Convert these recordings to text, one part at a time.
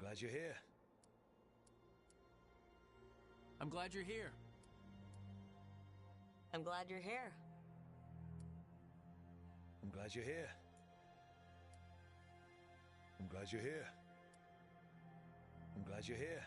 glad you're here. I'm glad you're here. I'm glad you're here. I'm glad you're here. I'm glad you're here. I'm glad you're here.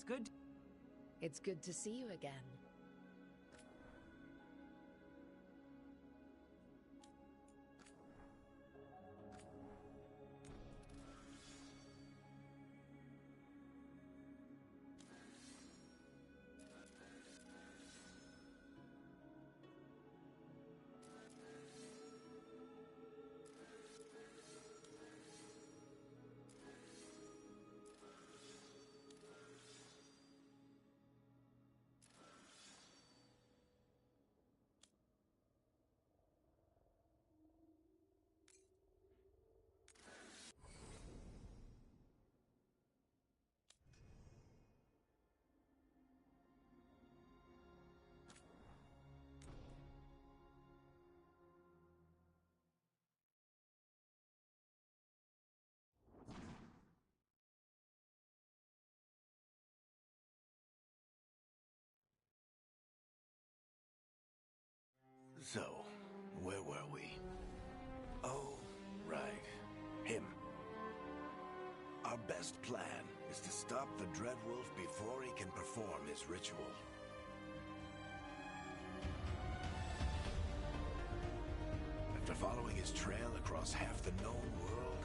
It's good. It's good to see you again. So, where were we? Oh, right. Him. Our best plan is to stop the Dreadwolf before he can perform his ritual. After following his trail across half the known world,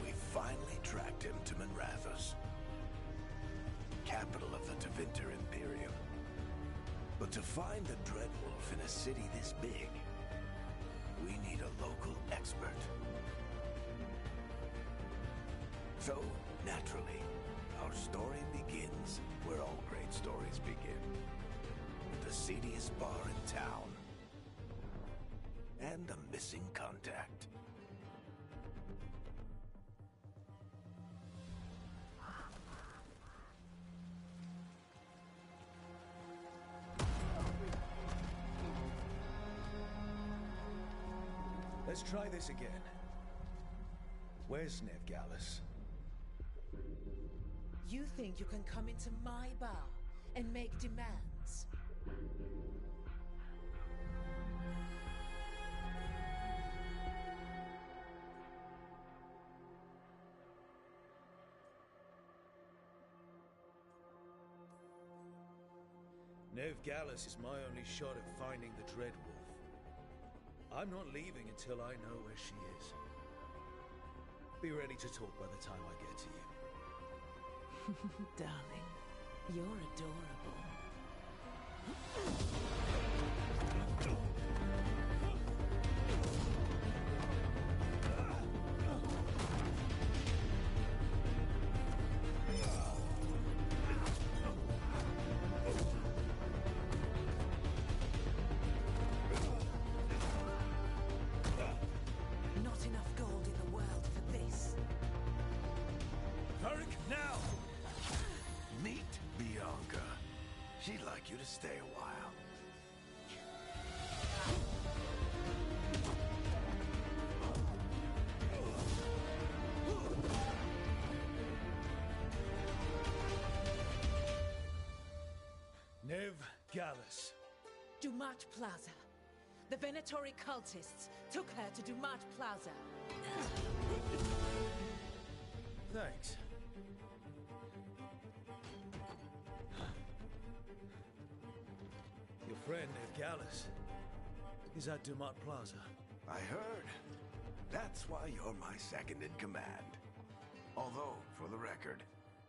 we finally tracked him to Manrathus, capital of the Tevinter Imperium. But to find the Dreadwolf in a city this big, we need a local expert. So, naturally, our story begins where all great stories begin. With the seediest bar in town. And a missing contact. Let's try this again. Where's Nev Gallus? You think you can come into my bar and make demands? Nev Gallus is my only shot at finding the Dreadwolf. I'm not leaving until I know where she is. Be ready to talk by the time I get to you. Darling, you're adorable. Not enough gold in the world for this. Tarek, now! Meet Bianca. She'd like you to stay a while. Nev Gallus. Dumat Plaza. The Venatori cultists took her to Dumat Plaza. Thanks. Your friend, Nev Gallus, is at Dumat Plaza. I heard. That's why you're my second in command. Although, for the record,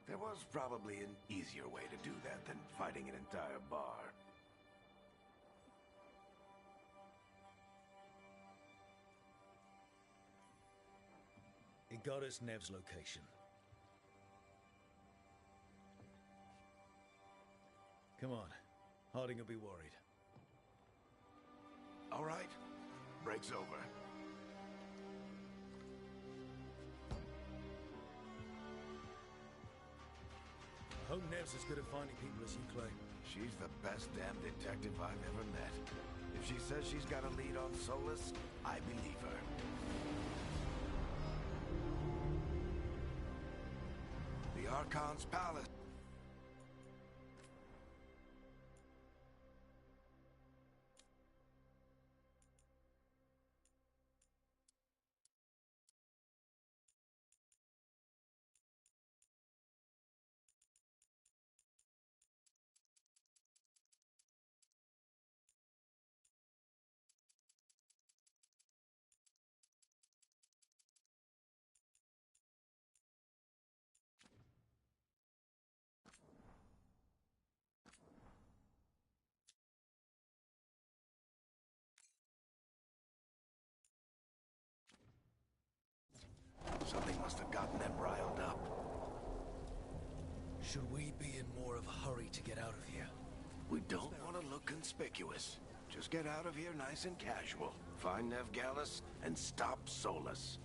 there was probably an easier way to do that than fighting an entire bar. It got us Nev's location. Come on. Harding will be worried. All right. Break's over. I hope Nev's as good at finding people as you claim. She's the best damn detective I've ever met. If she says she's got a lead on Solus, I believe her. The Archon's palace. must have gotten them riled up. Should we be in more of a hurry to get out of here? We don't want to look conspicuous. Just get out of here nice and casual. Find Nevgalis and stop Solus.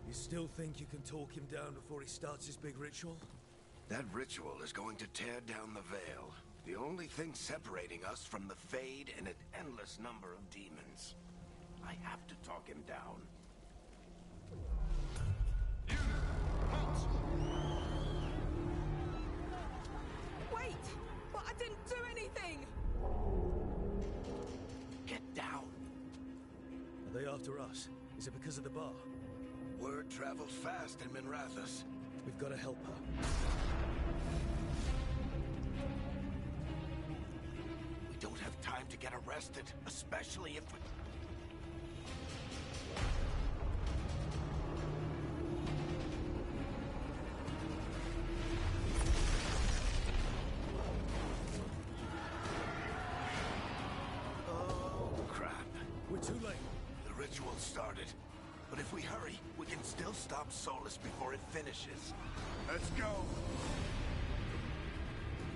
You still think you can talk him down before he starts his big ritual? That ritual is going to tear down the Veil. The only thing separating us from the Fade and an endless number of demons. I have to talk him down. Wait! But I didn't do anything! Get down. Are they after us? Is it because of the bar? Word travels fast in Minrathous. We've got to help her. We don't have time to get arrested, especially if we... Oh, crap. We're too late. The ritual started. But if we hurry, we can still stop Solus before it finishes. Let's go!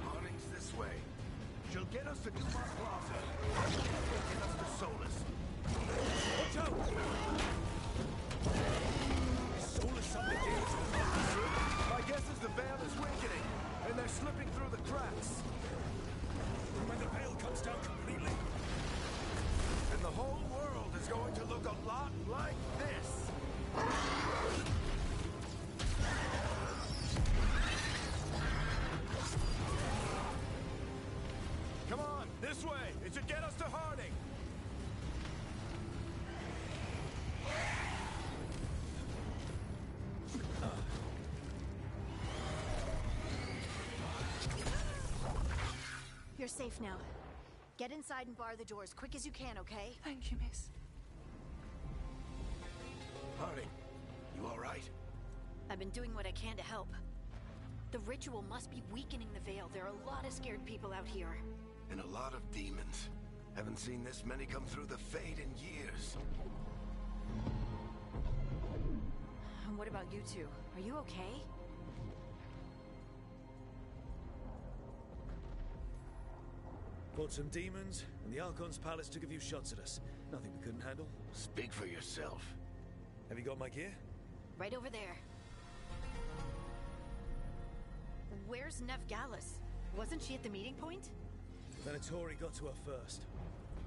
Harding's this way. She'll get us to Dumont Plaza. She'll get us to Solus. Watch out! Is Solus something else? My guess is the Veil is weakening, and they're slipping through the cracks. When the veil comes down completely, And the whole world is going to look a lot like this. Come on, this way. It should get us to Harding. You're safe now. Get inside and bar the doors quick as you can, okay? Thank you, miss. Harding, you all right? I've been doing what I can to help. The ritual must be weakening the Veil. There are a lot of scared people out here. And a lot of demons. Haven't seen this many come through the Fade in years. And what about you two? Are you okay? fought some demons, and the Archon's palace took a few shots at us. Nothing we couldn't handle. Speak for yourself. Have you got my gear? Right over there. Where's Nevgalis? Wasn't she at the meeting point? The Venatori got to her first.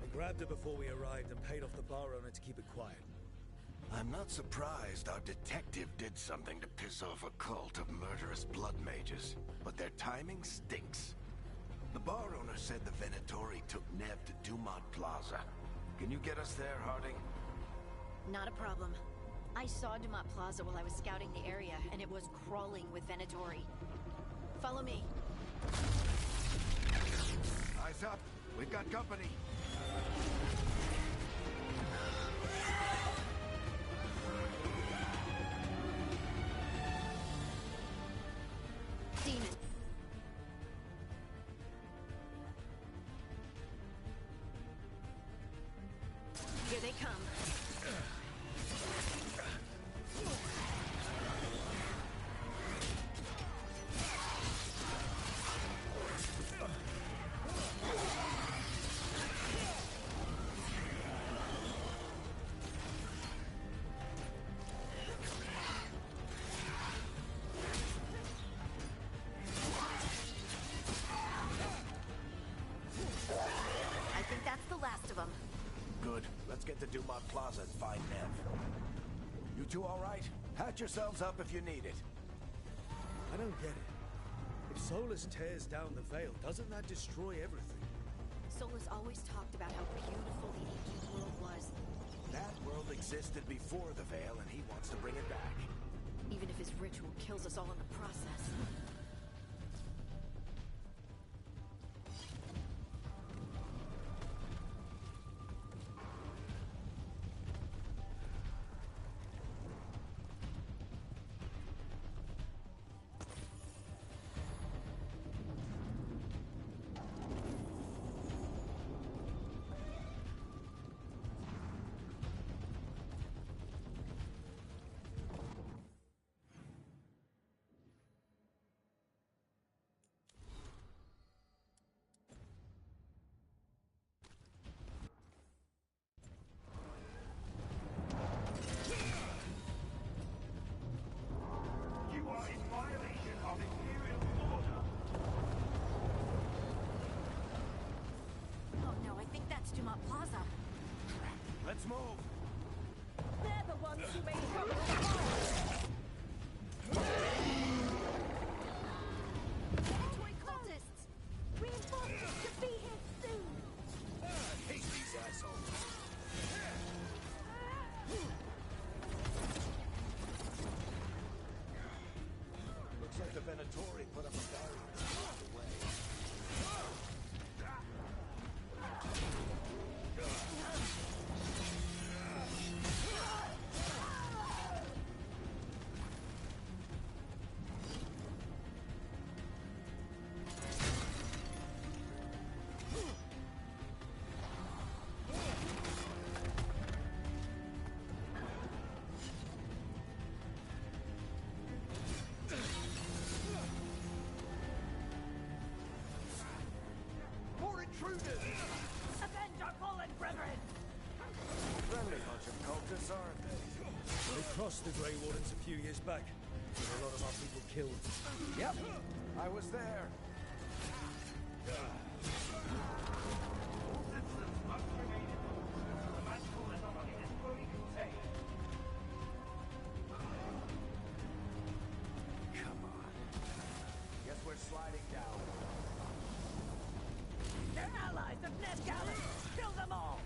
They grabbed her before we arrived and paid off the bar owner to keep it quiet. I'm not surprised our detective did something to piss off a cult of murderous blood mages, but their timing stinks. The bar owner said the Venatori took Nev to Dumont Plaza. Can you get us there, Harding? Not a problem. I saw Dumont Plaza while I was scouting the area, and it was crawling with Venatori. Follow me. Eyes up. We've got company. Demon. Here they come. I think that's the last of them. Good. Let's get to Dumont Plaza and find Nev. You two all right? Patch yourselves up if you need it. I don't get it. If Solus tears down the veil, doesn't that destroy everything? Solus always talked about how beautiful the ancient world was, That world existed before the Veil, and he wants to bring it back. even if his ritual kills us all in the process. crossed the Grey Wardens a few years back. With a lot of our people killed. Yep, I was there. Come on. Guess we're sliding down. They're allies of Ned Gallus! Kill them all!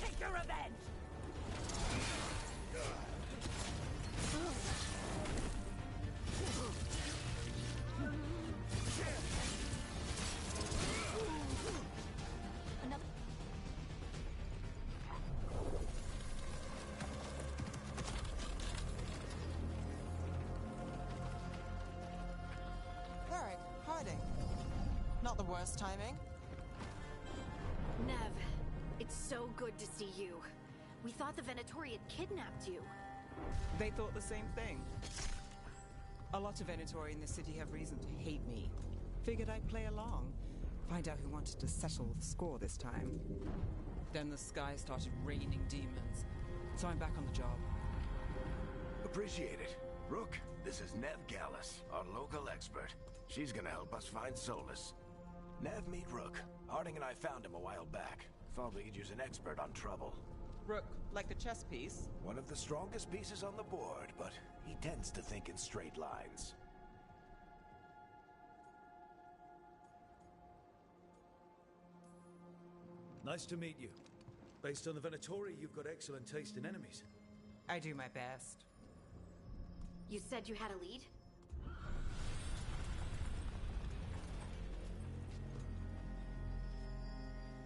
Take your revenge! Another. Varric, hiding. Not the worst timing. Nev, it's so good to see you. We thought the Venatori had kidnapped you. They thought the same thing. A lot of Venatori in the city have reason to hate me. Figured I'd play along. Find out who wanted to settle the score this time. Then the sky started raining demons. So I'm back on the job. Appreciate it. Rook, this is Nev Gallus, our local expert. She's gonna help us find Solus. Nev, meet Rook. Harding and I found him a while back. Thought we could use an expert on trouble. Rook, like a chess piece? One of the strongest pieces on the board, but he tends to think in straight lines. Nice to meet you. Based on the Venatori, you've got excellent taste in enemies. I do my best. You said you had a lead?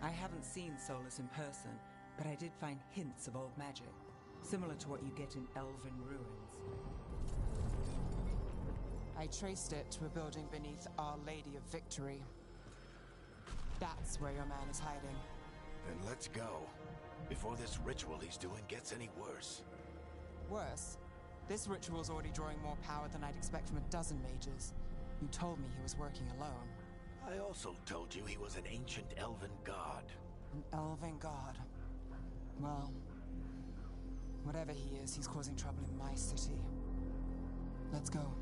I haven't seen Solus in person, but I did find hints of old magic, similar to what you get in elven ruins. I traced it to a building beneath Our Lady of Victory. That's where your man is hiding. Then let's go. Before this ritual he's doing gets any worse. Worse, this ritual's already drawing more power than I'd expect from a dozen mages. You told me he was working alone. I also told you he was an ancient elven god. An elven god. Well, whatever he is, he's causing trouble in my city. Let's go.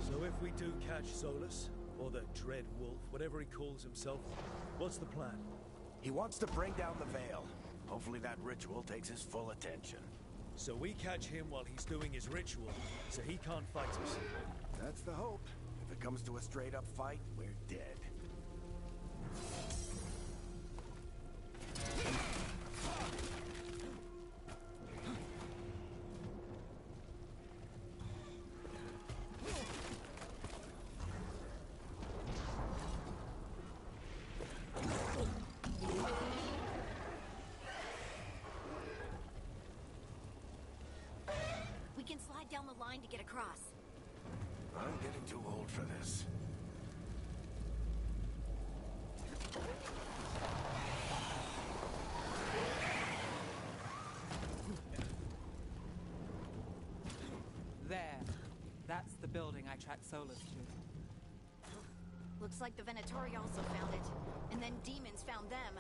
So if we do catch Solus, or the Dread Wolf, whatever he calls himself, what's the plan? He wants to bring down the veil. Hopefully that ritual takes his full attention. So we catch him while he's doing his ritual, so he can't fight us. That's the hope. If it comes to a straight-up fight, we're dead. We can slide down the line to get across. I'm getting too old for this. There. That's the building I tracked Solus to. Looks like the Venatori also found it. And then demons found them.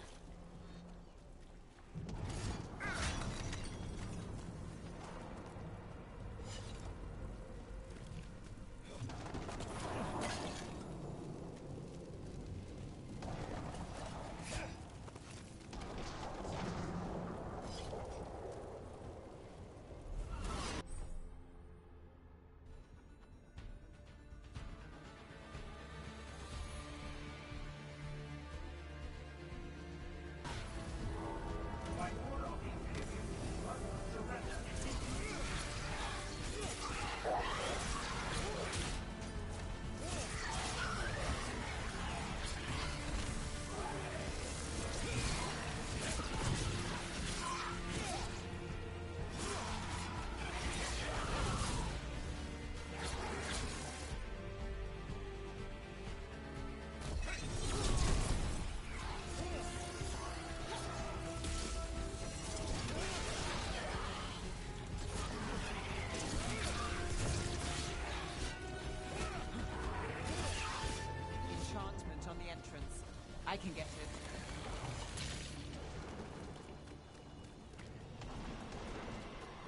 I can get it.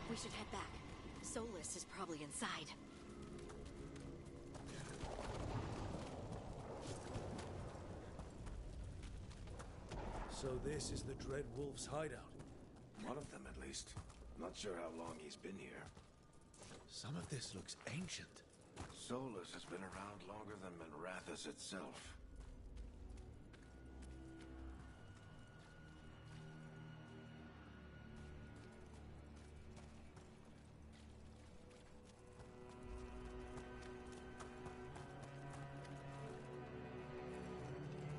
We should head back. Solus is probably inside. So this is the Dread Wolf's hideout. One of them, at least. Not sure how long he's been here. Some of this looks ancient. Solus has been around longer than Minrathous itself.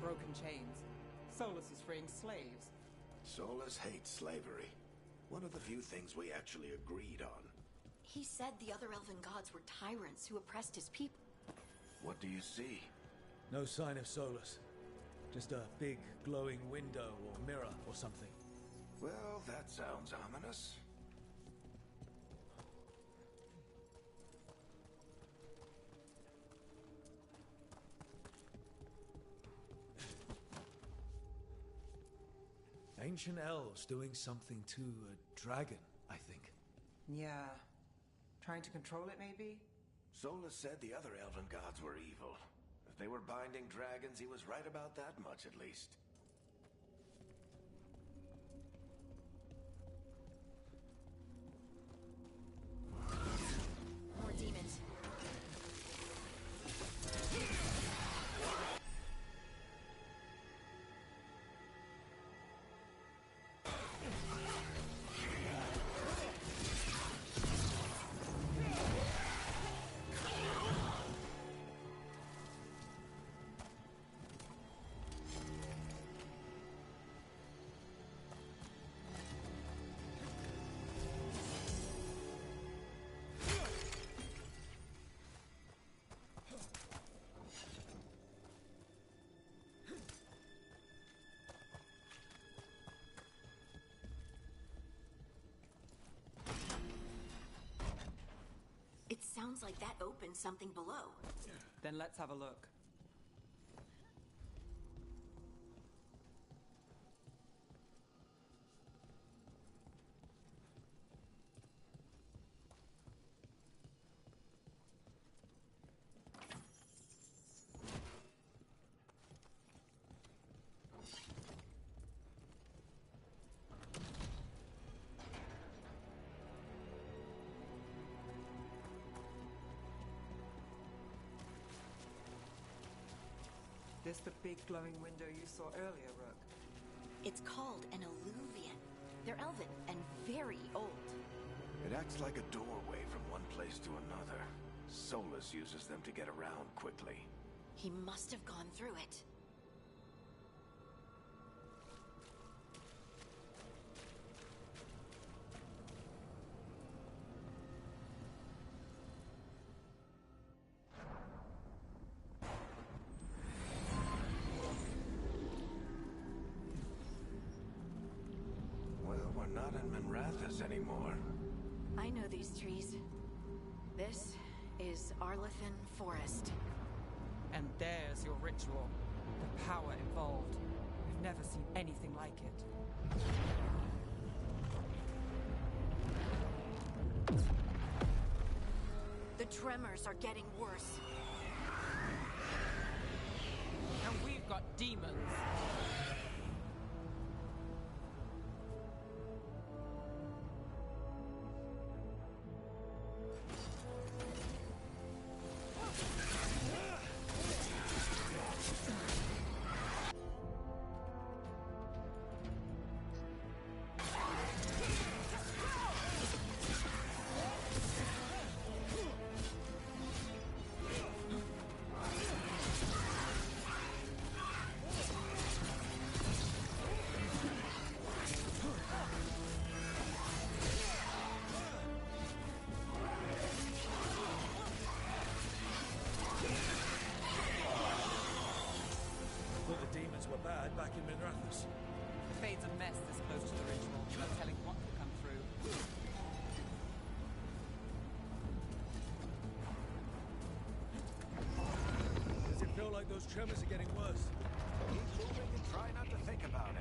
Broken chains. Solus is freeing slaves. Solus hates slavery. One of the few things we actually agreed on. He said the other elven gods were tyrants who oppressed his people. What do you see? No sign of Solus. Just a big glowing window or mirror or something. Well, that sounds ominous. Ancient elves doing something to a dragon, I think. Yeah. Trying to control it, maybe? Solus said the other elven gods were evil. If they were binding dragons, he was right about that much, at least. More demons. It sounds like that opened something below. Then let's have a look. This the big glowing window you saw earlier, Rook? It's called an alluvian. They're elven and very old. It acts like a doorway from one place to another. Solus uses them to get around quickly. He must have gone through it. Well, we're not in Minrathous anymore. I know these trees. This is Arlethan Forest. And there's your ritual. The power involved. We've never seen anything like it. The tremors are getting worse. And we've got demons. Thought the demons were bad back in Minrathous. The Fade's a mess this close to the ritual. No telling what will come through. Does it feel like those tremors are getting worse? Keep moving and try not to think about it.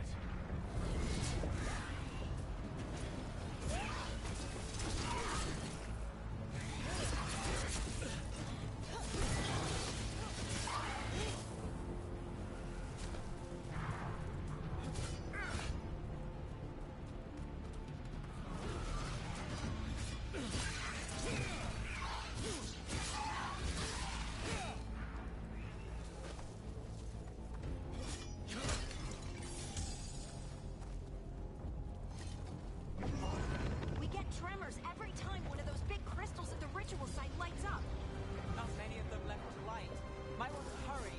We get tremors every time one of those big crystals at the ritual site lights up. Not many of them left to light. Might want to hurry.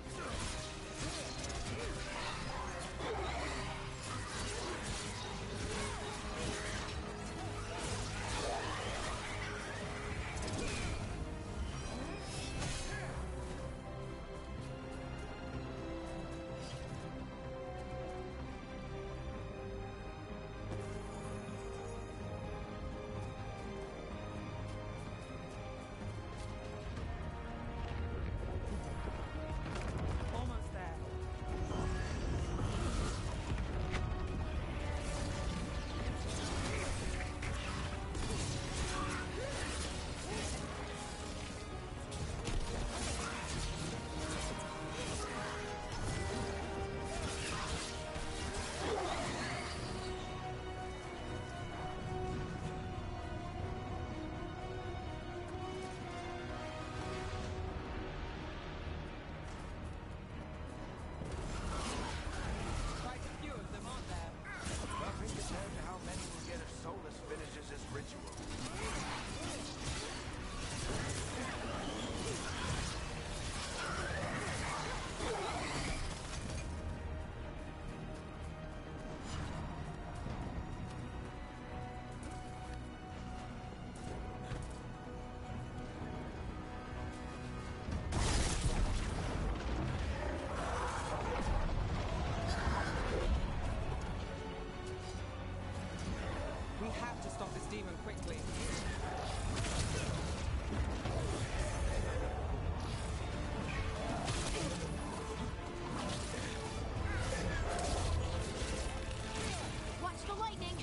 Almost there. Quite a few of them, aren't there? Nothing compared to how many will get if Solus finishes his ritual. We have to stop this demon quickly. Watch the lightning!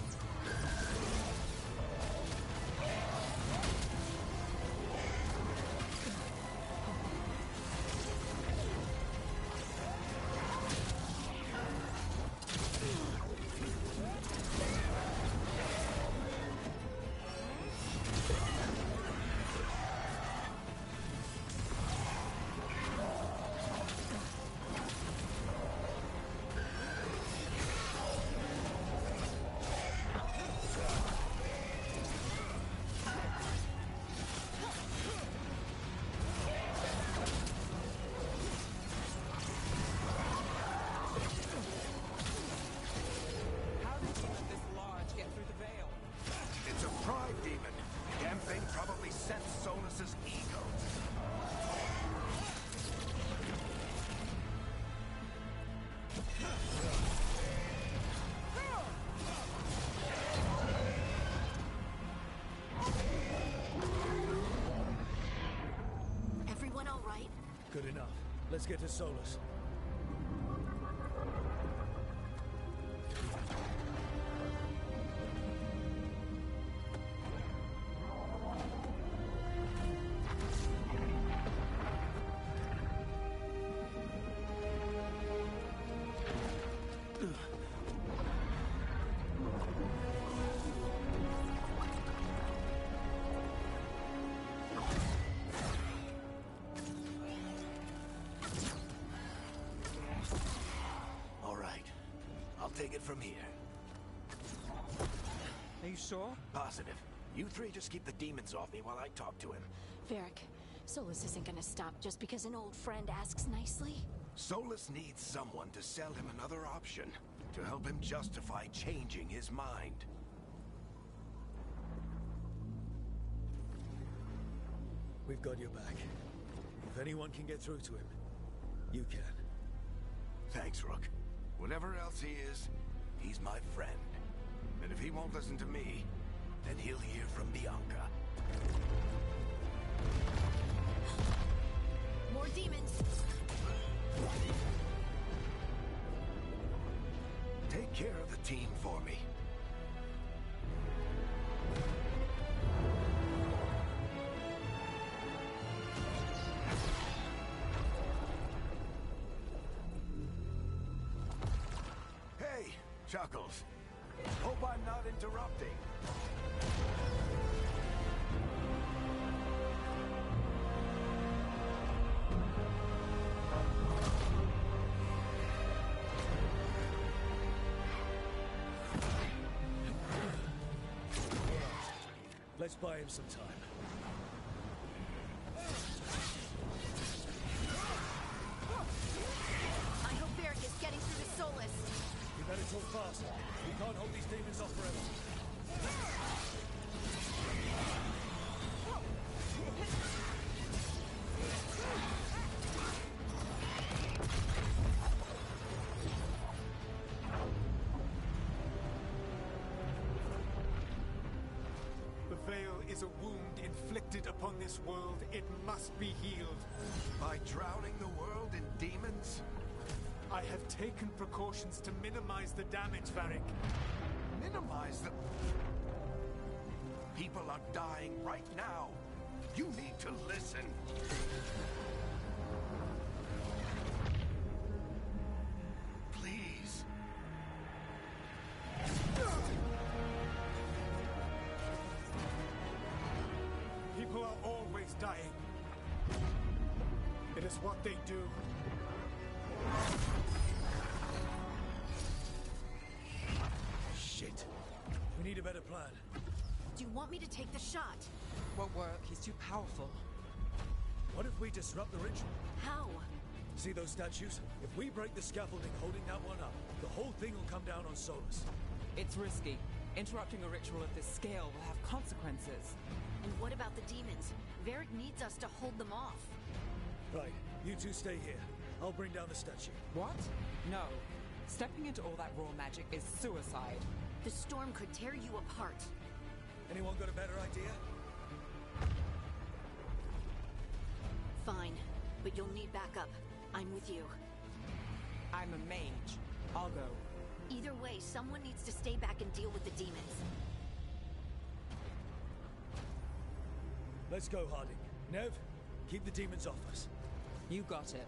How did a demon this large get through the veil? It's a pride demon. Damn thing probably sensed Solus's ego. Everyone all right? Good enough. Let's get to Solus. All right. I'll take it from here. Are you sure? Positive. You three just keep the demons off me while I talk to him. Varric, Solus isn't gonna stop just because an old friend asks nicely. Solus needs someone to sell him another option, to help him justify changing his mind. We've got your back. If anyone can get through to him, you can. Thanks, Rook. Whatever else he is, he's my friend. And if he won't listen to me, then he'll hear from Bianca. More demons! Take care of the team for me. Hey, Chuckles. Hope I'm not interrupting. Let's buy him some time. I hope Varric is getting through to Solus. We better talk fast. We can't hold these demons off forever. The veil is a wound inflicted upon this world. It must be healed. By drowning the world in demons? I have taken precautions to minimize the damage, Varric. Minimize the... People are dying right now. You need to listen. Please. People are always dying. It is what they do. Shit. We need a better plan. Do you want me to take the shot? Won't work. He's too powerful. What if we disrupt the ritual? How? See those statues? If we break the scaffolding holding that one up, the whole thing will come down on Solus. It's risky. Interrupting a ritual of this scale will have consequences. And what about the demons? Varric needs us to hold them off. Right, you two stay here. I'll bring down the statue. What? No. Stepping into all that raw magic is suicide. The storm could tear you apart. Anyone got a better idea? Fine, but you'll need backup. I'm with you. I'm a mage. I'll go. Either way, someone needs to stay back and deal with the demons. Let's go, Harding. Nev, keep the demons off us. You got it.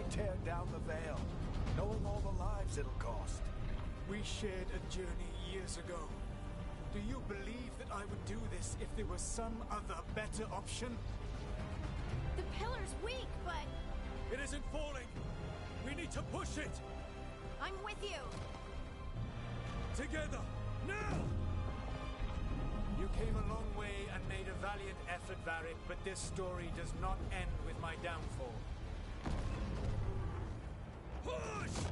Tear down the veil, knowing all the lives it'll cost. We shared a journey years ago. Do you believe that I would do this if there was some other better option? The pillar's weak, but... It isn't falling! We need to push it! I'm with you! Together! Now! You came a long way and made a valiant effort, Varric, but this story does not end with my downfall. Push!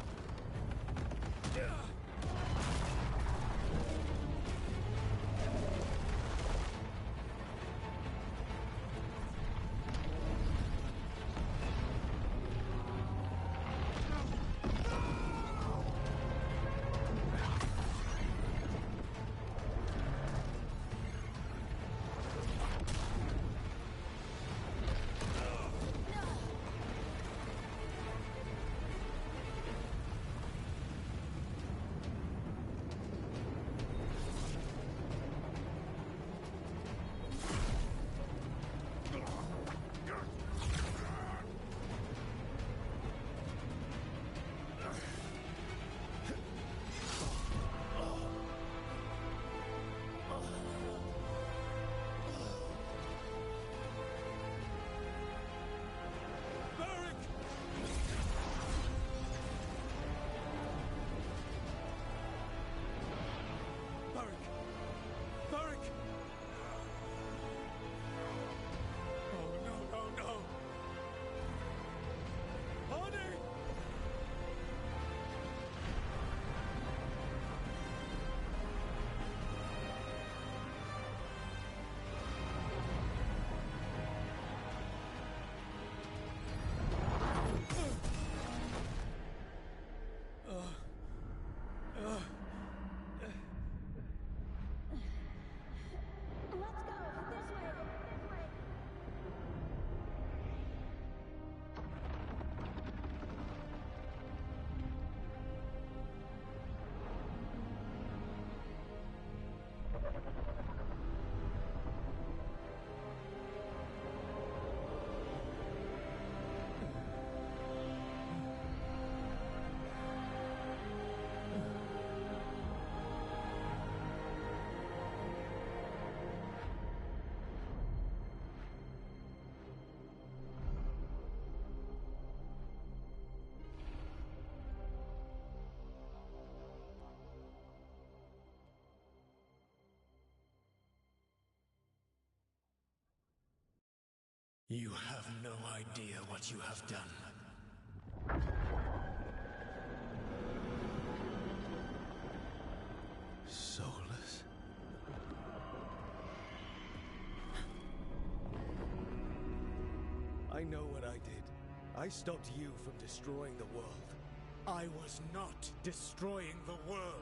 You have no idea what you have done. Soulless? I know what I did. I stopped you from destroying the world. I was not destroying the world.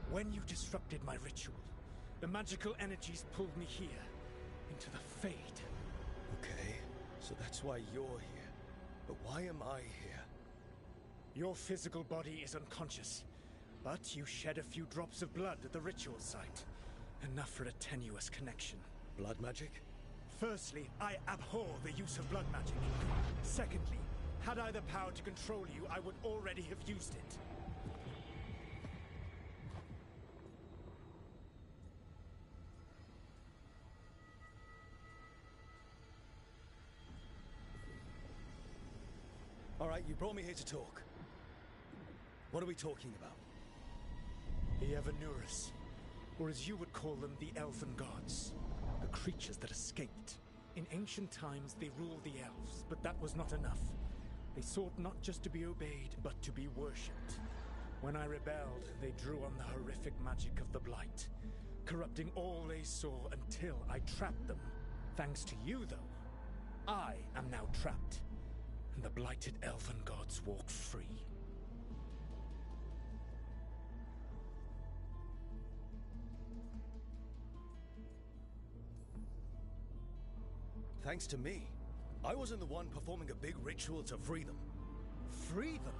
When you disrupted my ritual, the magical energies pulled me here, into the Fade. Okay, so that's why you're here. But why am I here? Your physical body is unconscious, but you shed a few drops of blood at the ritual site. Enough for a tenuous connection. Blood magic? Firstly, I abhor the use of blood magic. Secondly, had I the power to control you, I would already have used it. All right, you brought me here to talk. What are we talking about? The Evanurus, or as you would call them, the Elven Gods. The creatures that escaped. In ancient times, they ruled the elves, but that was not enough. They sought not just to be obeyed, but to be worshipped. When I rebelled, they drew on the horrific magic of the Blight, corrupting all they saw until I trapped them. Thanks to you, though, I am now trapped, and the blighted Elven Gods walk free. Thanks to me. I wasn't the one performing a big ritual to free them. Free them?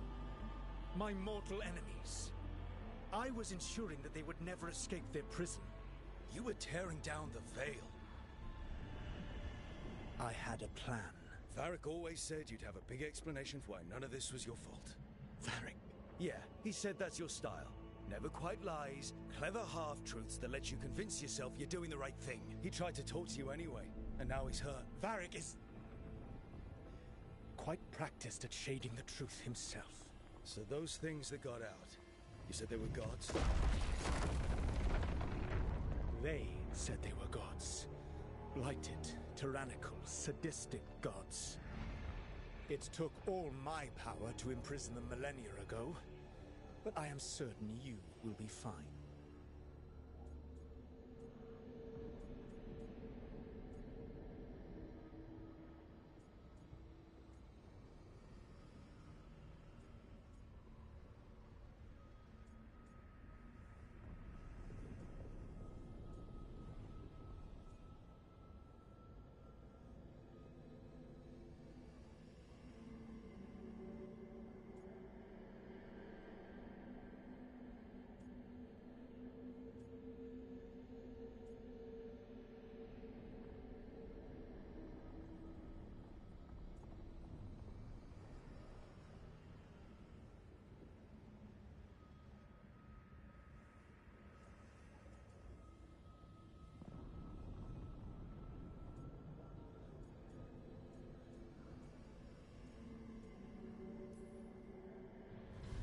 My mortal enemies. I was ensuring that they would never escape their prison. You were tearing down the Veil. I had a plan. Varric always said you'd have a big explanation for why none of this was your fault. Varric? Yeah, he said that's your style. Never quite lies, clever half-truths that let you convince yourself you're doing the right thing. He tried to talk to you anyway, and now he's hurt. Varric is quite practiced at shading the truth himself. So those things that got out, you said they were gods? They said they were gods. Blighted, tyrannical, sadistic gods. It took all my power to imprison them millennia ago, but I am certain you will be fine.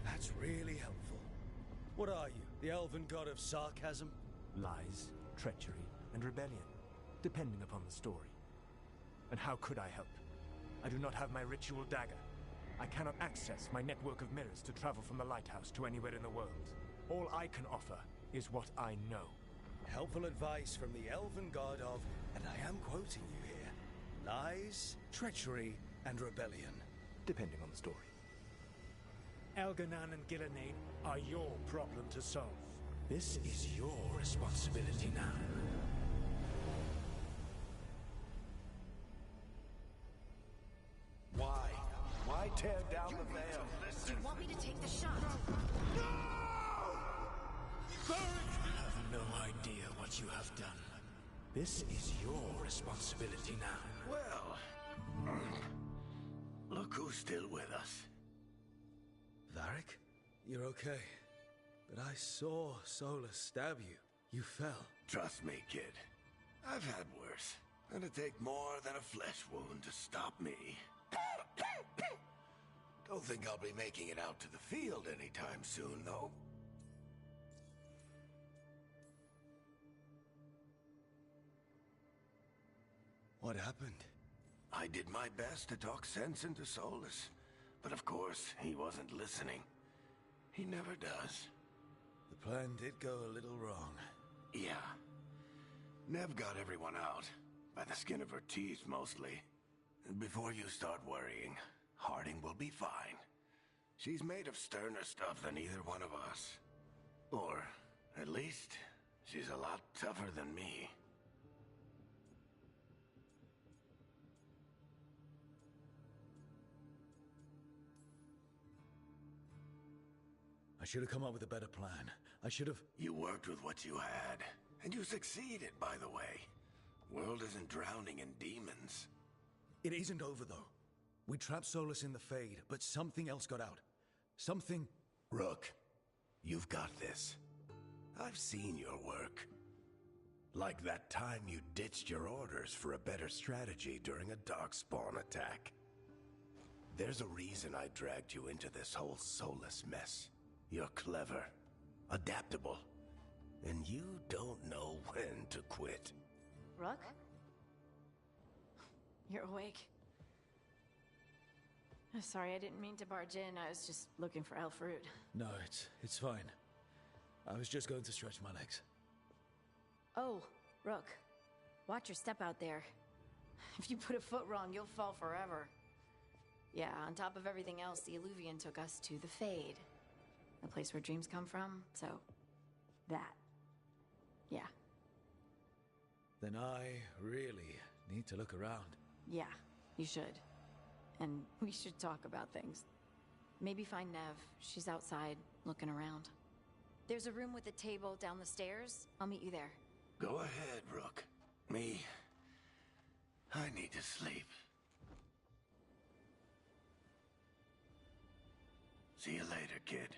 That's really helpful. What are you, the elven god of sarcasm? Lies, treachery, and rebellion, depending upon the story. And how could I help? I do not have my ritual dagger. I cannot access my network of mirrors to travel from the lighthouse to anywhere in the world. All I can offer is what I know. Helpful advice from the elven god of, and I am quoting you here, lies, treachery, and rebellion. Depending on the story. Elganan and Gillenade are your problem to solve. This is your responsibility now. Why? Why tear down the veil? Do you want me to take the shot? You have no idea what you have done. This is your responsibility now. Well, look who's still with us. Varric? You're okay. But I saw Solus stab you. You fell. Trust me, kid. I've had worse. It'd take more than a flesh wound to stop me. Don't think I'll be making it out to the field anytime soon, though. What happened? I did my best to talk sense into Solus, but of course, he wasn't listening. He never does. The plan did go a little wrong. Yeah. Nev got everyone out, by the skin of her teeth mostly. Before you start worrying, Harding will be fine. She's made of sterner stuff than either one of us. Or, at least, she's a lot tougher than me. I should have come up with a better plan. I should have... You worked with what you had, and you succeeded, by the way. World isn't drowning in demons. It isn't over, though. We trapped Solus in the Fade, but something else got out. Something... Rook, you've got this. I've seen your work. Like that time you ditched your orders for a better strategy during a darkspawn attack. There's a reason I dragged you into this whole Solus mess. You're clever, adaptable, and you don't know when to quit. Rook? You're awake. Sorry, I didn't mean to barge in. I was just looking for elf fruit. No, it's fine. I was just going to stretch my legs. Oh, Rook. Watch your step out there. If you put a foot wrong, you'll fall forever. Yeah, on top of everything else, the Illuvian took us to the Fade. The place where dreams come from, so... that. Yeah. Then I really need to look around. Yeah, you should. And we should talk about things. Maybe find Nev. She's outside, looking around. There's a room with a table down the stairs. I'll meet you there. Go ahead, Rook. Me, I need to sleep. See you later, kid.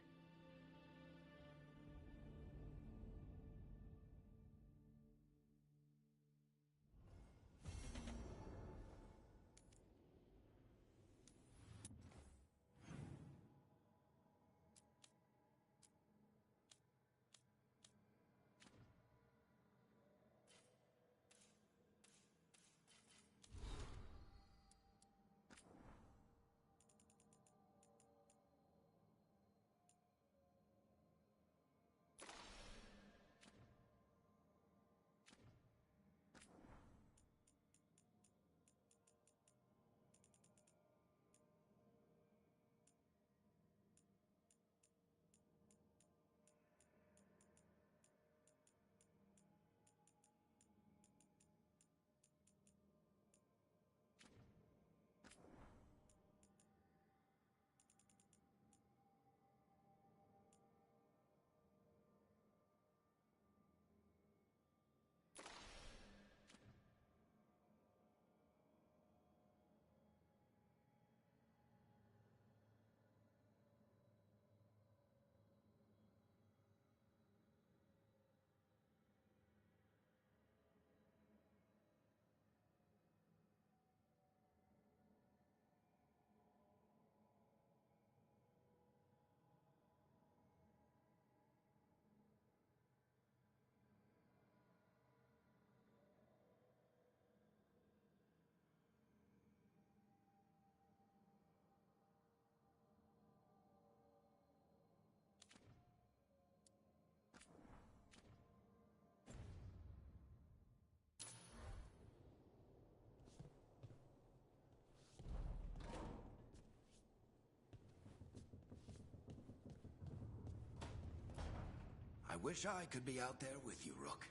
I wish I could be out there with you, Rook.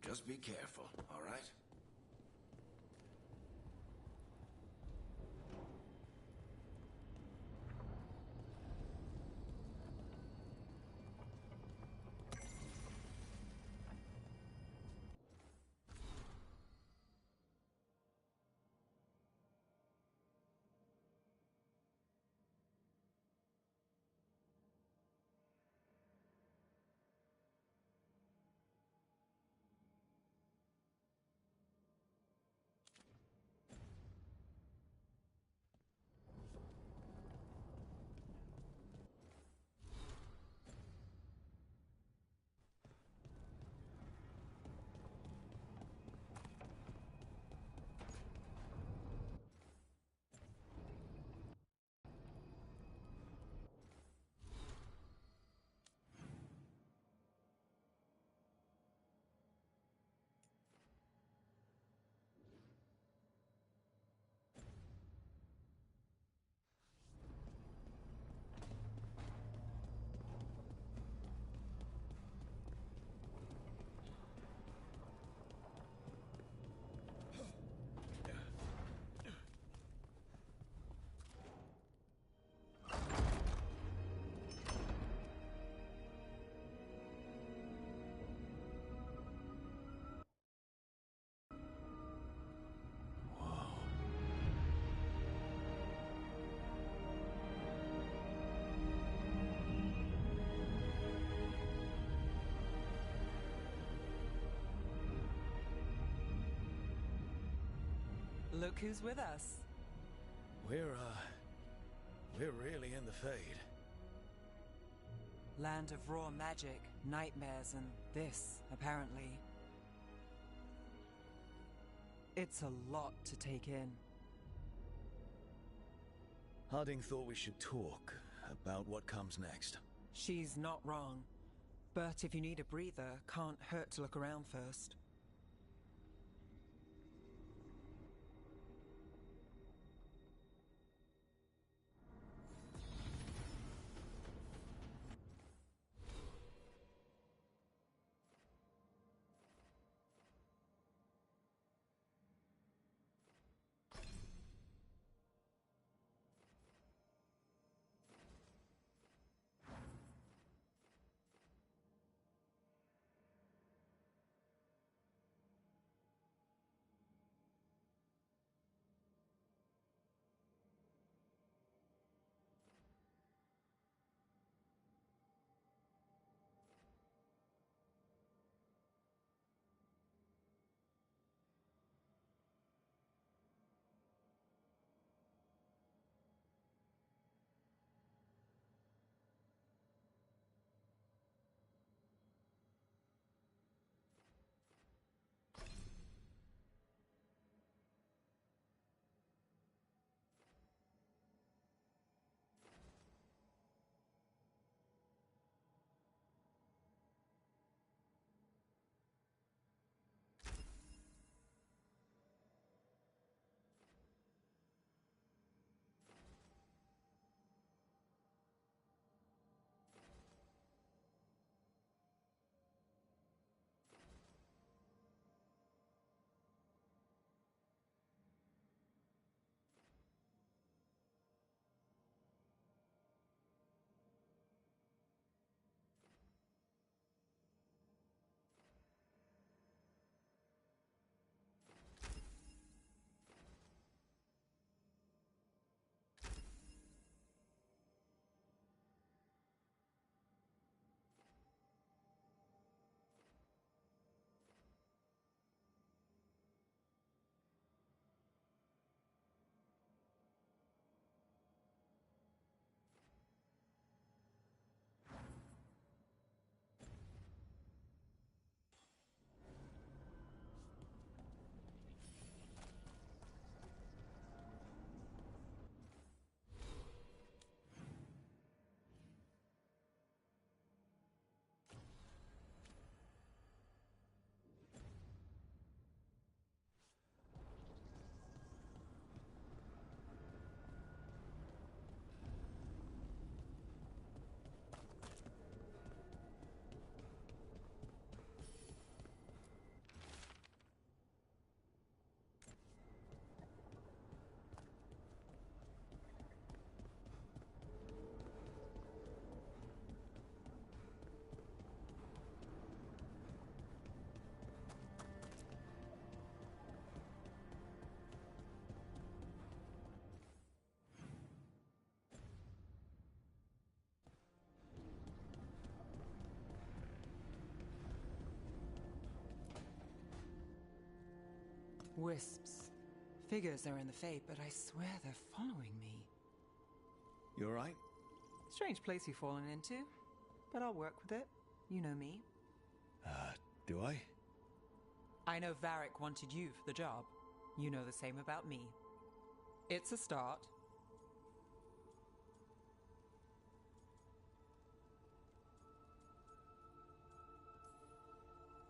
Just be careful, all right? Look who's with us. We're really in the Fade. Land of raw magic, nightmares, and this, apparently. It's a lot to take in. Harding thought we should talk about what comes next. She's not wrong. But if you need a breather, can't hurt to look around first. Wisps. Figures they're in the Fade, but I swear they're following me. You alright? Strange place you've fallen into, but I'll work with it. You know me. Do I? I know Varric wanted you for the job. You know the same about me. It's a start.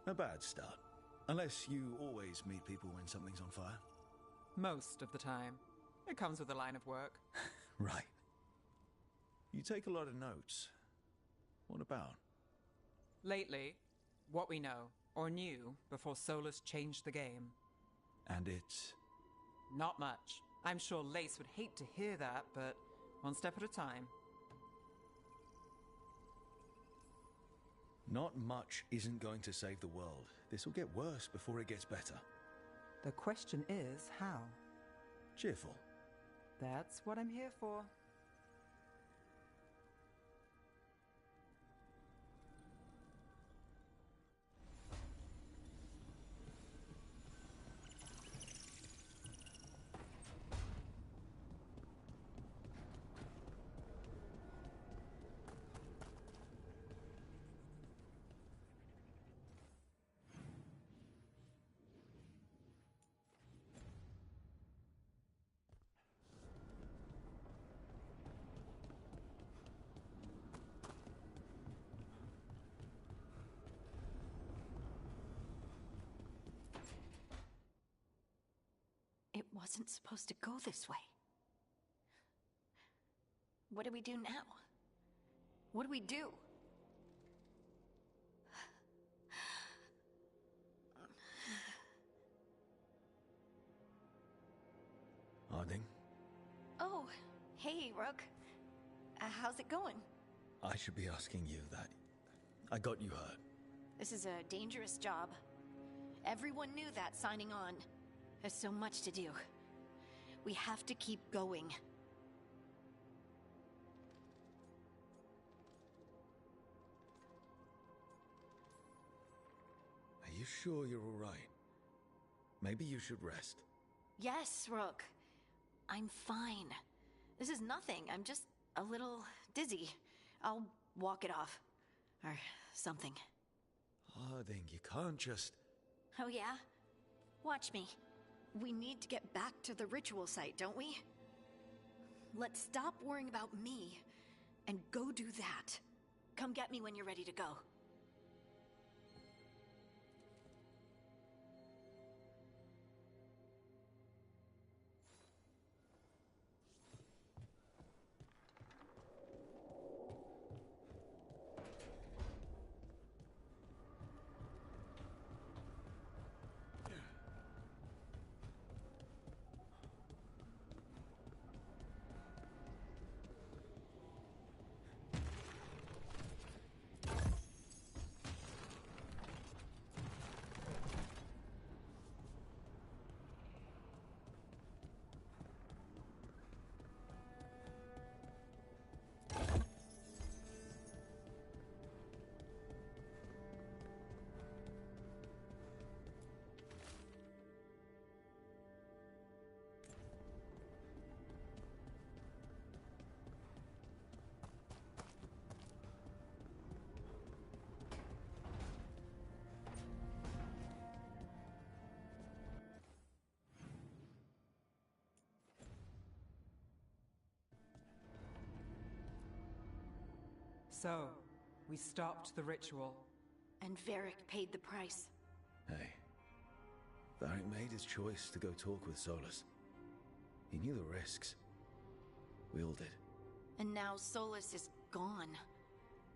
A bad start. Unless you always meet people when something's on fire. Most of the time. It comes with the line of work. Right. You take a lot of notes. What about? Lately, what we know, or knew, before Solus changed the game. And it's... Not much. I'm sure Lace would hate to hear that, but one step at a time. Not much isn't going to save the world. This will get worse before it gets better. The question is, how? Cheerful. That's what I'm here for. It wasn't supposed to go this way. What do we do now? What do we do? Harding, Oh, hey, Rook. How's it going? I should be asking you that. I got you hurt. This is a dangerous job. Everyone knew that signing on. There's so much to do. We have to keep going. Are you sure you're all right? Maybe you should rest. Yes, Rook. I'm fine. This is nothing. I'm just a little dizzy. I'll walk it off. Or something. Harding, you can't just... Oh yeah? Watch me. We need to get back to the ritual site, don't we? Let's stop worrying about me and go do that. Come get me when you're ready to go. So, we stopped the ritual. And Varric paid the price. Hey. Varric made his choice to go talk with Solus. He knew the risks. We all did. And now Solus is gone.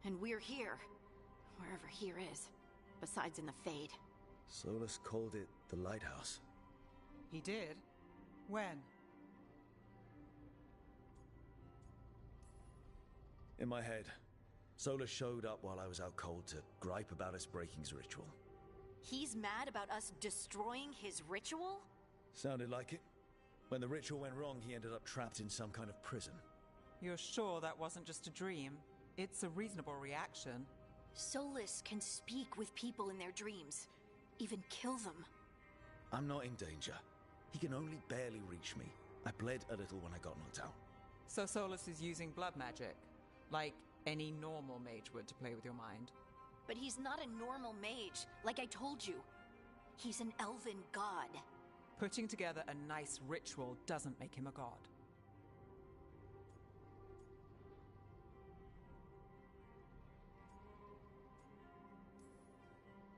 And we're here. Wherever here is. Besides in the Fade. Solus called it the Lighthouse. He did? When? In my head, Solus showed up while I was out cold to gripe about us breaking his ritual. He's mad about us destroying his ritual? Sounded like it. When the ritual went wrong, he ended up trapped in some kind of prison. You're sure that wasn't just a dream? It's a reasonable reaction. Solus can speak with people in their dreams. Even kill them. I'm not in danger. He can only barely reach me. I bled a little when I got knocked out. So Solus is using blood magic? Like any normal mage would to play with your mind? But he's not a normal mage, like I told you. He's an elven god. Putting together a nice ritual doesn't make him a god.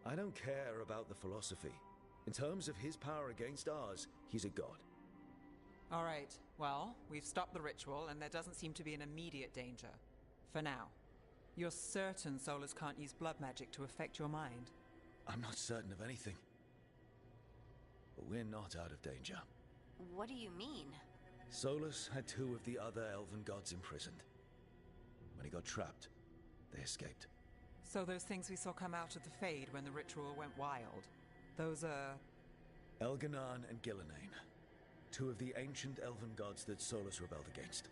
I don't care about the philosophy. In terms of his power against ours, he's a god. All right, well, we've stopped the ritual and there doesn't seem to be an immediate danger. For now. You're certain Solus can't use blood magic to affect your mind? I'm not certain of anything. But we're not out of danger. What do you mean? Solus had two of the other elven gods imprisoned. When he got trapped, they escaped. So those things we saw come out of the Fade when the ritual went wild, those are... Elganan and Gillenane. Two of the ancient elven gods that Solus rebelled against.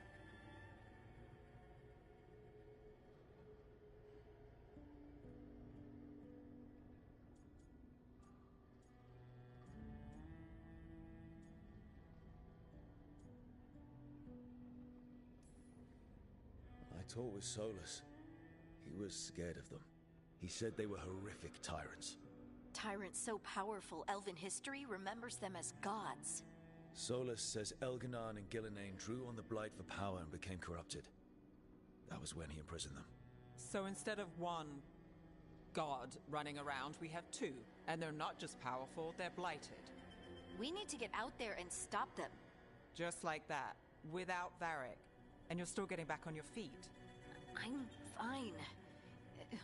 I talked with Solus. He was scared of them. He said they were horrific tyrants. Tyrants so powerful, elven history remembers them as gods. Solus says Elganan and Gillenane drew on the Blight for power and became corrupted. That was when he imprisoned them. So instead of one god running around, we have two. And they're not just powerful, they're blighted. We need to get out there and stop them. Just like that, without Varric. And you're still getting back on your feet. I'm fine.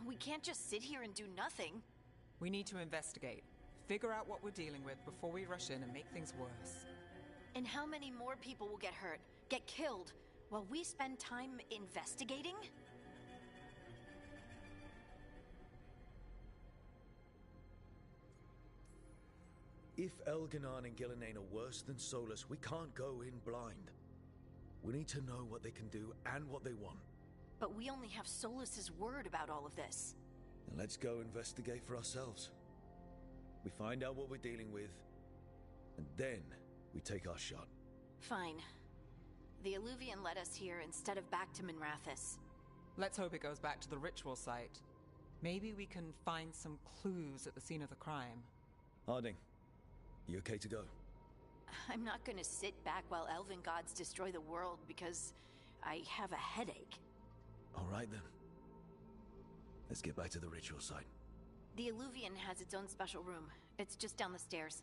We can't just sit here and do nothing. We need to investigate. Figure out what we're dealing with before we rush in and make things worse. And how many more people will get hurt, get killed, while we spend time investigating? If Elganon and Gillenane are worse than Solus, we can't go in blind. We need to know what they can do and what they want. But we only have Solus's word about all of this. Then let's go investigate for ourselves. We find out what we're dealing with, and then we take our shot. Fine. The Illuvian led us here instead of back to Minrathous. Let's hope it goes back to the ritual site. Maybe we can find some clues at the scene of the crime. Harding, you okay to go? I'm not gonna sit back while elven gods destroy the world because I have a headache. All right then. Let's get back to the ritual site. The Illuvian has its own special room. It's just down the stairs.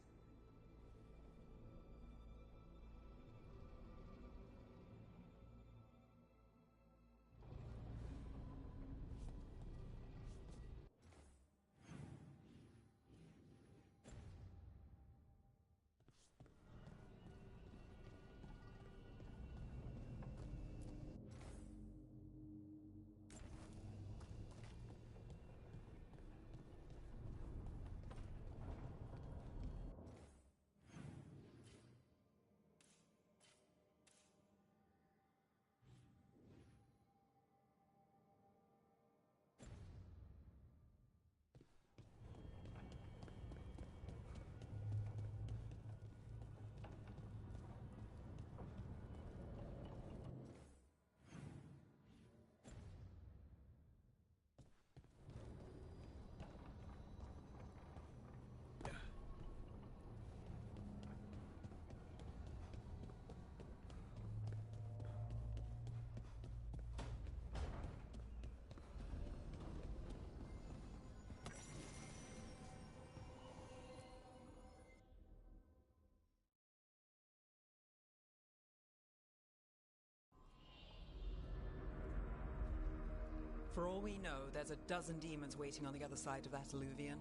For all we know, there's a dozen demons waiting on the other side of that Illuvian.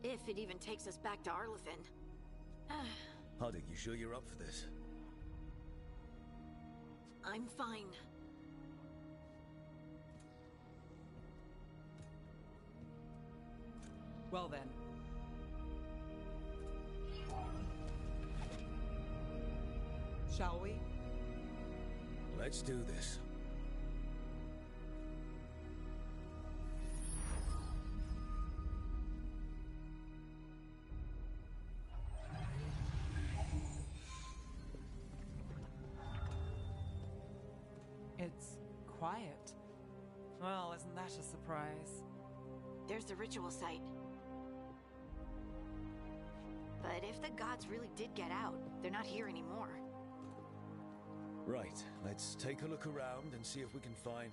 If it even takes us back to Arlathan. Harding, you sure you're up for this? I'm fine. Well then. Shall we? Let's do this. It's quiet. Well, isn't that a surprise? There's the ritual site. But if the gods really did get out, they're not here anymore. Right, let's take a look around and see if we can find...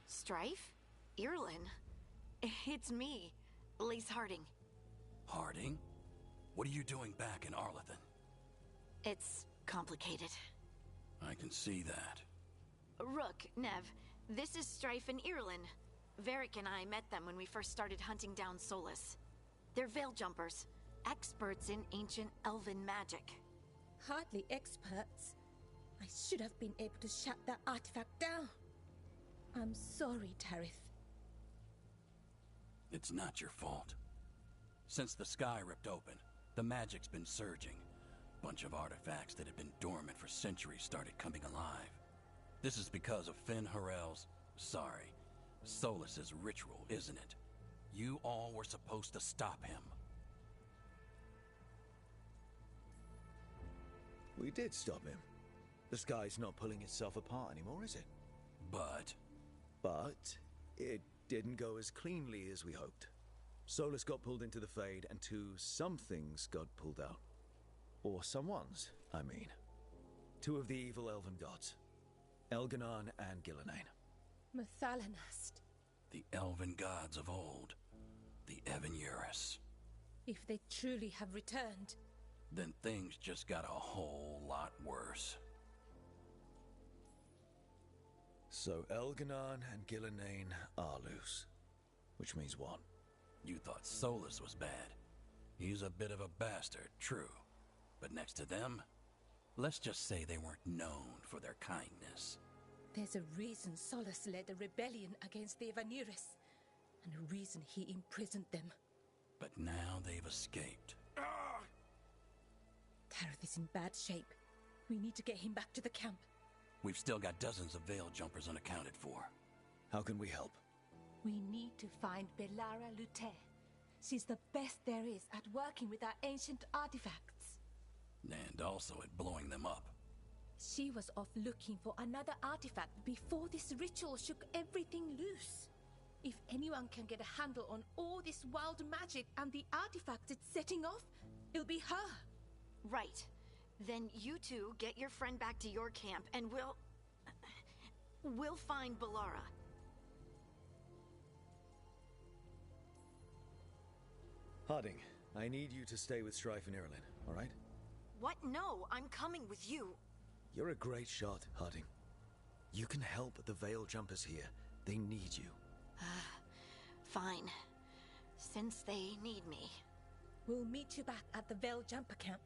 Strife? Irlin? It's me, Lace Harding. Harding? What are you doing back in Arlathan? It's complicated. I can see that. Rook, Nev, this is Strife and Irlin. Varric and I met them when we first started hunting down Solus. They're veil jumpers, experts in ancient elven magic. Hardly experts. I should have been able to shut that artifact down. I'm sorry, Tarith. It's not your fault. Since the sky ripped open, the magic's been surging. Bunch of artifacts that had been dormant for centuries started coming alive. This is because of Finn Harel's... Solus's ritual, isn't it? You all were supposed to stop him. We did stop him. The sky's not pulling itself apart anymore, is it? But it didn't go as cleanly as we hoped. Solus got pulled into the Fade, and some things got pulled out. Or someone's, I mean. Two of the evil elven gods. Elganon and Gillenane. Mathalanast. The elven gods of old. The Evanurus. If they truly have returned... Then things just got a whole lot worse. So Elganon and Gillenane are loose. Which means what? You thought Solus was bad. He's a bit of a bastard, true. But next to them, let's just say they weren't known for their kindness. There's a reason Solus led a rebellion against the Evanurus, and a reason he imprisoned them. But now they've escaped. Tarith is in bad shape. We need to get him back to the camp. We've still got dozens of Veil Jumpers unaccounted for. How can we help? We need to find Belara Lute. She's the best there is at working with our ancient artifacts. And also at blowing them up. She was off looking for another artifact before this ritual shook everything loose. If anyone can get a handle on all this wild magic and the artifacts it's setting off, it'll be her. Right. Then you two get your friend back to your camp and we'll find Belara. Harding, I need you to stay with Strife and Irilyn, all right? What? No, I'm coming with you. You're a great shot, Harding. You can help the Veil Jumpers here. They need you. Fine. Since they need me. We'll meet you back at the Veil Jumper camp.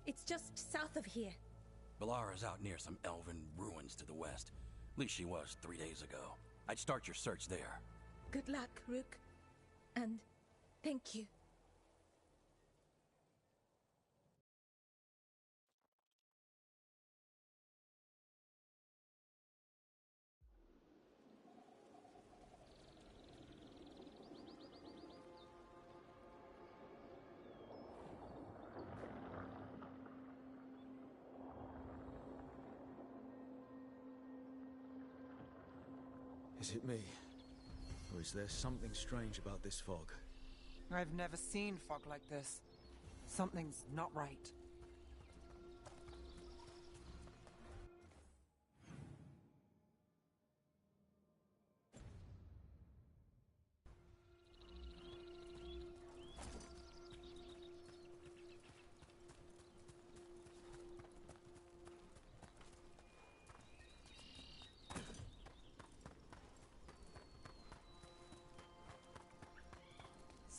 It's just south of here. Belara's out near some elven ruins to the west. At least she was 3 days ago. I'd start your search there. Good luck, Rook. And thank you. Is it me? Or is there something strange about this fog? I've never seen fog like this. Something's not right.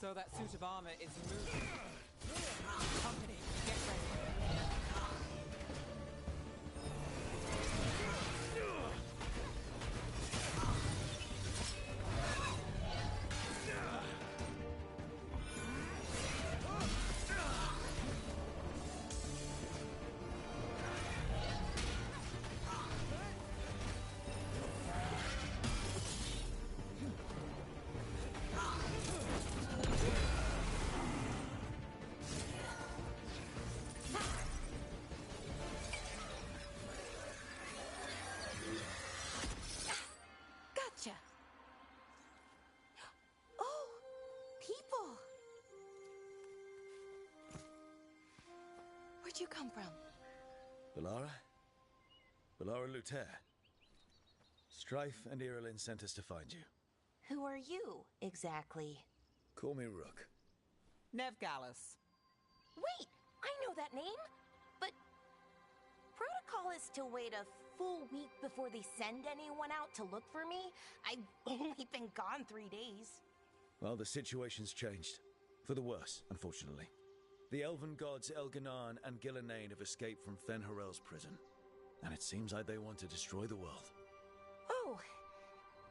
So that suit of armor is moving. Company, get ready. Oh, people! Where'd you come from? Belara? Belara Lute. Strife and Irilyn sent us to find you. Who are you, exactly? Call me Rook. Nev Gallus. Wait! I know that name! But... protocol is to wait a full week before they send anyone out to look for me? I've only been gone 3 days. Well, the situation's changed. For the worse, unfortunately. The elven gods Elganon and Gillenane have escaped from Fen'Harel's prison. And it seems like they want to destroy the world. Oh,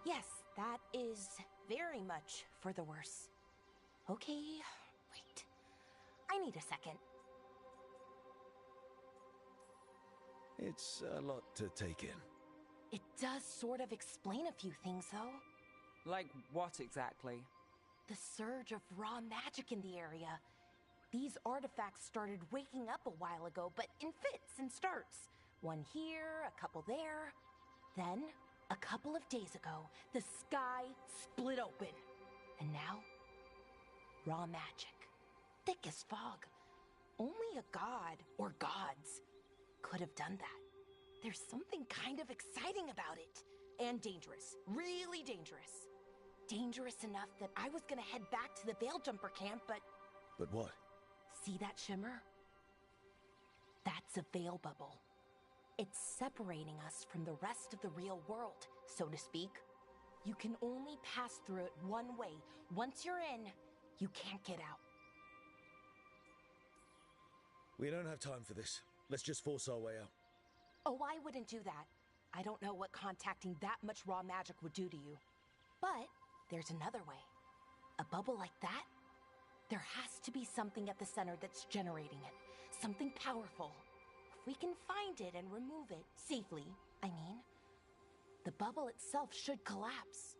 yes, that is very much for the worse. Okay, wait. I need a second. It's a lot to take in. It does sort of explain a few things, though. Like what exactly? The surge of raw magic in the area. These artifacts started waking up a while ago, but in fits and starts. One here, a couple there. Then, a couple of days ago, the sky split open. And now, raw magic. Thick as fog. Only a god, or gods, could have done that. There's something kind of exciting about it. And dangerous. Really dangerous. Dangerous enough that I was gonna head back to the Veil Jumper camp, but... But what? See that shimmer? That's a veil bubble. It's separating us from the rest of the real world, so to speak. You can only pass through it one way. Once you're in, you can't get out. We don't have time for this. Let's just force our way out. Oh, I wouldn't do that. I don't know what contacting that much raw magic would do to you. But there's another way. A bubble like that? There has to be something at the center that's generating it. Something powerful. If we can find it and remove it, safely, I mean, the bubble itself should collapse.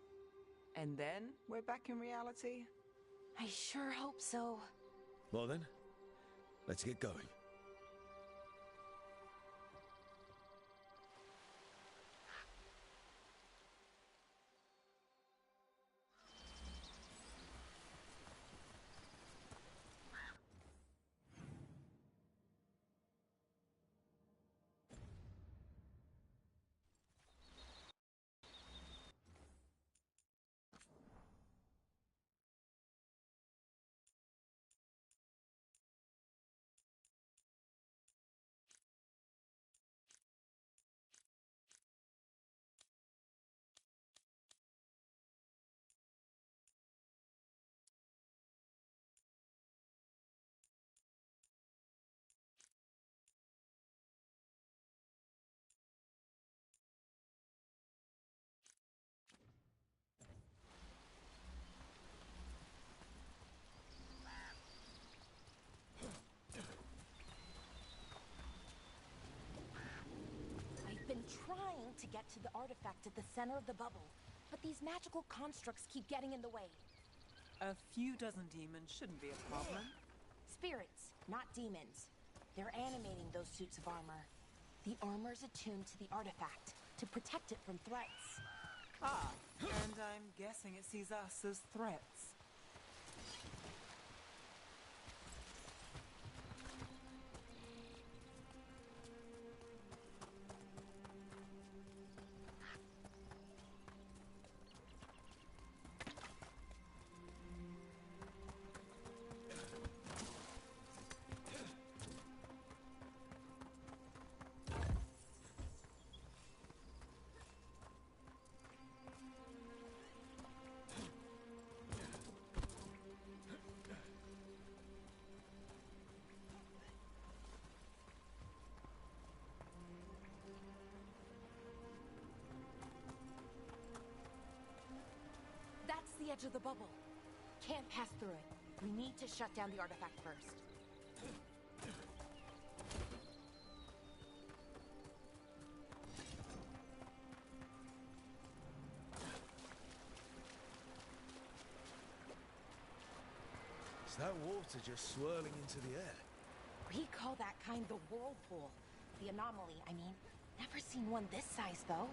And then we're back in reality? I sure hope so. Well then, let's get going. Trying to get to the artifact at the center of the bubble, but these magical constructs keep getting in the way. A few dozen demons shouldn't be a problem. Spirits, not demons. They're animating those suits of armor. The armor's attuned to the artifact to protect it from threats. Ah, and I'm guessing it sees us as threats. That's the edge of the bubble. Can't pass through it. We need to shut down the artifact first. Is that water just swirling into the air? We call that kind the whirlpool. The anomaly, I mean. Never seen one this size, though.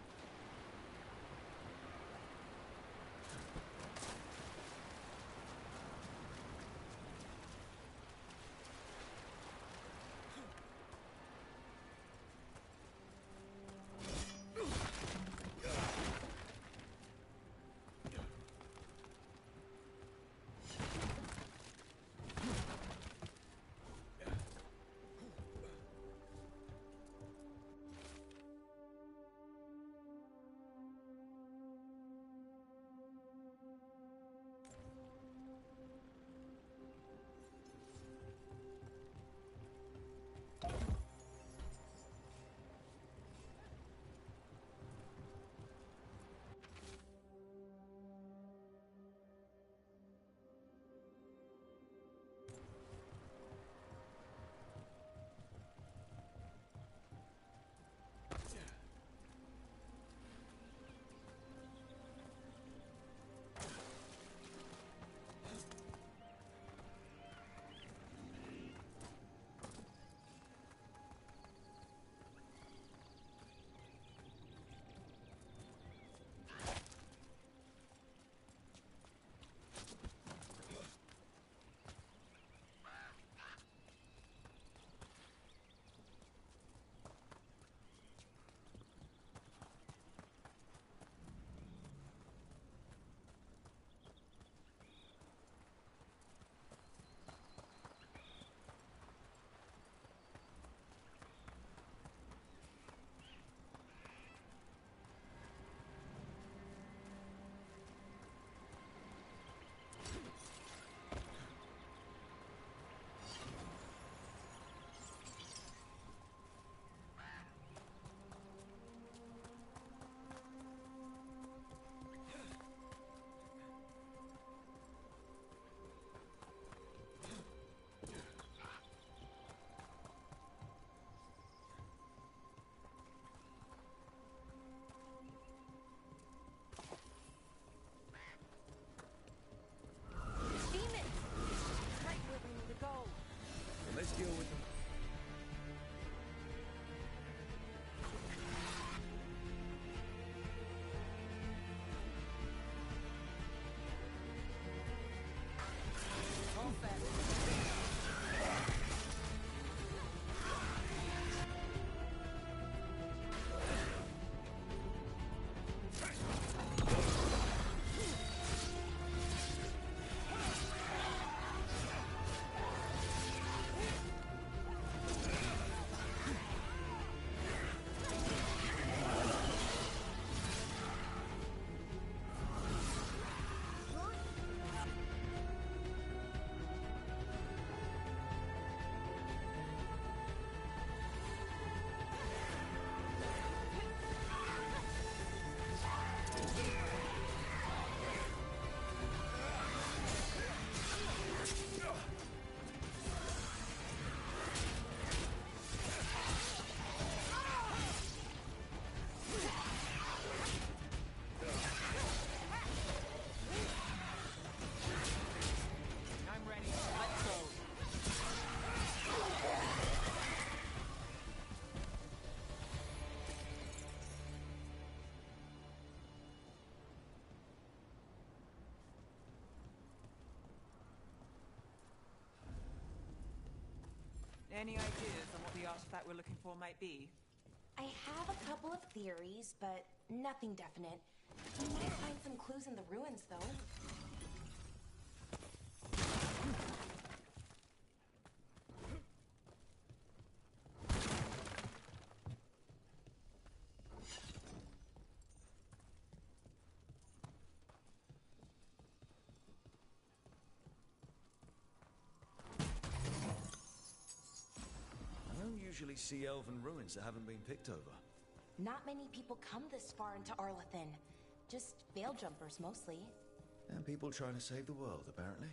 Any ideas on what the artifact we're looking for might be? I have a couple of theories, but nothing definite. We might find some clues in the ruins, though. I don't usually see elven ruins that haven't been picked over. Not many people come this far into Arlathan. Just veil jumpers, mostly. And people trying to save the world, apparently.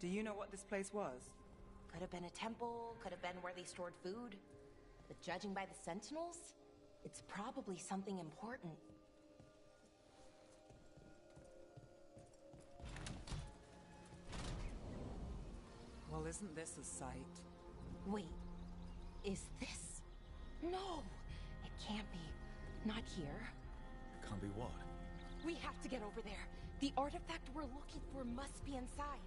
Do you know what this place was? Could have been a temple, could have been where they stored food. But judging by the sentinels, it's probably something important. Well, isn't this a sight? Wait, is this? No, it can't be. Not here. Can't be what? We have to get over there. The artifact we're looking for must be inside.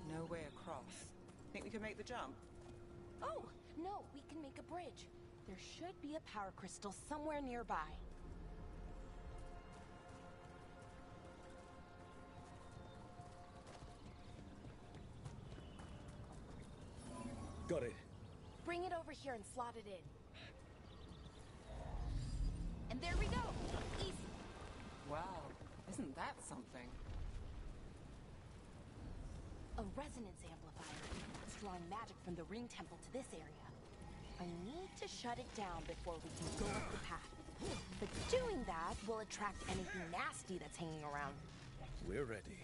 No way across. Think we can make the jump? Oh, no, we can make a bridge. There should be a power crystal somewhere nearby. Got it. Bring it over here and slot it in. And there we go! Easy! Wow, isn't that something? A resonance amplifier. It's drawing magic from the ring temple to this area. I need to shut it down before we can go up the path. But doing that will attract anything nasty that's hanging around. We're ready.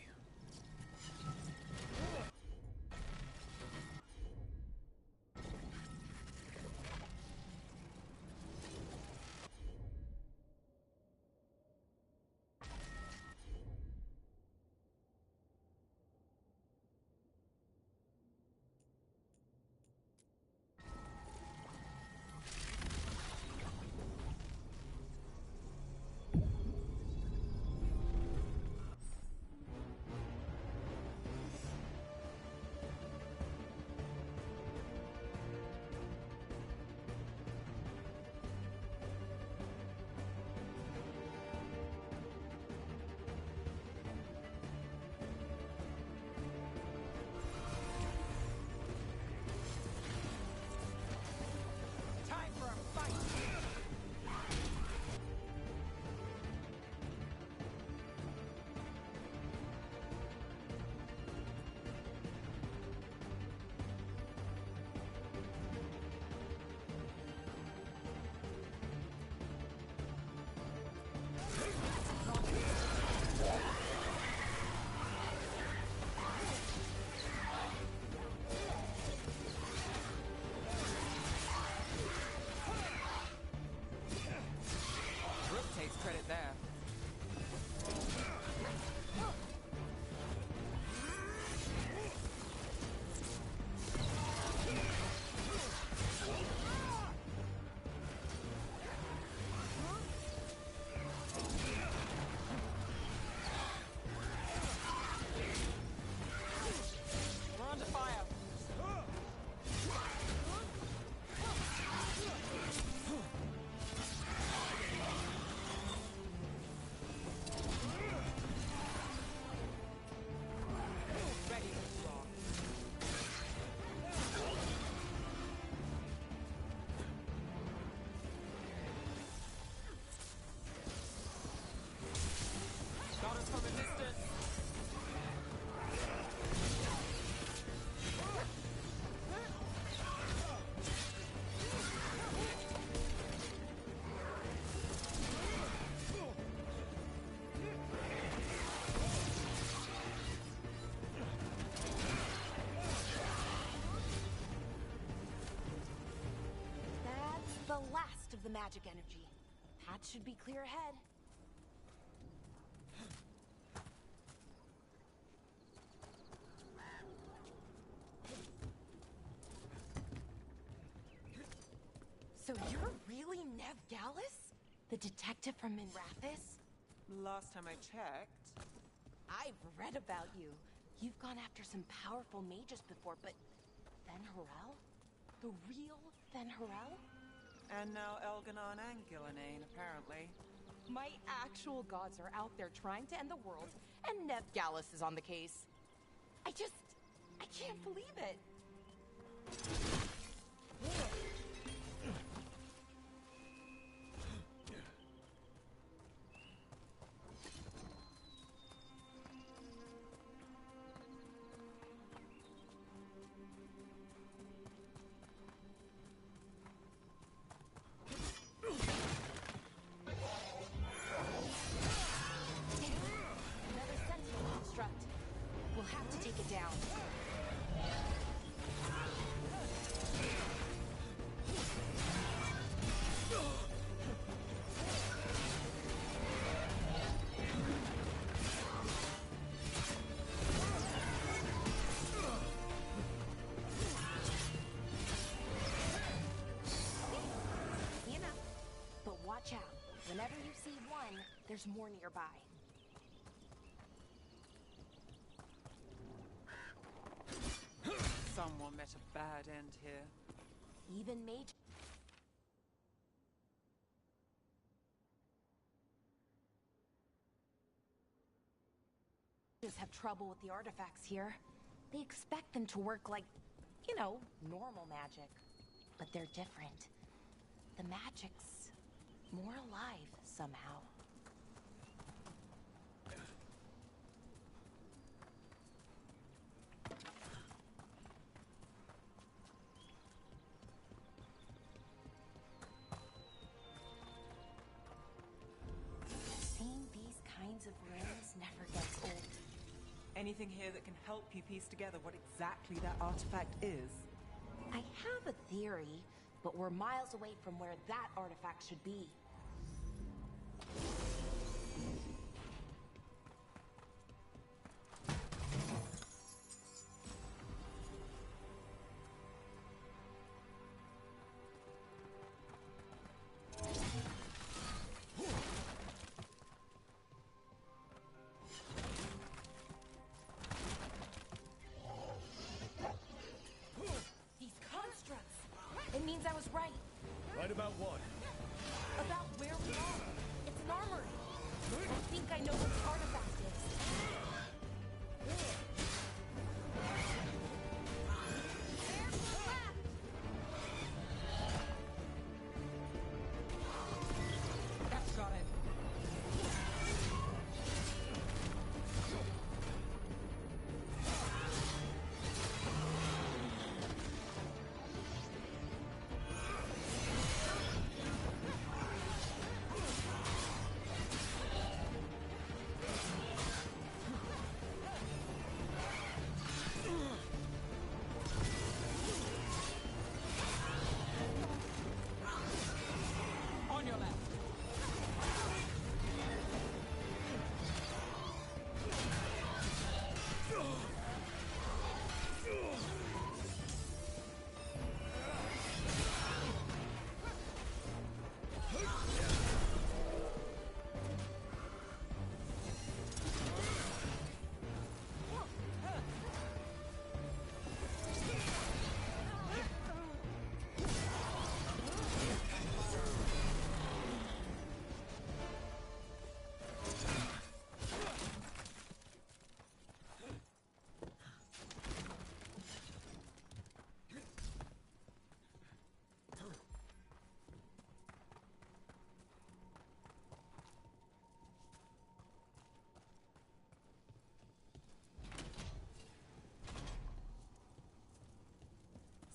last of the magic energy. Path should be clear ahead. So you're really Nev Gallus? The detective from Minrathis? Last time I checked. I've read about you. You've gone after some powerful mages before, but Fen Harel? The real Fen Harel? And now Elganon and Gillenane, apparently. My actual gods are out there trying to end the world, and Nev Gallus is on the case. I can't believe it. Another sentinel construct. We'll have to take it down. You know, but watch out. Whenever you see one, there's more nearby. Someone met a bad end here. Even mages have trouble with the artifacts here. They expect them to work like, you know, normal magic. But they're different. The magic's more alive somehow. Seeing these kinds of rings never gets old. Anything here that can help you piece together what exactly that artifact is? I have a theory, but we're miles away from where that artifact should be. These constructs! It means I was right. Right about what? About where we are. It's an armory. I think I know what the artifact is. Got it. On your left.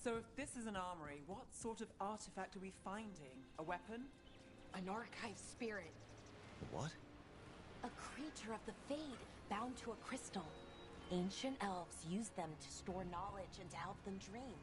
So if this is an armory, what sort of artifact are we finding? A weapon? An archive spirit. What? A creature of the Fade, bound to a crystal. Ancient elves use them to store knowledge and to help them dream.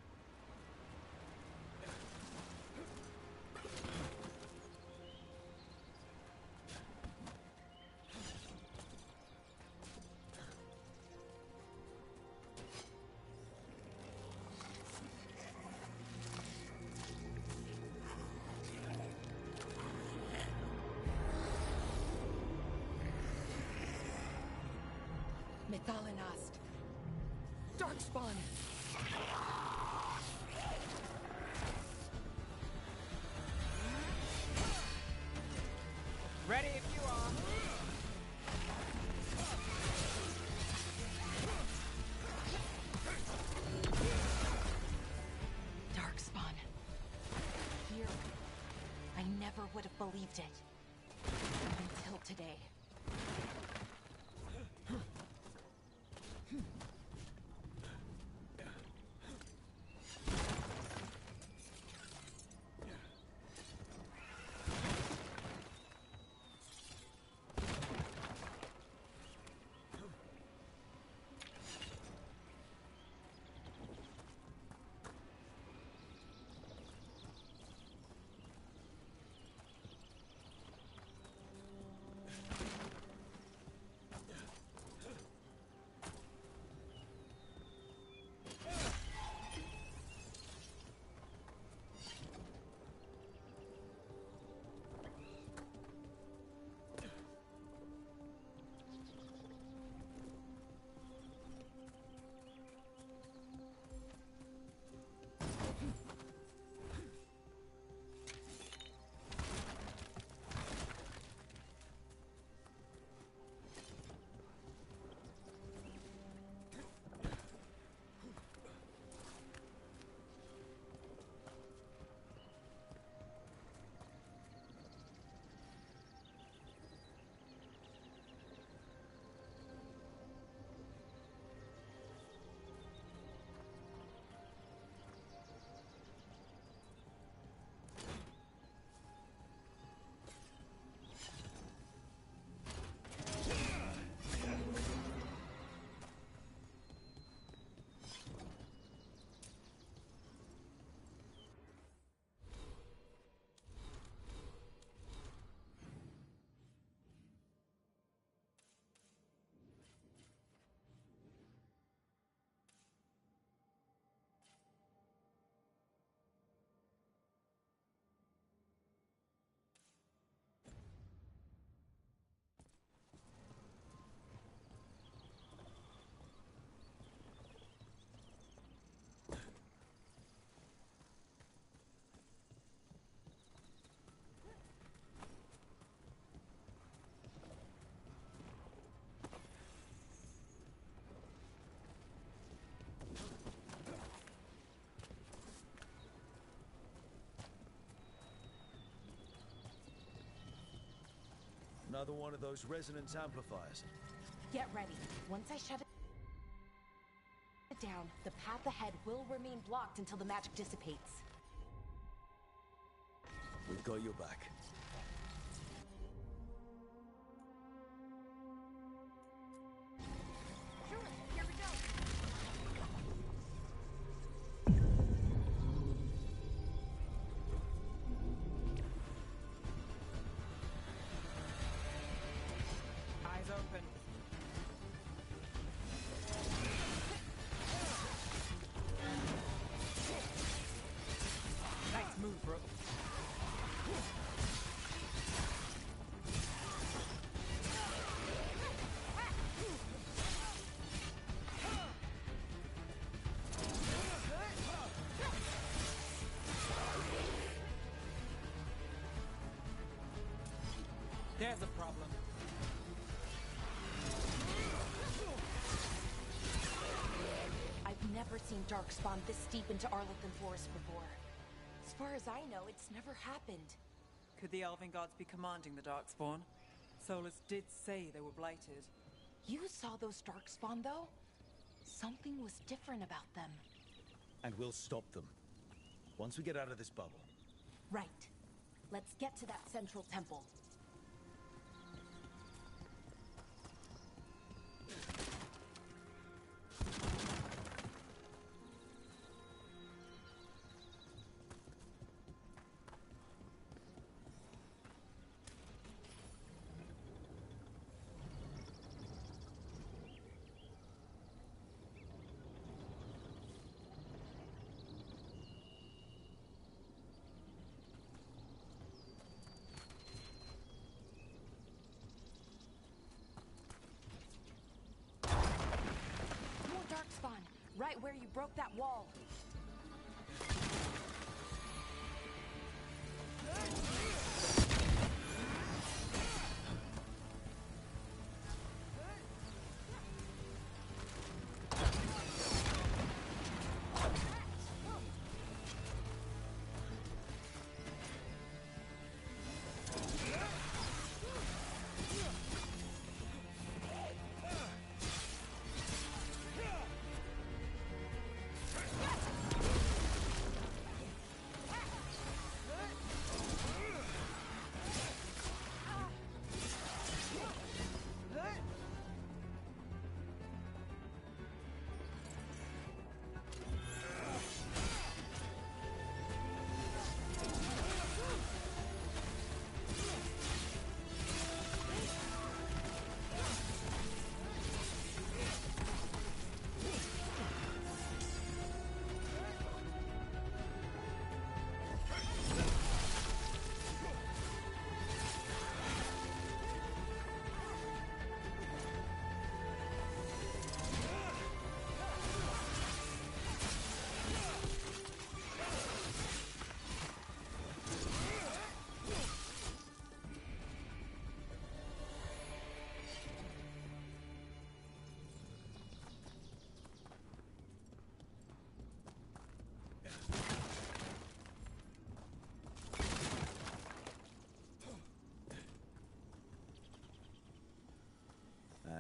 Thalin asked. Darkspawn! Ready if you are. Darkspawn. Here. I never would have believed it. Until today. Another one of those resonance amplifiers. Get ready. Once I shut it down, the path ahead will remain blocked until the magic dissipates. We've got your back. Sure, here we go. Eyes open. Nice move, bro. There's a problem. I've never seen Darkspawn this deep into Arlington Forest before. As far as I know, it's never happened. Could the Elven Gods be commanding the Darkspawn? Solus did say they were blighted. You saw those Darkspawn, though? Something was different about them. And we'll stop them. Once we get out of this bubble. Right. Let's get to that central temple. where you broke that wall.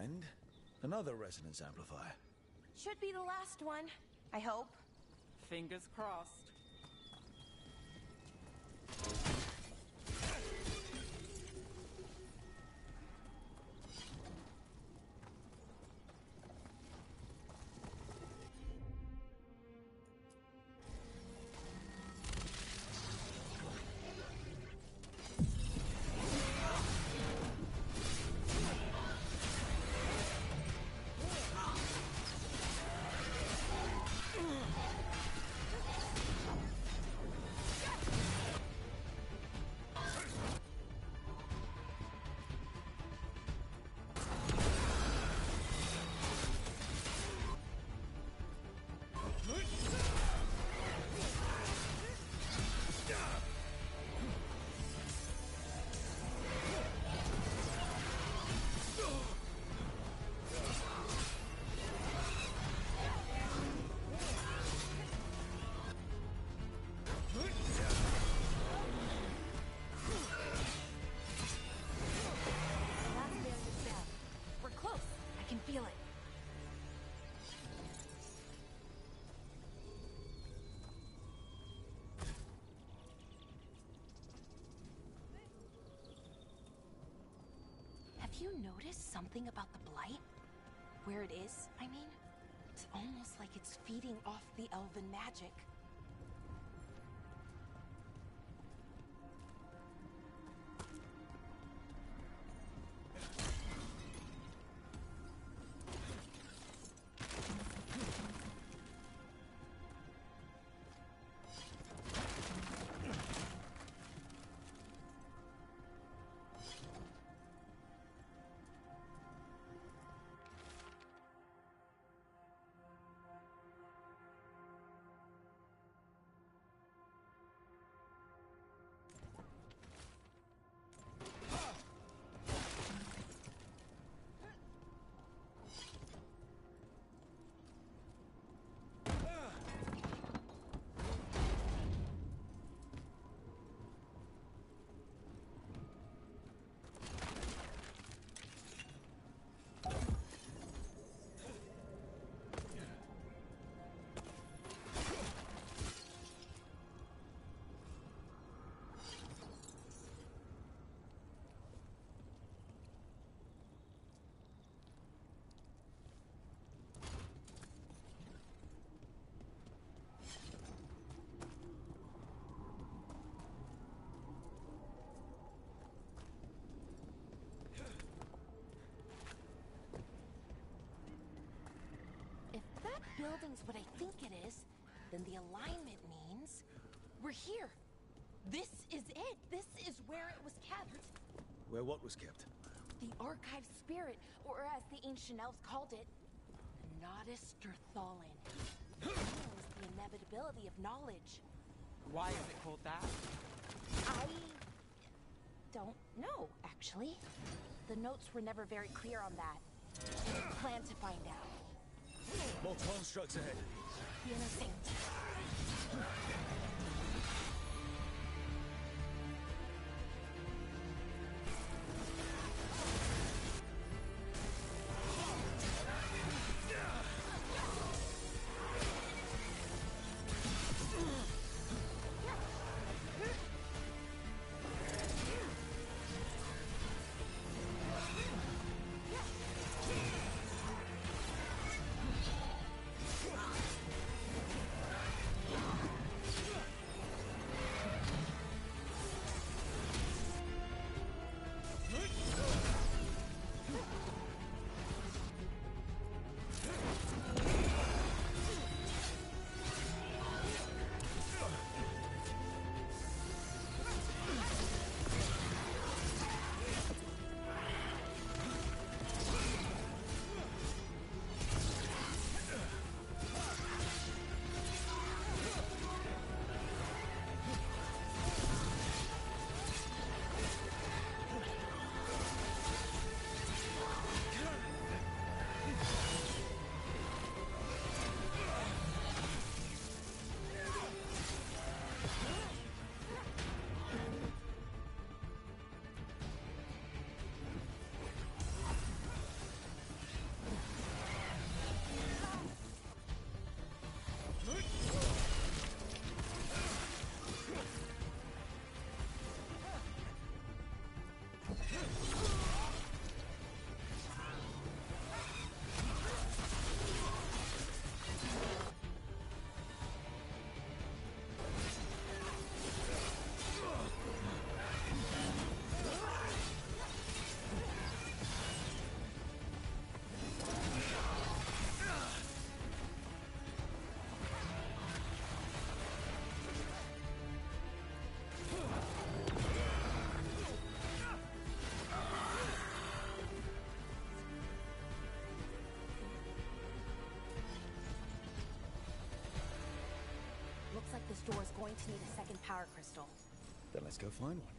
And another resonance amplifier. Should be the last one, I hope. Fingers crossed. Have you noticed something about the blight? Where it is, I mean? It's almost like it's feeding off the elven magic. Building's what I think it is, then the alignment means we're here. This is it. This is where it was kept. Where what was kept? The archive spirit, or as the ancient elves called it, the Nodus Derthalin. accessibility of knowledge. Why is it called that? I don't know, actually. The notes were never very clear on that. Plan to find out. More constructs ahead. The inner saint. Looks like this door is going to need a second power crystal. Then let's go find one.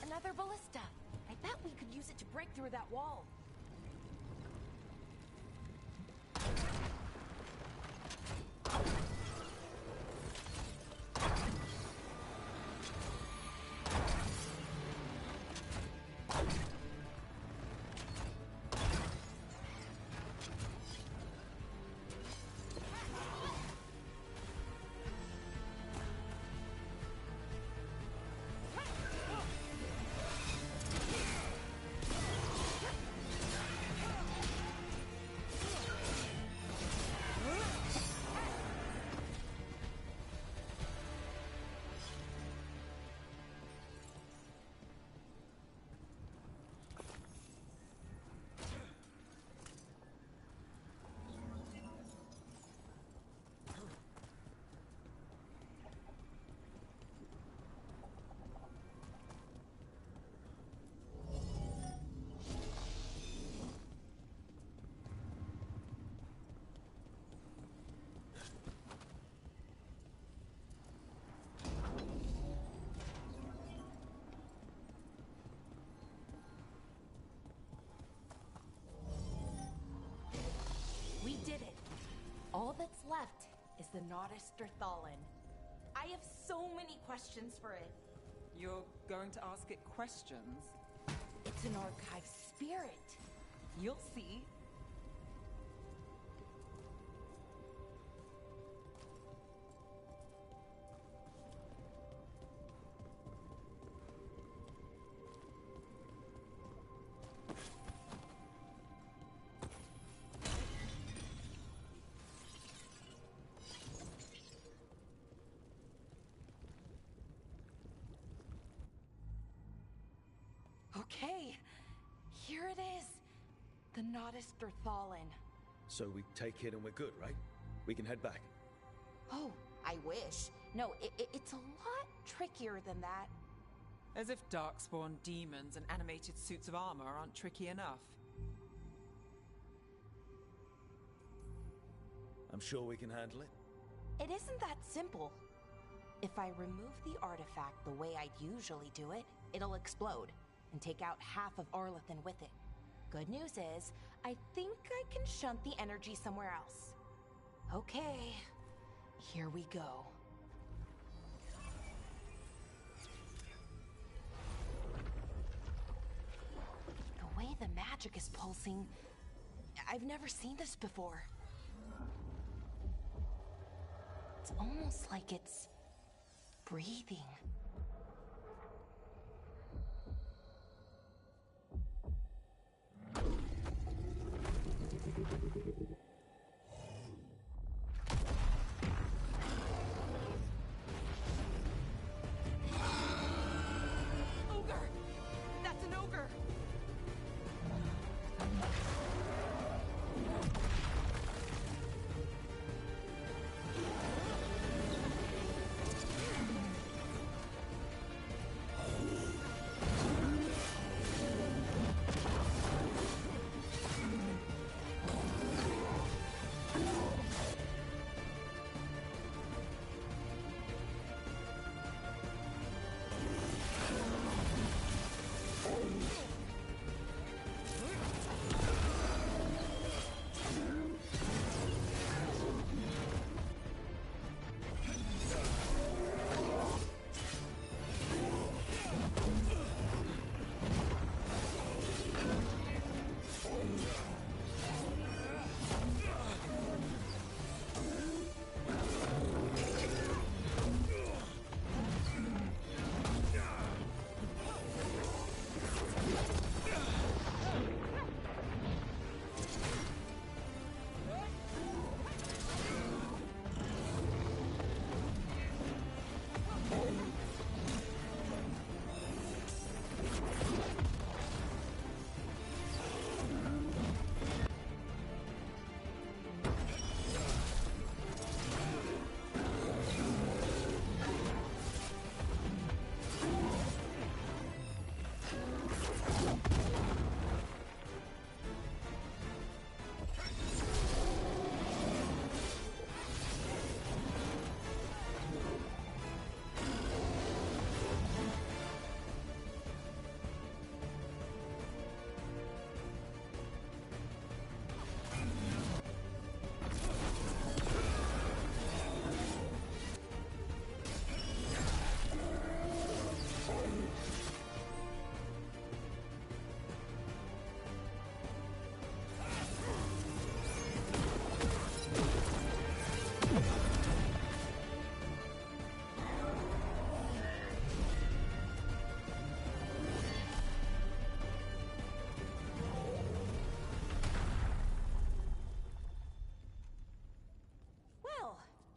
Another ballista. I bet we could use it to break through that wall. left is the Nodus Derthalin. I have so many questions for it. You're going to ask it questions? It's an archive spirit. You'll see. Okay, here it is. The Nodus Derthalin. So we take it and we're good, right? We can head back. Oh, I wish. No, it's a lot trickier than that. As if darkspawn demons and animated suits of armor aren't tricky enough. I'm sure we can handle it. It isn't that simple. If I remove the artifact the way I'd usually do it, it'll explode and take out half of Arlathan with it. Good news is, I think I can shunt the energy somewhere else. Okay, here we go. The way the magic is pulsing, I've never seen this before. It's almost like it's breathing. Ogre! That's an ogre!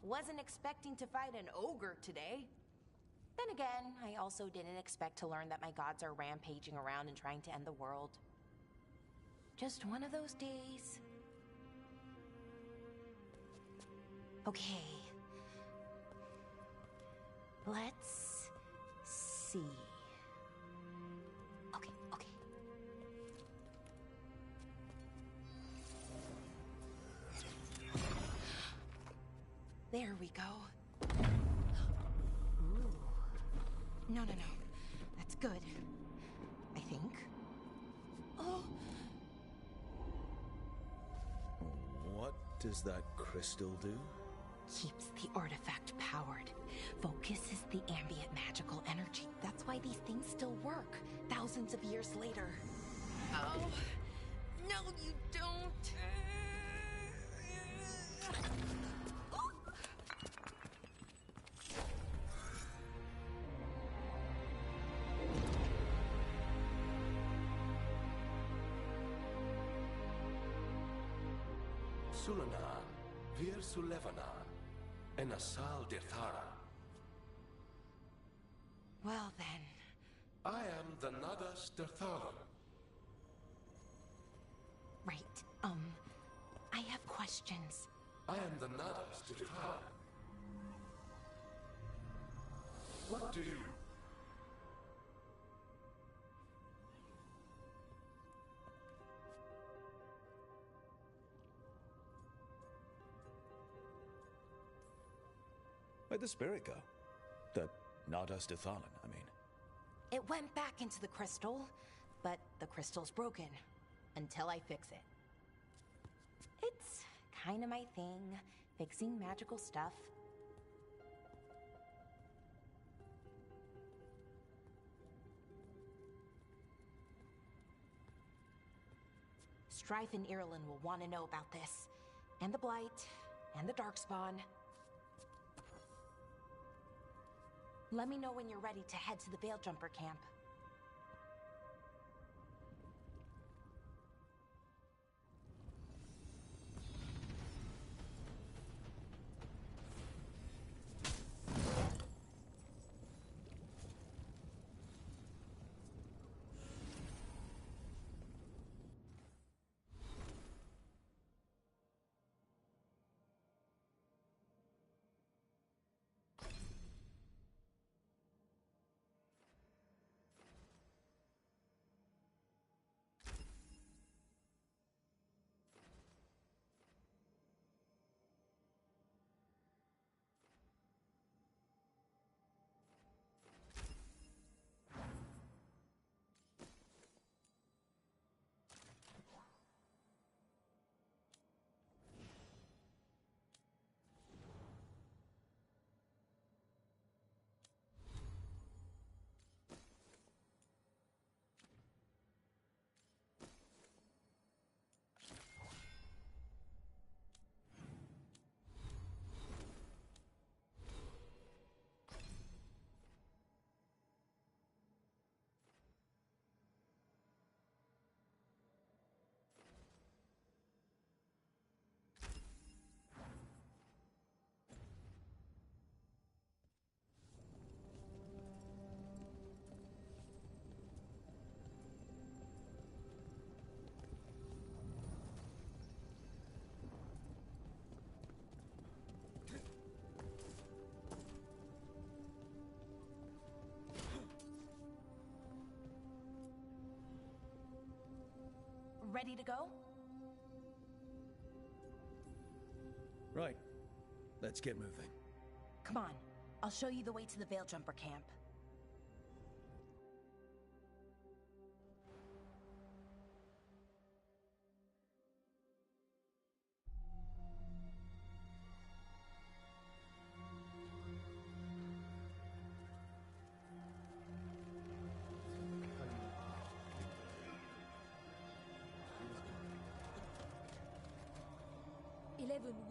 Wasn't expecting to fight an ogre today. Then again, I also didn't expect to learn that my gods are rampaging around and trying to end the world. Just one of those days. Okay. Let's see. Okay. There we go. Ooh. No. That's good. I think. Oh. What does that crystal do? keeps the artifact powered, focuses the ambient magical energy. That's why these things still work, thousands of years later. Oh, no you don't. Sulanan, Vir Sulevanan, and Asal Dirthara. Well then. I am the Nadas Dirtharan. Right, I have questions. I am the Nadas Dirtharan. What do you... Where'd the spirit go? The Nadas Dithalan, I mean. It went back into the crystal, but the crystal's broken. Until I fix it. It's kinda my thing, fixing magical stuff. Strife and Irulan will want to know about this. And the Blight, and the Darkspawn. Let me know when you're ready to head to the Veil Jumper camp. Ready to go? Right. Let's get moving. Come on. I'll show you the way to the Veil Jumper camp.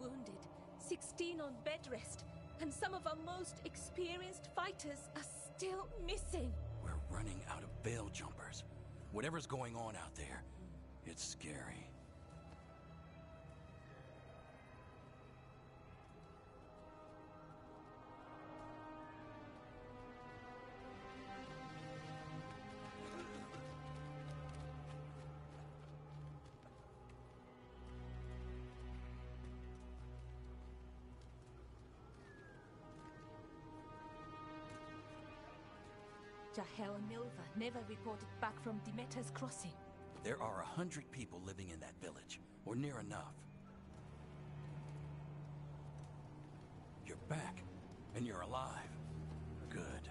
Wounded, 16 on bed rest, and some of our most experienced fighters are still missing. We're running out of Veil Jumpers. Whatever's going on out there, it's scary. Jahel and Milva never reported back from Demeter's crossing. There are 100 people living in that village, or near enough. You're back, and you're alive. Good.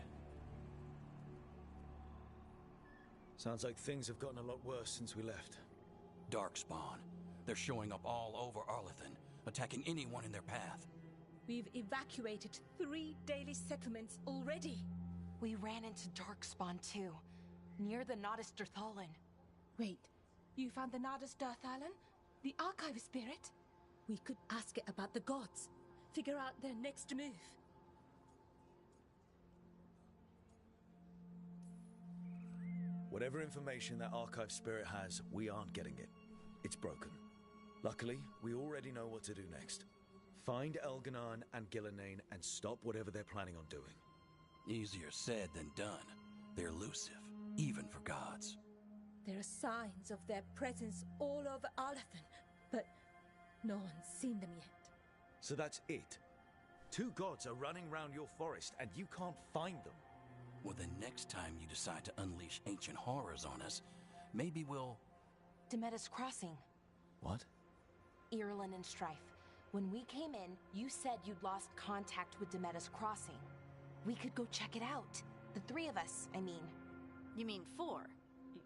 Sounds like things have gotten a lot worse since we left. Darkspawn. They're showing up all over Arlethan, attacking anyone in their path. We've evacuated 3 daily settlements already. We ran into Darkspawn too, near the Nodus Derthalan. Wait, you found the Nodus Derthalan? The Archive Spirit? We could ask it about the gods. Figure out their next move. Whatever information that Archive Spirit has, we aren't getting it. It's broken. Luckily, we already know what to do next. Find Elganon and Gillenane and stop whatever they're planning on doing. Easier said than done. They're elusive, even for gods. There are signs of their presence all over Arlathan, but no one's seen them yet. So that's it? 2 gods are running around your forest and you can't find them? Well, the next time you decide to unleash ancient horrors on us, maybe we'll... Demeda's Crossing. What? Irulan and Strife. When we came in, you said you'd lost contact with Demeda's Crossing. We could go check it out. The 3 of us, I mean. You mean 4?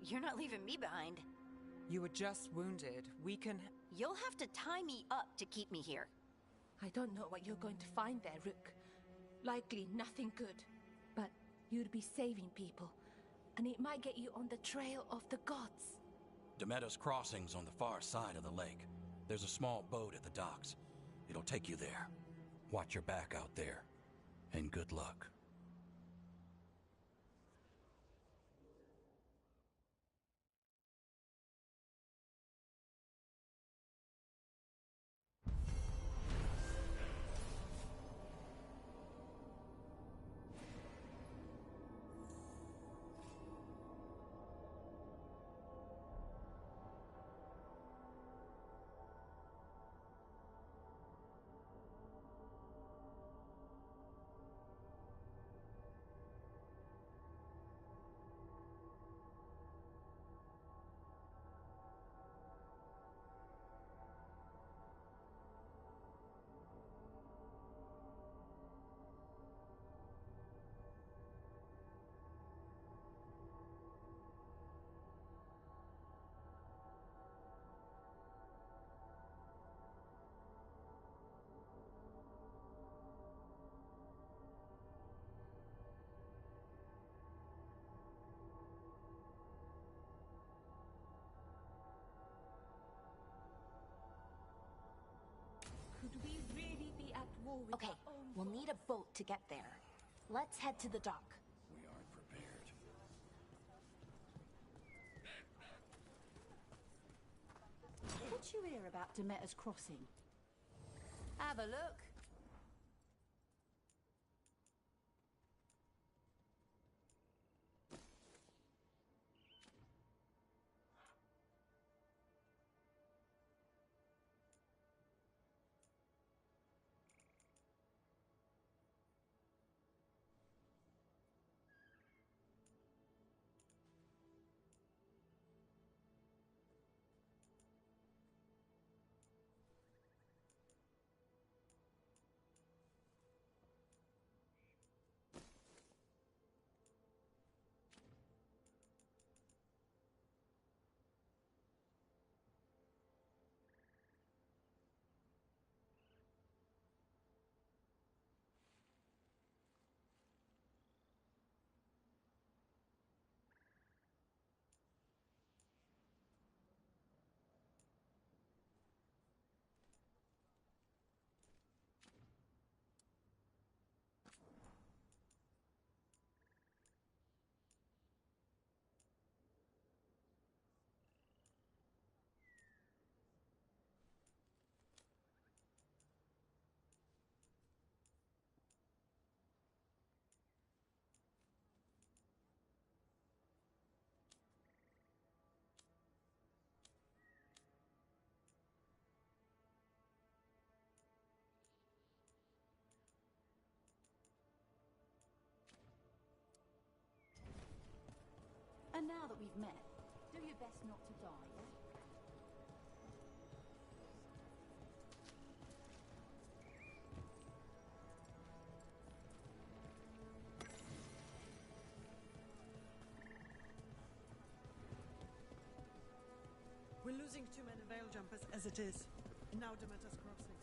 You're not leaving me behind. You were just wounded. We can... You'll have to tie me up to keep me here. I don't know what you're going to find there, Rook. Likely nothing good. But you'd be saving people, and it might get you on the trail of the gods. Demeda's Crossing's on the far side of the lake. There's a small boat at the docks. It'll take you there. Watch your back out there. And good luck. Could we really be at war with Okay, our own we'll need a boat to get there. Let's head to the dock. We aren't prepared. What you hear about Demeter's Crossing? Have a look. And now that we've met, do your best not to die, yeah? We're losing too many veil jumpers as it is. And now Demeter's Crossing.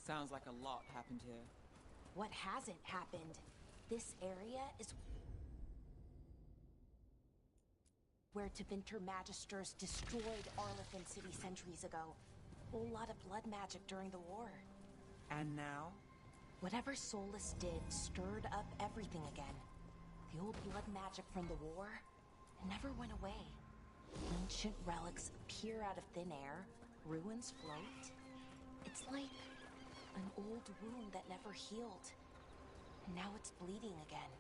Sounds like a lot happened here. What hasn't happened? This area is where Tevinter Magisters destroyed Arlethan City centuries ago. Whole lot of blood magic during the war. And now? Whatever Solus did stirred up everything again. The old blood magic from the war, it never went away. Ancient relics appear out of thin air, ruins float. It's like an old wound that never healed. And now it's bleeding again.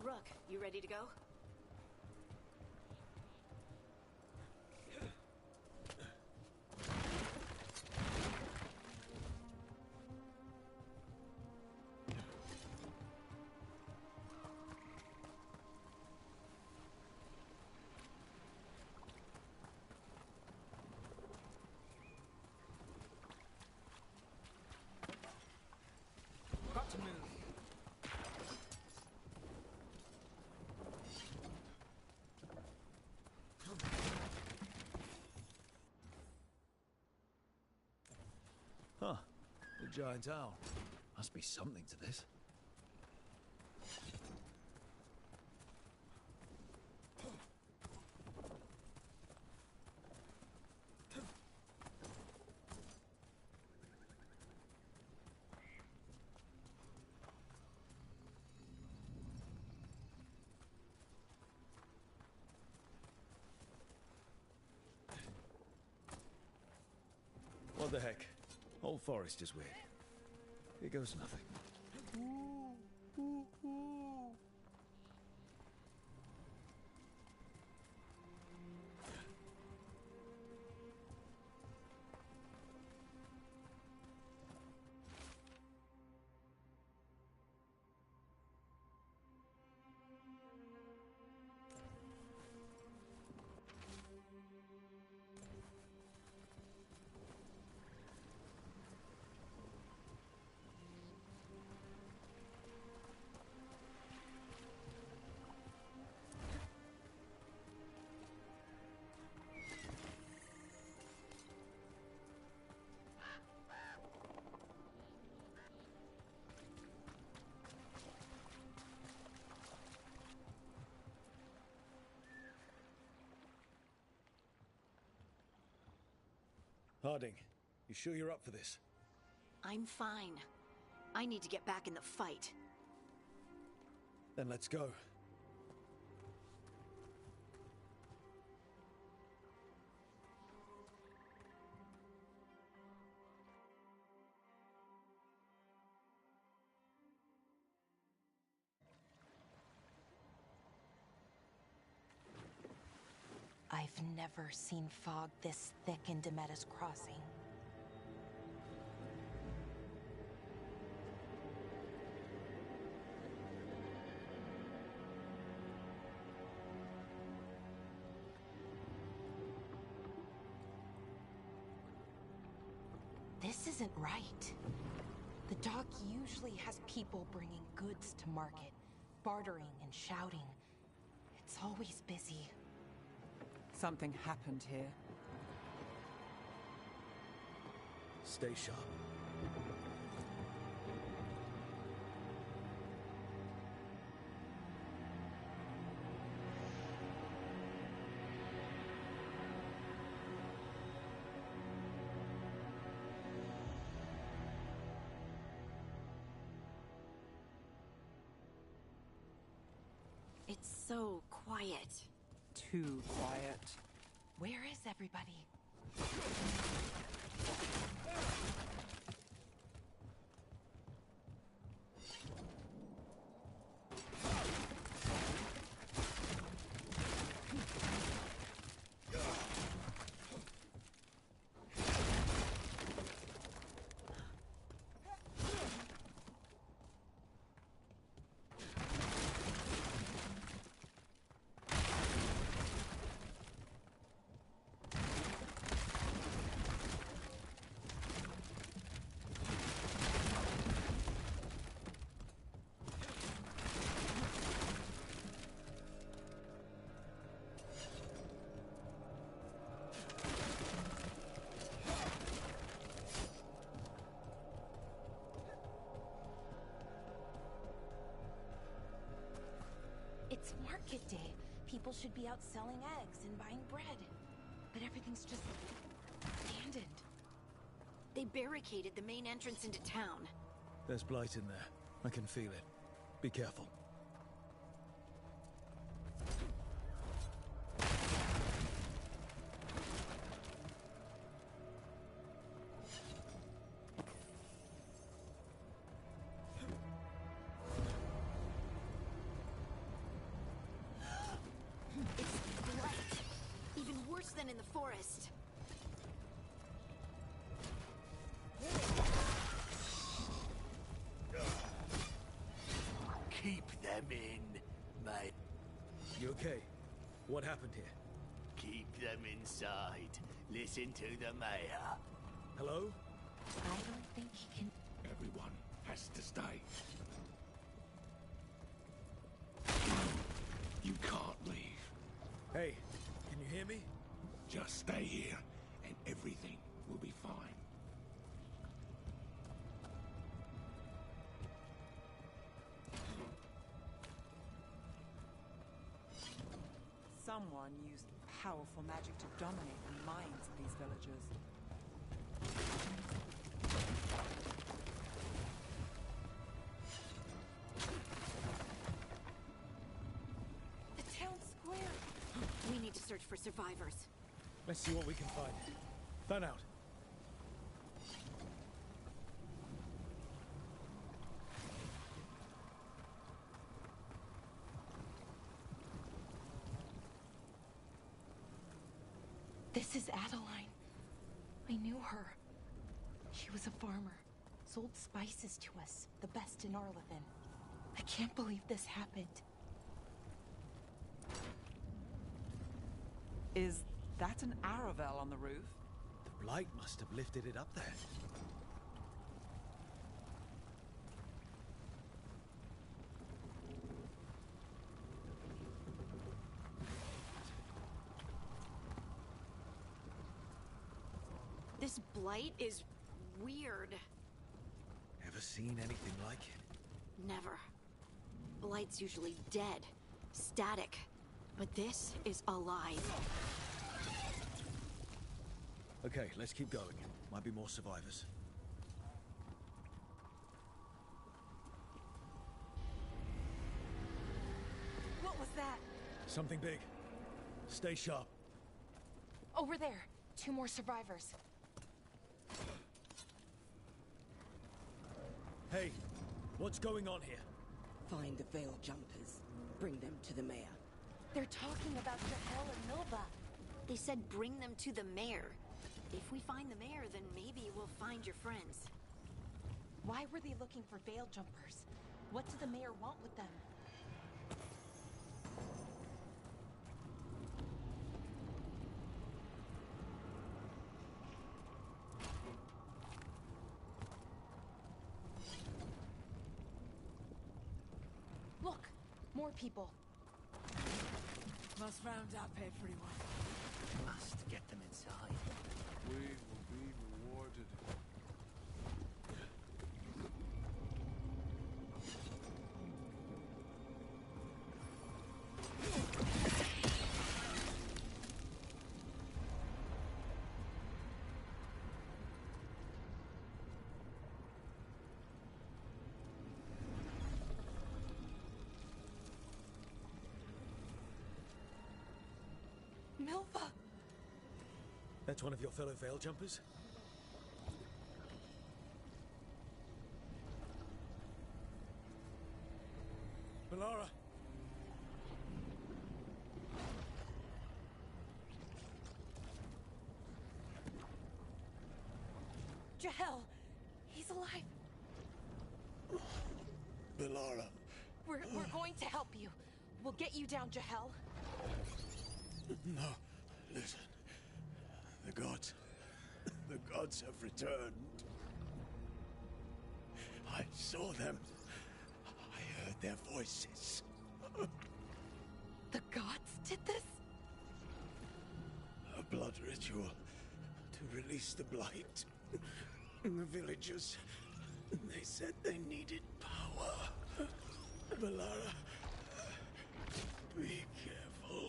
Rook, you ready to go? Got to move. Huh. The giant owl. Must be something to this. What the heck? Whole forest is weird. Here goes nothing. Harding, you sure you're up for this? I'm fine. I need to get back in the fight. Then let's go. I've never seen fog this thick in Demetta's Crossing. This isn't right. The dock usually has people bringing goods to market, bartering and shouting. It's always busy. Something happened here. Stay sharp. It's so quiet. Too quiet. Where is everybody? It's market day. People should be out selling eggs and buying bread. But everything's just abandoned. They barricaded the main entrance into town. There's blight in there. I can feel it. Be careful. It's blight. Even worse than in the forest. Keep them in, mate. You okay? What happened here? Keep them inside. Listen to the mayor. Hello? I don't think he can... Everyone has to stay. You can't leave. Hey, can you hear me? Just stay here, and everything will be fine. Someone used powerful magic to dominate the minds of these villagers. The town square. We need to search for survivors. Let's see what we can find. Fan out. This is Adeline. I knew her. She was a farmer. Sold spices to us, the best in Arlevin. I can't believe this happened. Is that an Aravel on the roof? The blight must have lifted it up there. This blight is weird. Ever seen anything like it? Never. Blight's usually dead, static. But this is alive. Okay, let's keep going. Might be more survivors. What was that? Something big. Stay sharp. Over there. 2 more survivors. Hey, what's going on here? Find the Veil Jumpers. Bring them to the mayor. They're talking about Jahel and Nova. They said bring them to the mayor. If we find the mayor, then maybe we'll find your friends. Why were they looking for Veil Jumpers? What did the mayor want with them? Look! More people. Must round up everyone. Must get them inside. We will be rewarded. Milva! That's one of your fellow Veil Jumpers? Bellara! Jahel! He's alive! Bellara. We're going to help you. We'll get you down, Jahel. No, listen. The gods have returned. I saw them. I heard their voices. The gods did this? A blood ritual to release the blight. And the villagers, they said they needed power. Bellara, be careful.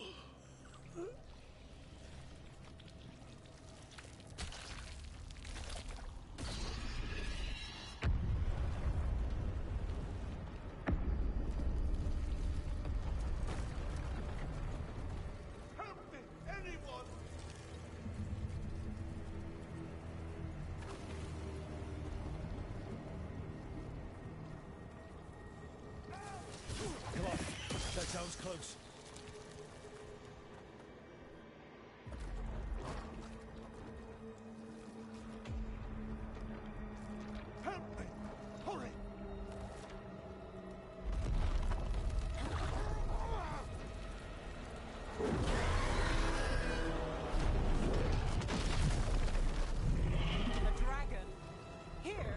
That sounds close. Help me! Hurry! A dragon? Here?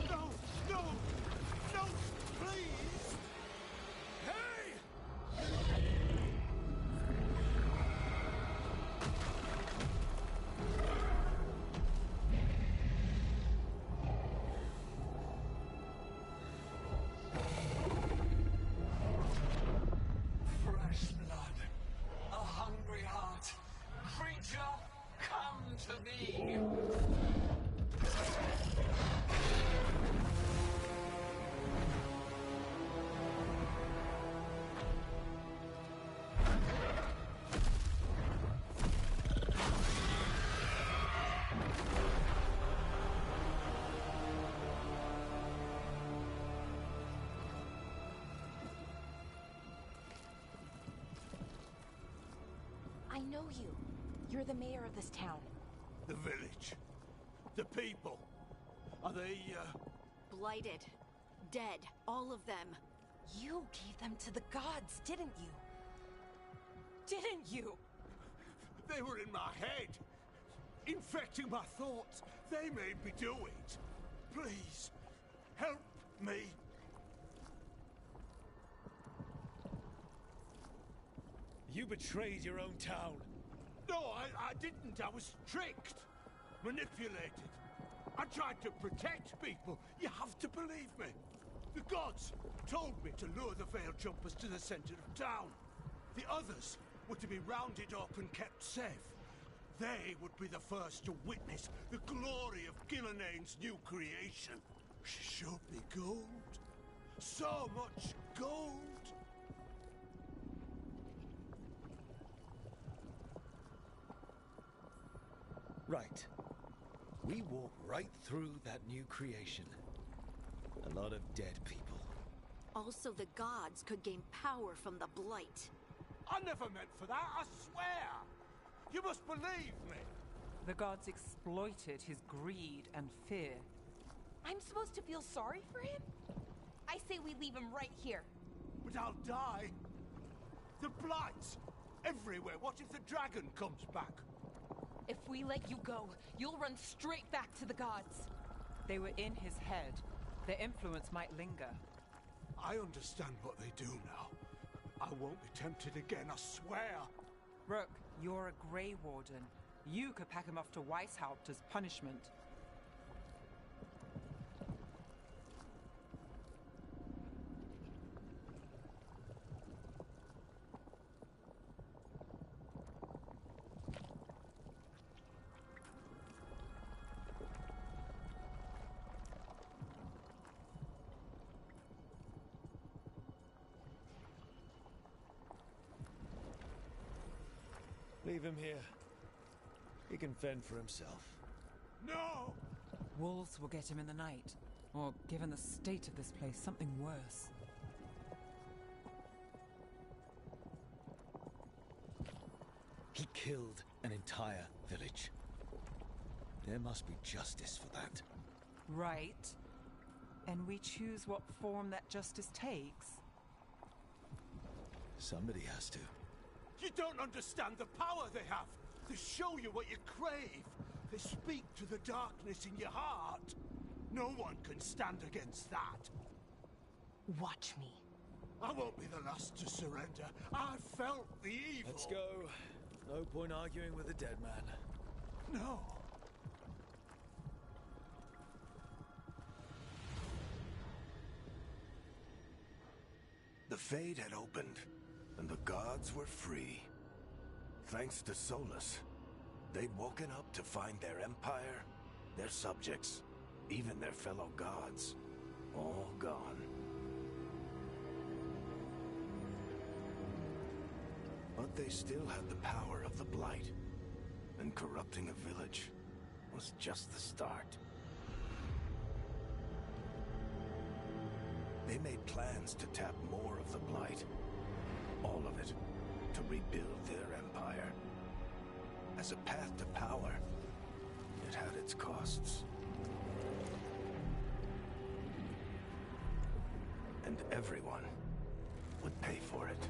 No! No! No! Please! Hey! Fresh blood. A hungry heart. Creature, come to me. I know you. You're the mayor of this town. The village. The people. Are they, Blighted. Dead. All of them. You gave them to the gods, didn't you? Didn't you? They were in my head. Infecting my thoughts. They made me do it. Please, help me. You betrayed your own town. No, I didn't. I was tricked. Manipulated. I tried to protect people. You have to believe me. The gods told me to lure the Veil Jumpers to the center of town. The others were to be rounded up and kept safe. They would be the first to witness the glory of Gilnenane's new creation. She showed me gold. So much gold. Right. We walk right through that new creation. A lot of dead people. Also, the gods could gain power from the Blight. I never meant for that, I swear! You must believe me! The gods exploited his greed and fear. I'm supposed to feel sorry for him? I say we leave him right here. But I'll die. The Blights! Everywhere. What if the dragon comes back? If we let you go, you'll run straight back to the gods. They were in his head. Their influence might linger. I understand what they do now. I won't be tempted again, I swear. Rook, you're a Grey Warden. You could pack him off to Weishaupt as punishment. Leave him here. He can fend for himself. No! Wolves will get him in the night. Or, given the state of this place, something worse. He killed an entire village. There must be justice for that. Right. And we choose what form that justice takes. Somebody has to. You don't understand the power they have. They show you what you crave. They speak to the darkness in your heart. No one can stand against that. Watch me. I won't be the last to surrender. I felt the evil. Let's go. No point arguing with a dead man. No. The Fade had opened, and the gods were free. Thanks to Solus, they'd woken up to find their empire, their subjects, even their fellow gods, all gone. But they still had the power of the Blight, and corrupting a village was just the start. They made plans to tap more of the Blight, all of it, to rebuild their empire. As a path to power, it had its costs. And everyone would pay for it.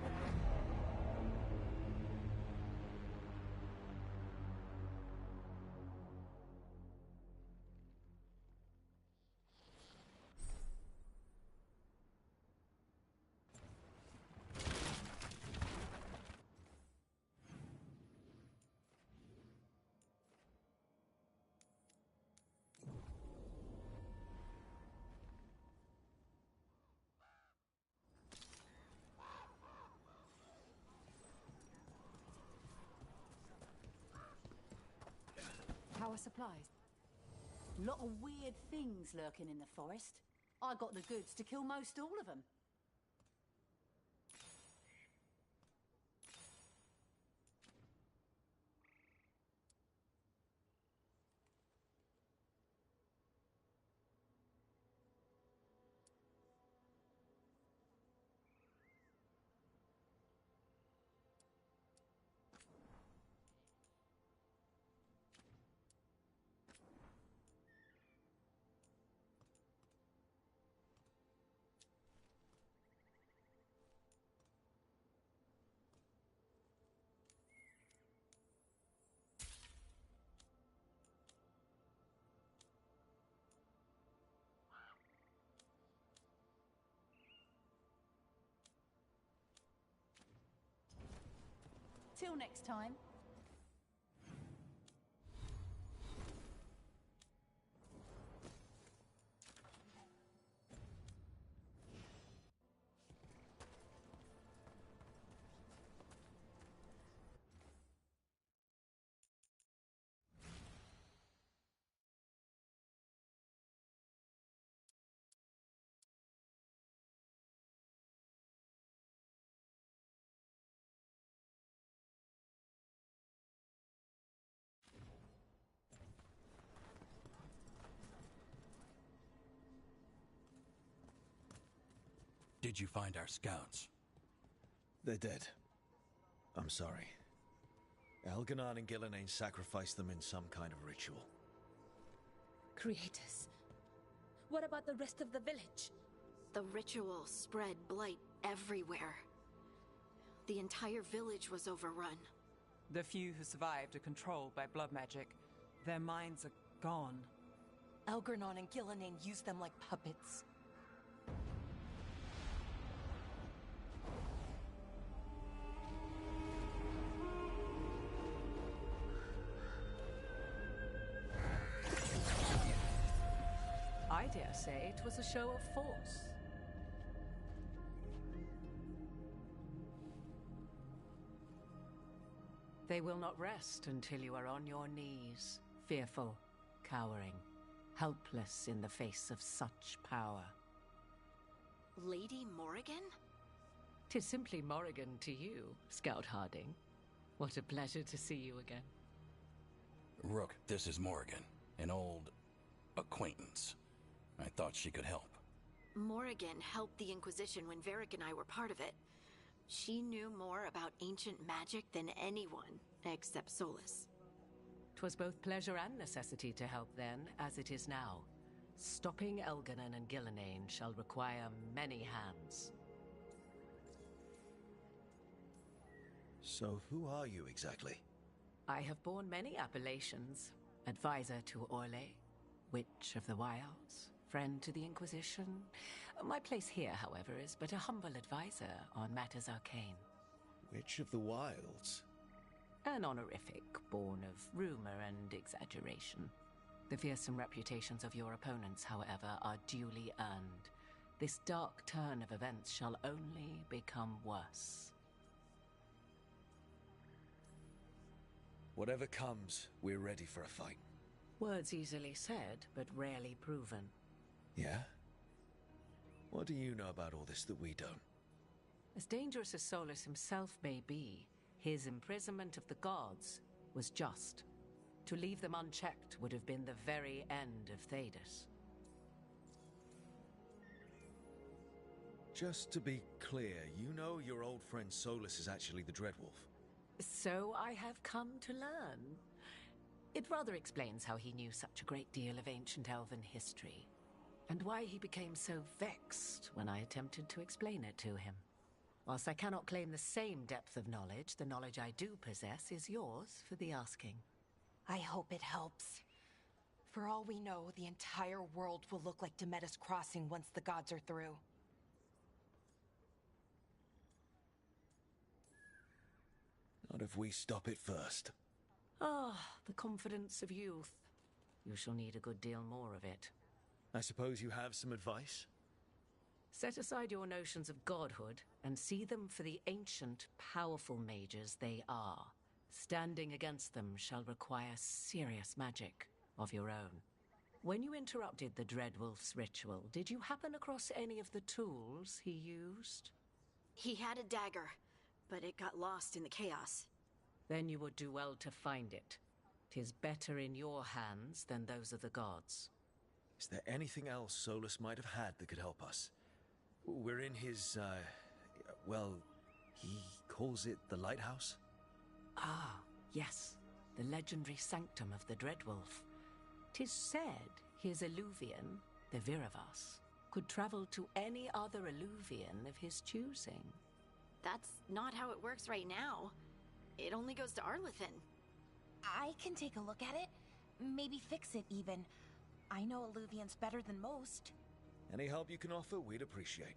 How are supplies? Lot of weird things lurking in the forest. I got the goods to kill most all of them. Till next time. Did you find our scouts? They're dead. I'm sorry. Elganon and Gillenane sacrificed them in some kind of ritual. Creators. What about the rest of the village? The ritual spread blight everywhere. The entire village was overrun. The few who survived are controlled by blood magic. Their minds are gone. Elganon and Gillenane used them like puppets. dare say it was a show of force. They will not rest until you are on your knees, fearful, cowering, helpless in the face of such power. Lady Morrigan? 'Tis simply Morrigan to you, Scout Harding. What a pleasure to see you again. Rook, this is Morrigan, an old acquaintance. I thought she could help. Morrigan helped the Inquisition when Varric and I were part of it. She knew more about ancient magic than anyone, except Solus. 'Twas both pleasure and necessity to help then, as it is now. Stopping Elganon and Gillenane shall require many hands. So who are you exactly? I have borne many appellations. Advisor to Orlais, Witch of the Wilds, friend to the Inquisition. My place here, however, is but a humble advisor on matters arcane. Witch of the Wilds? An honorific born of rumor and exaggeration. The fearsome reputations of your opponents, however, are duly earned. This dark turn of events shall only become worse. Whatever comes, we're ready for a fight. Words easily said, but rarely proven. Yeah? What do you know about all this that we don't? As dangerous as Solus himself may be, his imprisonment of the gods was just. To leave them unchecked would have been the very end of Thedas. Just to be clear, you know your old friend Solus is actually the Dreadwolf. So I have come to learn. It rather explains how he knew such a great deal of ancient elven history, and why he became so vexed when I attempted to explain it to him. Whilst I cannot claim the same depth of knowledge, the knowledge I do possess is yours for the asking. I hope it helps. For all we know, the entire world will look like Demetus Crossing once the gods are through. Not if we stop it first. Ah, the confidence of youth. You shall need a good deal more of it. I suppose you have some advice? Set aside your notions of godhood and see them for the ancient, powerful mages they are. Standing against them shall require serious magic of your own. When you interrupted the Dreadwolf's ritual, did you happen across any of the tools he used? He had a dagger, but it got lost in the chaos. Then you would do well to find it. 'Tis better in your hands than those of the gods. Is there anything else Solus might have had that could help us? We're in his, well, he calls it the Lighthouse? Ah, yes. The legendary sanctum of the Dreadwolf. 'Tis said his Illuvian, the Viravas, could travel to any other Illuvian of his choosing. That's not how it works right now. It only goes to Arlethan. I can take a look at it. Maybe fix it, even. I know Illuvians better than most. Any help you can offer, we'd appreciate.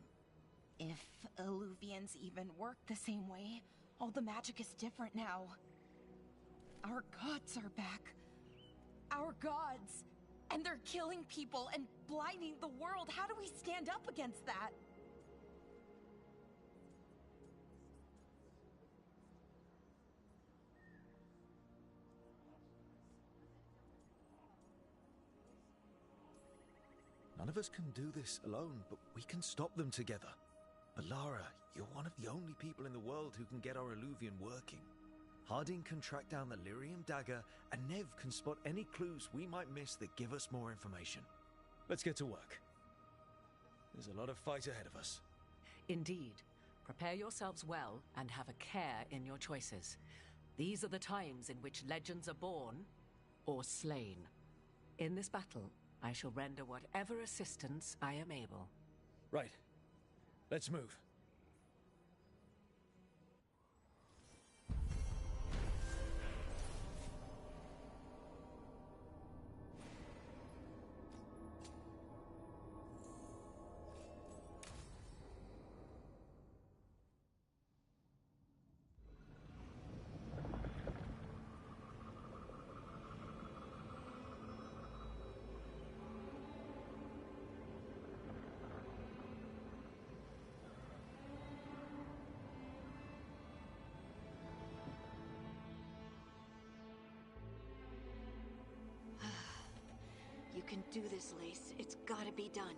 If Illuvians even work the same way, all the magic is different now. Our gods are back. Our gods! And they're killing people and blinding the world. How do we stand up against that? None of us can do this alone, but we can stop them together. Alara, you're one of the only people in the world who can get our Illuvian working. Harding can track down the Lyrium dagger, and Nev can spot any clues we might miss that give us more information. Let's get to work. There's a lot of fight ahead of us. Indeed. Prepare yourselves well and have a care in your choices. These are the times in which legends are born or slain. In this battle, I shall render whatever assistance I am able. Right. Let's move. can do this, Lace. It's gotta be done.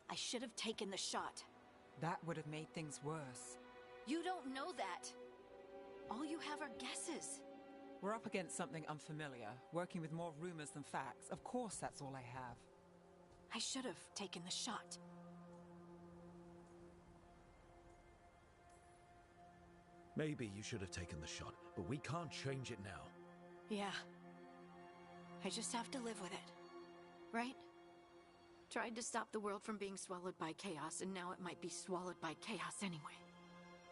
I should have taken the shot. That would have made things worse. You don't know that. All you have are guesses. We're up against something unfamiliar, working with more rumors than facts. Of course that's all I have. I should have taken the shot. Maybe you should have taken the shot, but we can't change it now. Yeah. I just have to live with it. Right? Tried to stop the world from being swallowed by chaos, and now it might be swallowed by chaos anyway.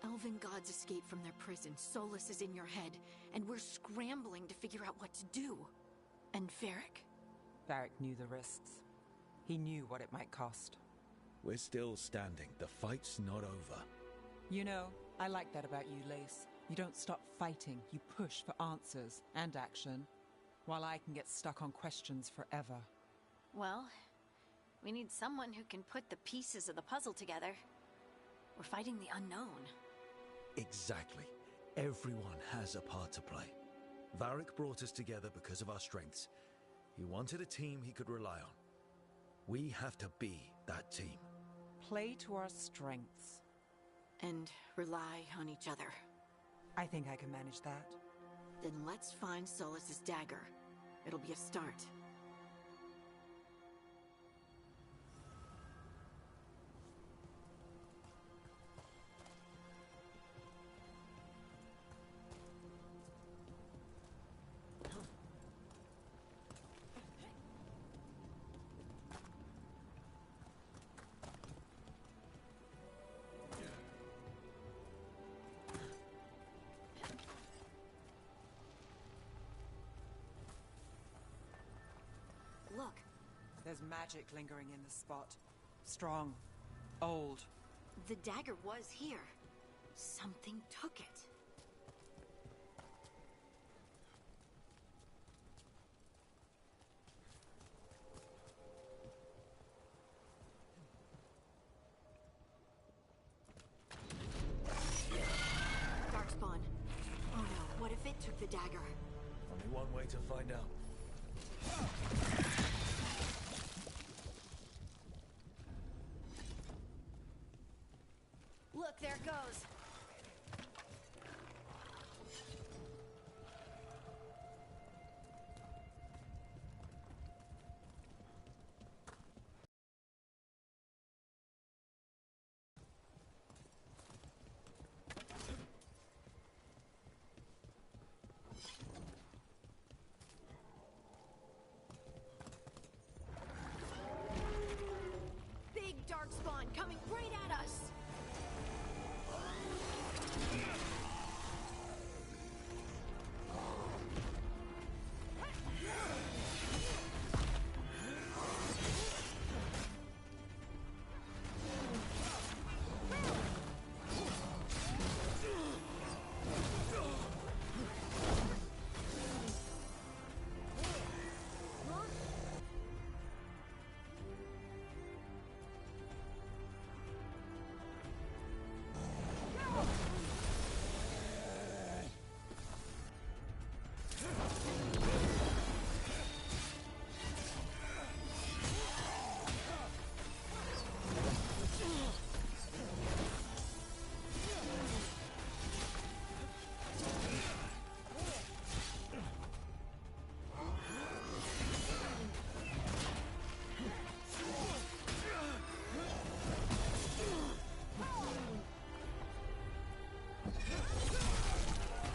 Elven gods escape from their prison, Solus is in your head, and we're scrambling to figure out what to do. And Varric? Varric knew the risks. He knew what it might cost. We're still standing. The fight's not over. You know, I like that about you, Lace. You don't stop fighting. You push for answers and action, while I can get stuck on questions forever. Well, we need someone who can put the pieces of the puzzle together. We're fighting the unknown. Exactly. Everyone has a part to play. Varric brought us together because of our strengths. He wanted a team he could rely on. We have to be that team. Play to our strengths. And rely on each other. I think I can manage that. Then let's find Solus's dagger. It'll be a start. Look. There's magic lingering in the spot. Strong. Old. The dagger was here. Something took it. Darkspawn. Oh no, what if it took the dagger? Only one way to find out. Look, there it goes. Big darkspawn coming right at us.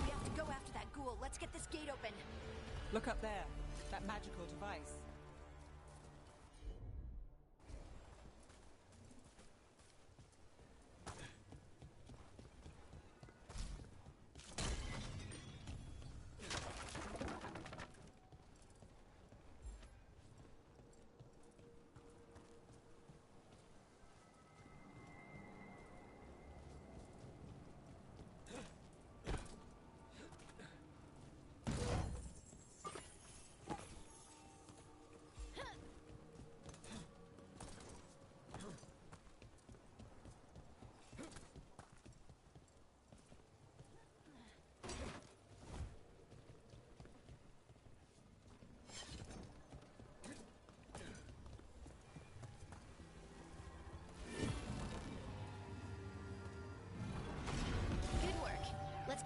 We have to go after that ghoul. Let's get this gate open. Look up there. That magical device.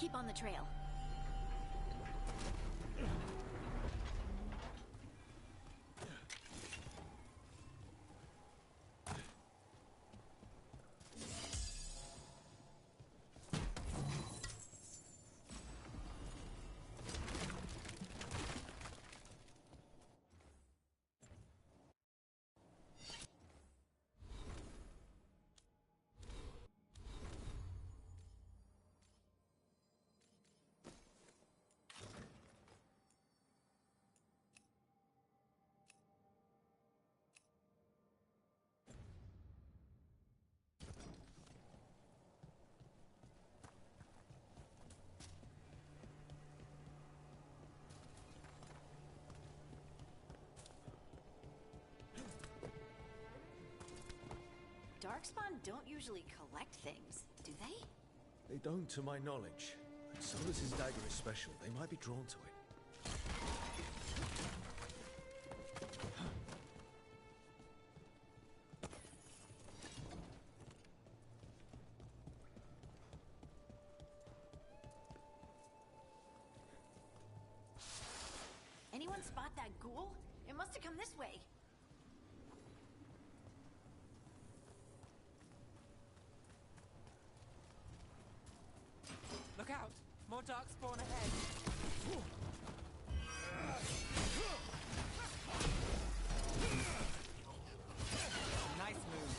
keep on the trail. Darkspawn don't usually collect things, do they? They don't, to my knowledge. But Solus's dagger is special. They might be drawn to it. Anyone spot that ghoul? It must have come this way. Look out! More darkspawn ahead. Nice move.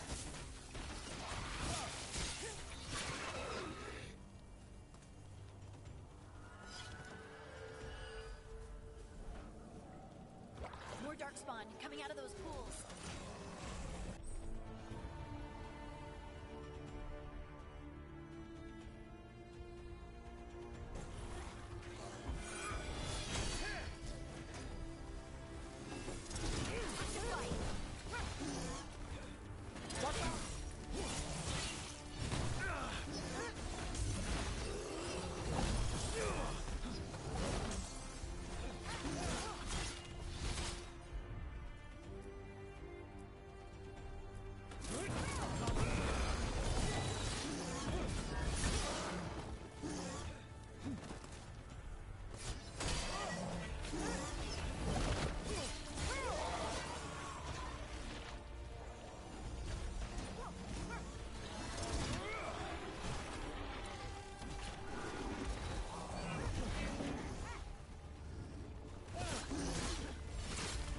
More darkspawn coming out of those pools.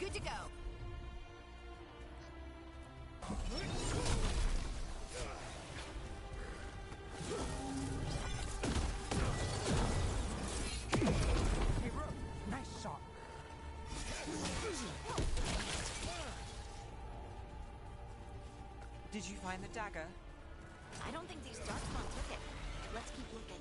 Good to go. Hey, Rook, nice shot. Did you find the dagger? I don't think these darkspawn took it. Let's keep looking.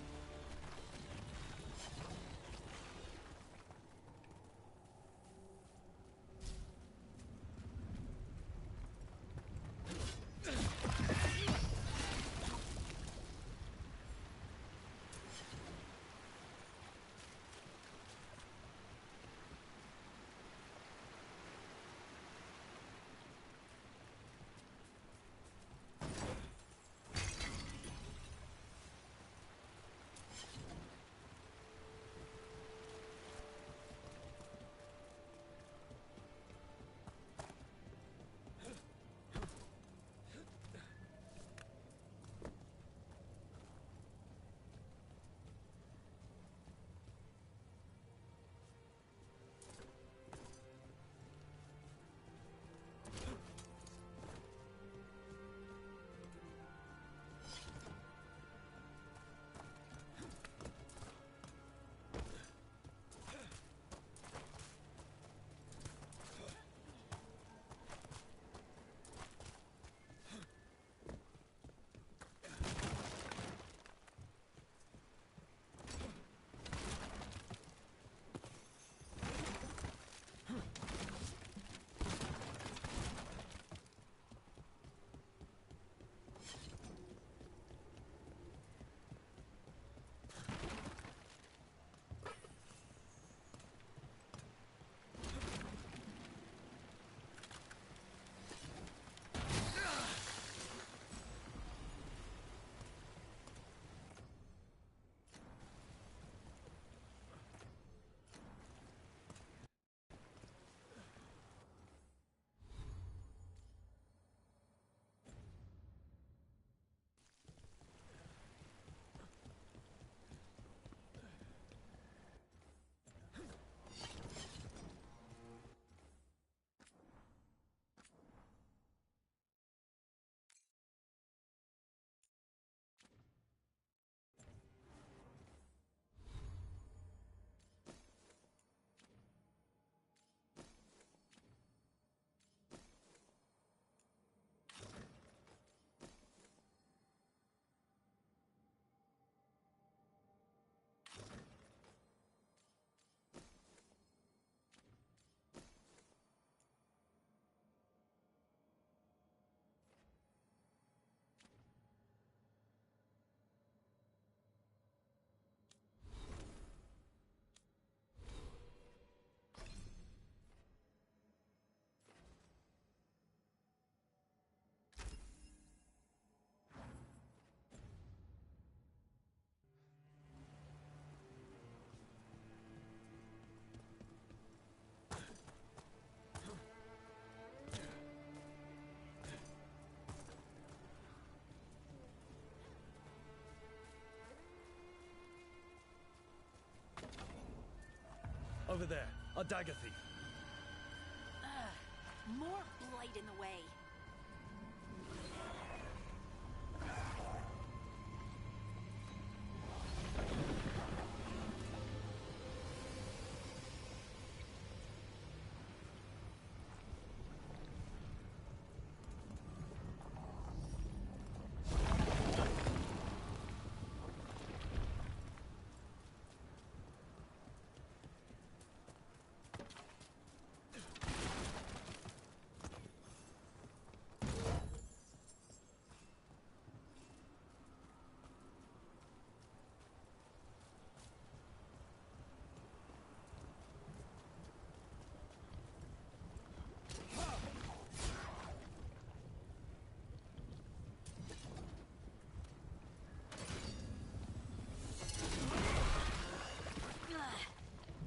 Over there, a dagger thief. More blight in the way.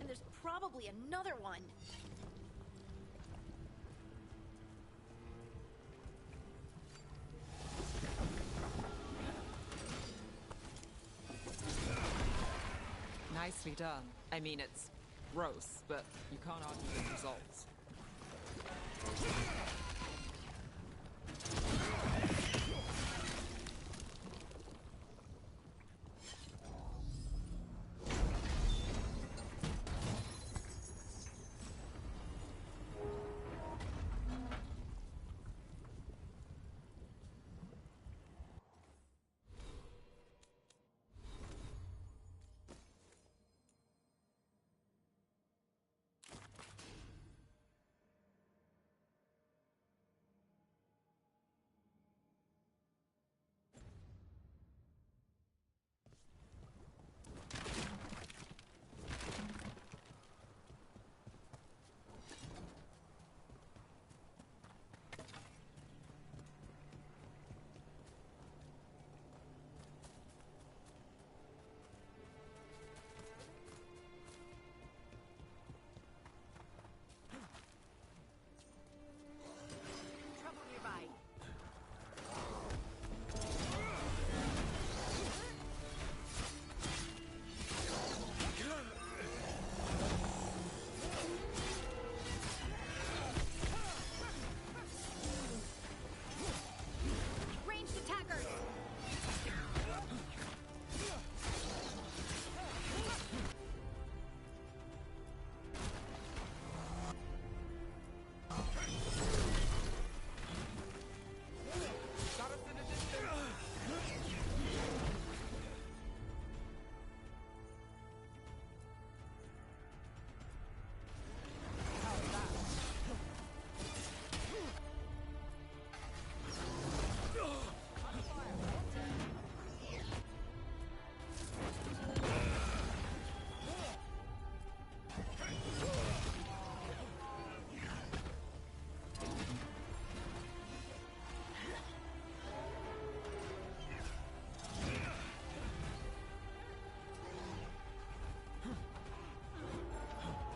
And there's probably another one. Nicely done. I mean, it's gross, but you can't argue with results.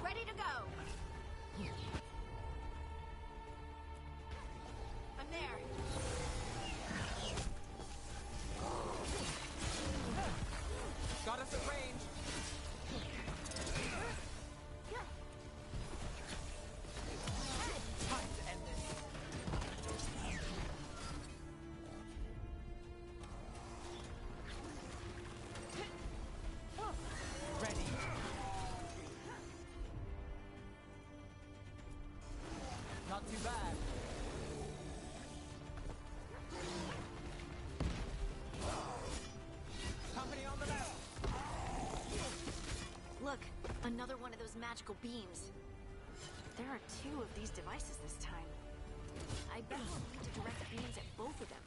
Ready to go. I'm there. Got us at range. Time to end this. Ready. Not too bad. Company on the left. Look, another one of those magical beams. There are 2 of these devices this time. I bet we'll need to direct beams at both of them.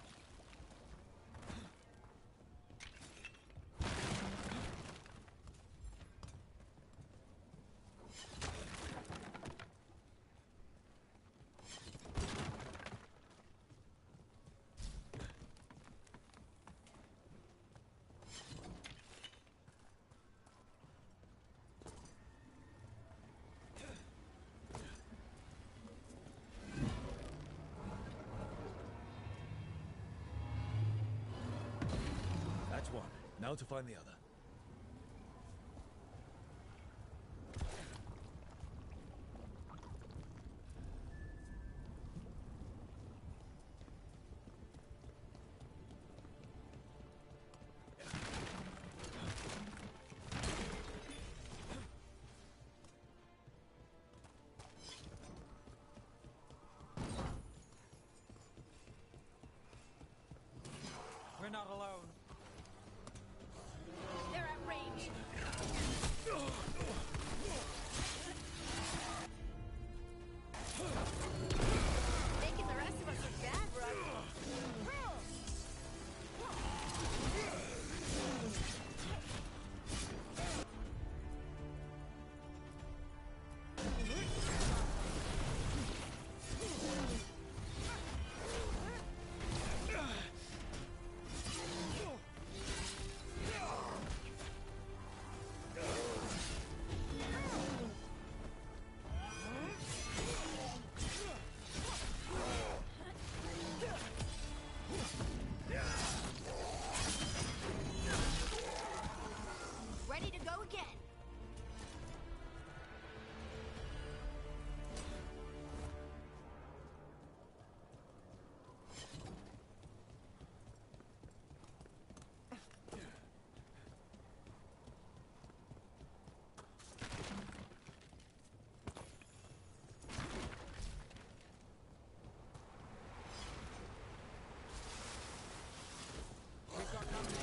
That's one. Now to find the other. not alone. They're at range. Making the rest of us look bad, Rook. Ready to go again. We've got company.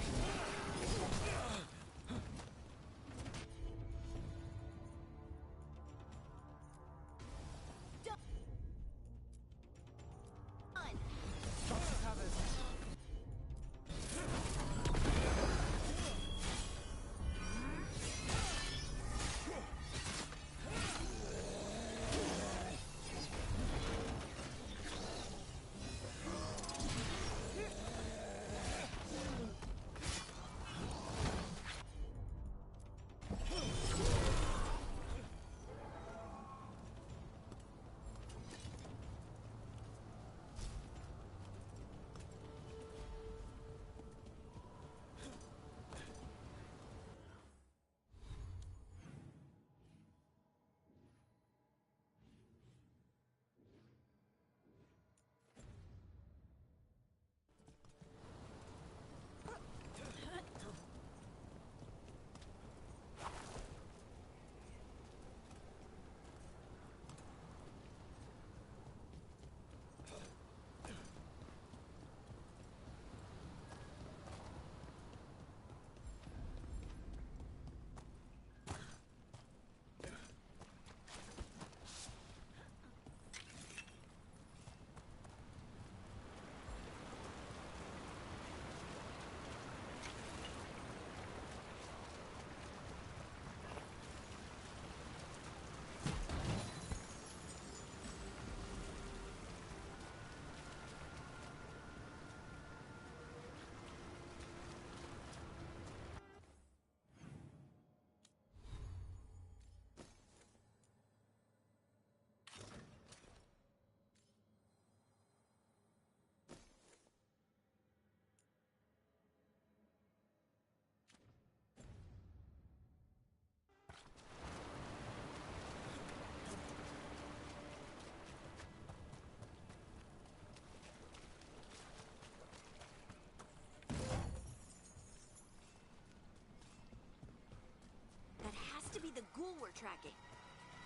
That has to be the ghoul we're tracking.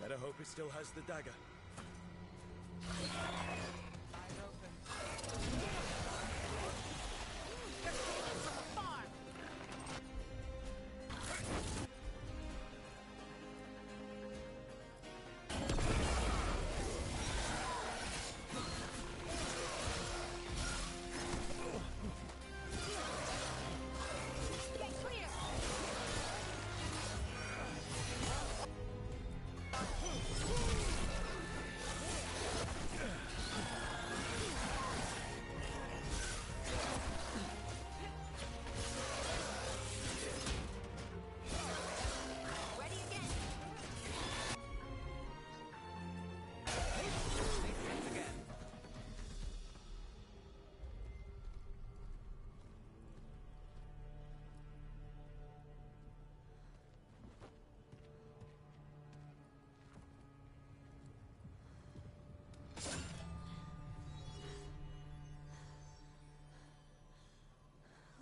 Better hope it still has the dagger. Eyes open. They're coming in from afar. Get clear. Ready again. Makes sense again.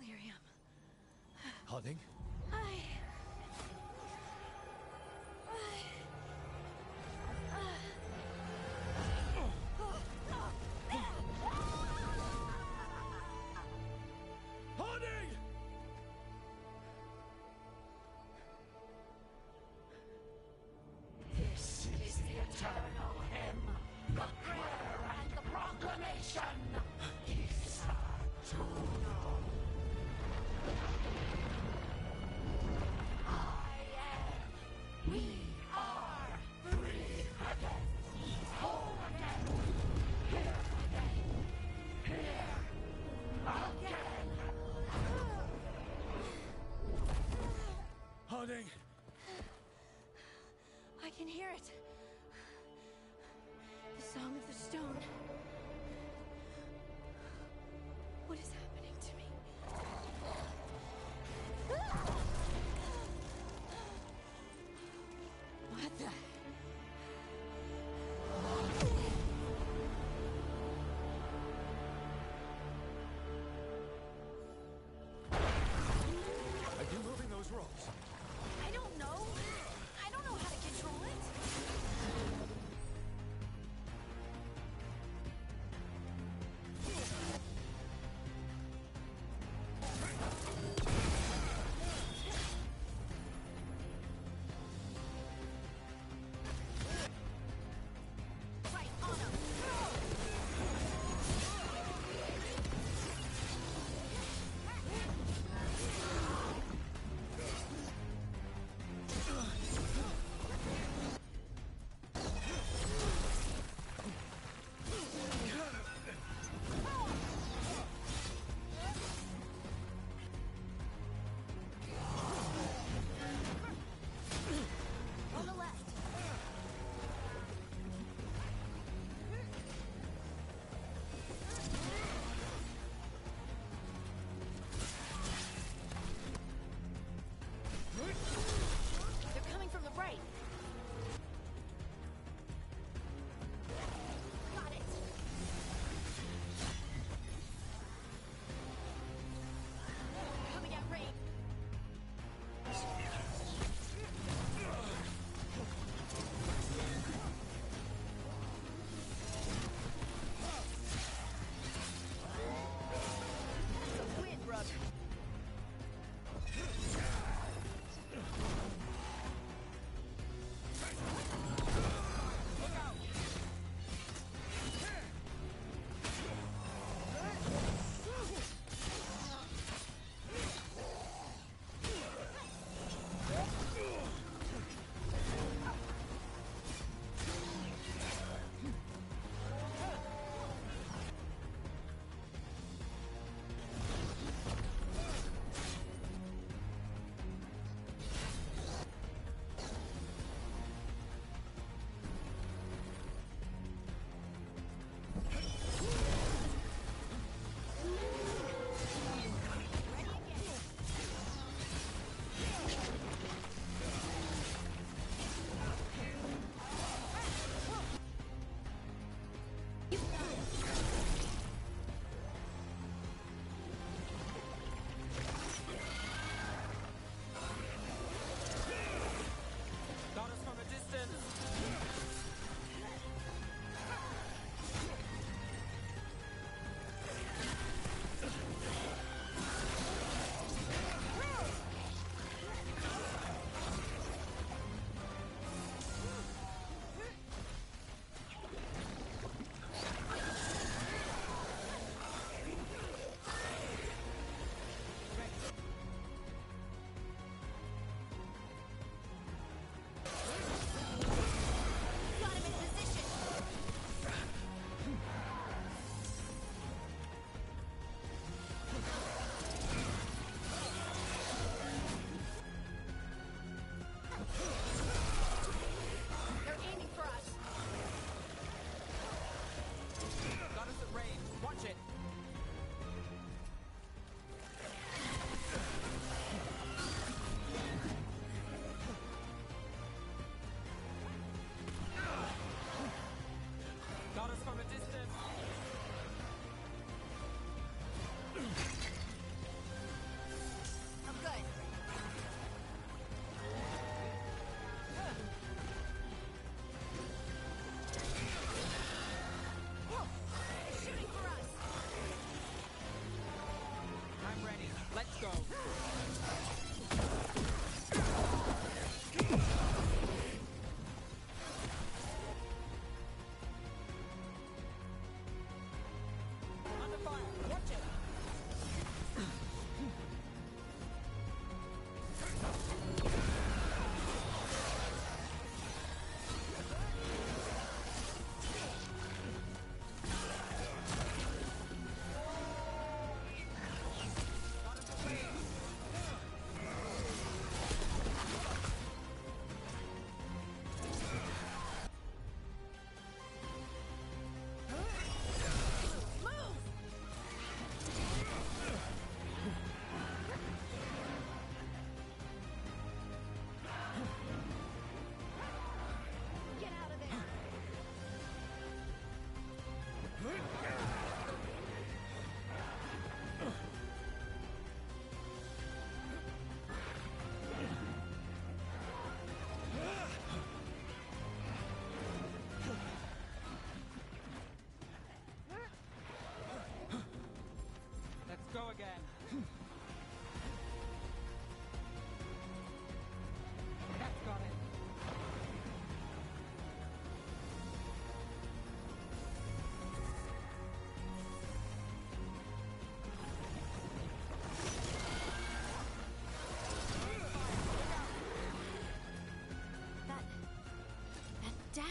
Lyrium. Hunting? I... Hunting! Guarding! I can hear it. The Song of the Stone. What is happening to me? What the... Are you moving those rocks? I don't know. I don't know how to control it.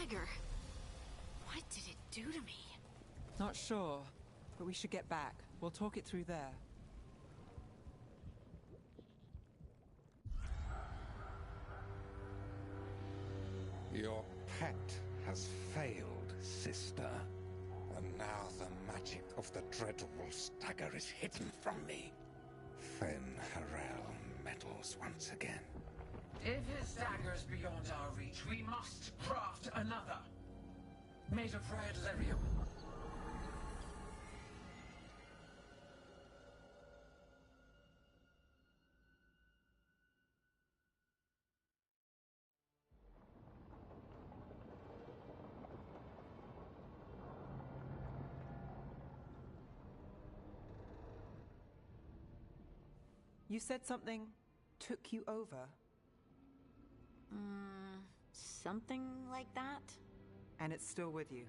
dagger. What did it do to me? Not sure, but we should get back. We'll talk it through there. Your pet has failed, sister. And now the magic of the Dreadwolf's dagger is hidden from me. Fen Harel meddles once again. If his dagger's beyond our reach, we must craft another. Made of red lyrium. You said something took you over? Something like that? And it's still with you?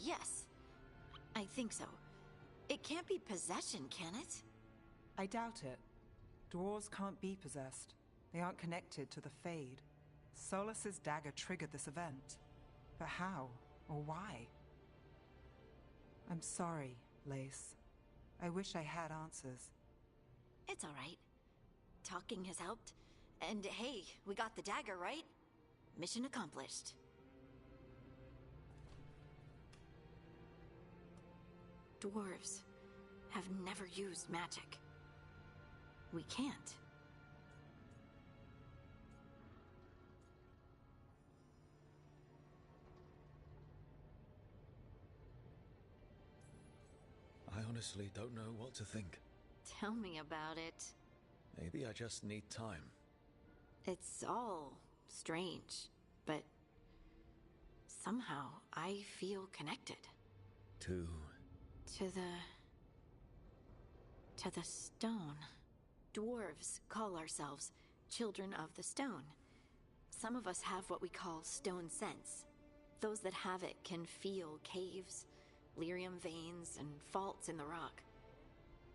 Yes. I think so. It can't be possession, can it? I doubt it. Dwarves can't be possessed. They aren't connected to the Fade. Solus's dagger triggered this event. But how? Or why? I'm sorry, Lace. I wish I had answers. It's all right. Talking has helped. And hey, we got the dagger, right? Mission accomplished. Dwarves have never used magic. We can't. I honestly don't know what to think. Tell me about it. Maybe I just need time. It's all strange, but somehow I feel connected. To the stone. Dwarves call ourselves children of the stone. Some of us have what we call stone sense. Those that have it can feel caves, lyrium veins, and faults in the rock.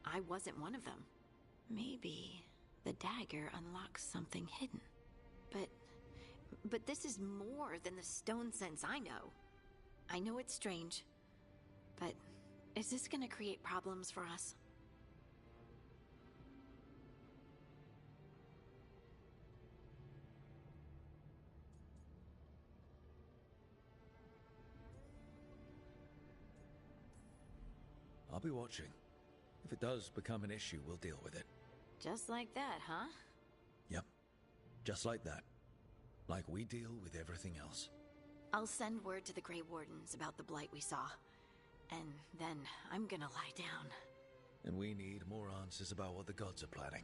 I wasn't one of them. Maybe the dagger unlocks something hidden. But this is more than the stone sense I know. I know it's strange, but is this gonna create problems for us? I'll be watching. If it does become an issue, we'll deal with it. Just like that, huh? Yep. Just like that. Like we deal with everything else. I'll send word to the Grey Wardens about the blight we saw. And then I'm gonna lie down. And we need more answers about what the gods are planning.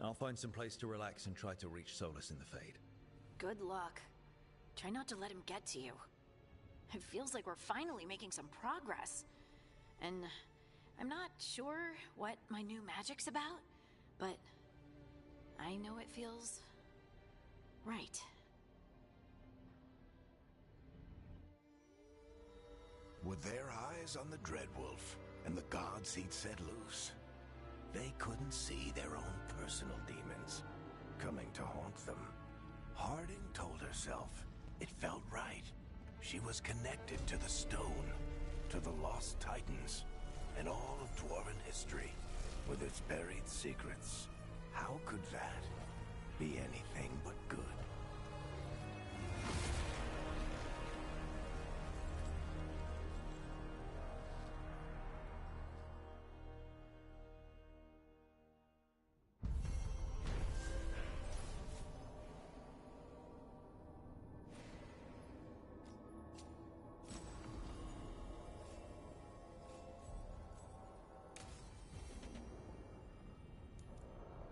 I'll find some place to relax and try to reach Solus in the Fade. Good luck. Try not to let him get to you. It feels like we're finally making some progress. And I'm not sure what my new magic's about, but I know it feels right. With their eyes on the Dreadwolf and the gods he'd set loose, they couldn't see their own personal demons coming to haunt them. Harding told herself it felt right. She was connected to the stone, to the lost titans, and all of Dwarven history, with its buried secrets. How could that be anything but good?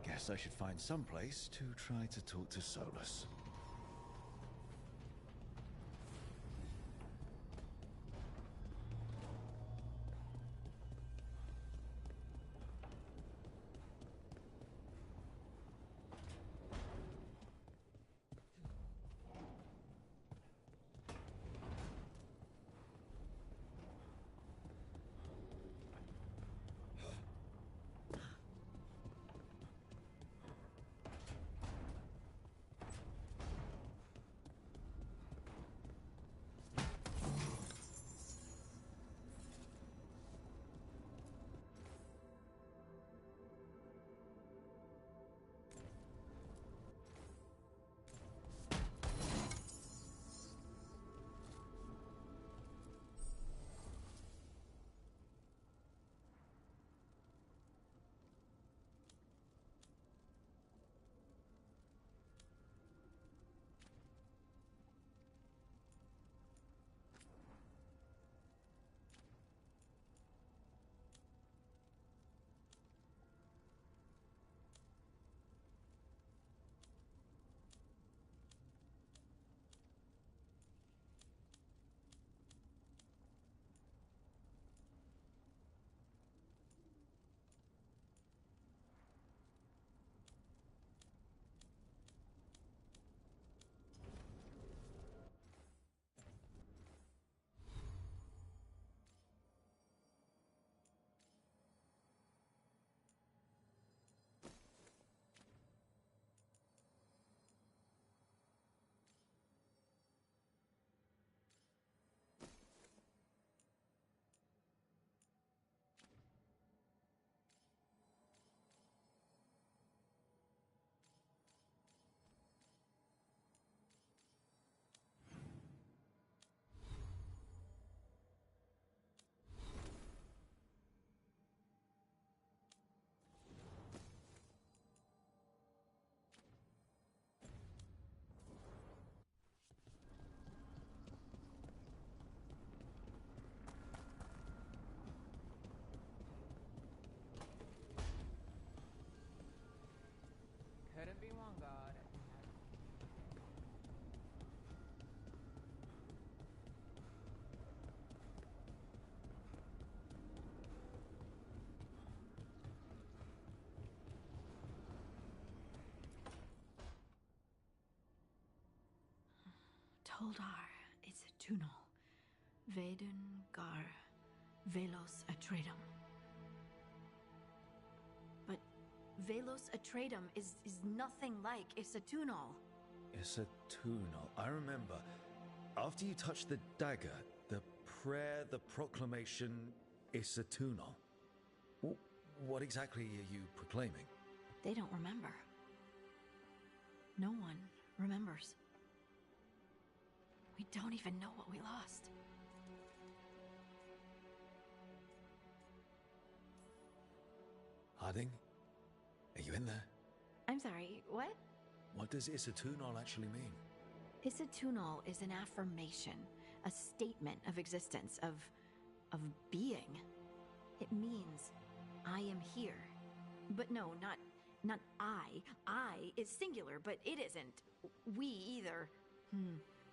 Guess I should find some place to try to talk to Solus. Goldar, it's a Tunal. Vedun Gar Velos Atredum. But Velos Atredum is nothing like Isatunal. Isatunal. I remember. After you touched the dagger, the prayer, the proclamation, Isatunal. What exactly are you proclaiming? They don't remember. No one remembers. We don't even know what we lost. Harding? Are you in there? I'm sorry, what? What does Isatunal actually mean? Isatunal is an affirmation, a statement of existence, of being. It means, I am here. But no, not I. I is singular, but it isn't. We either.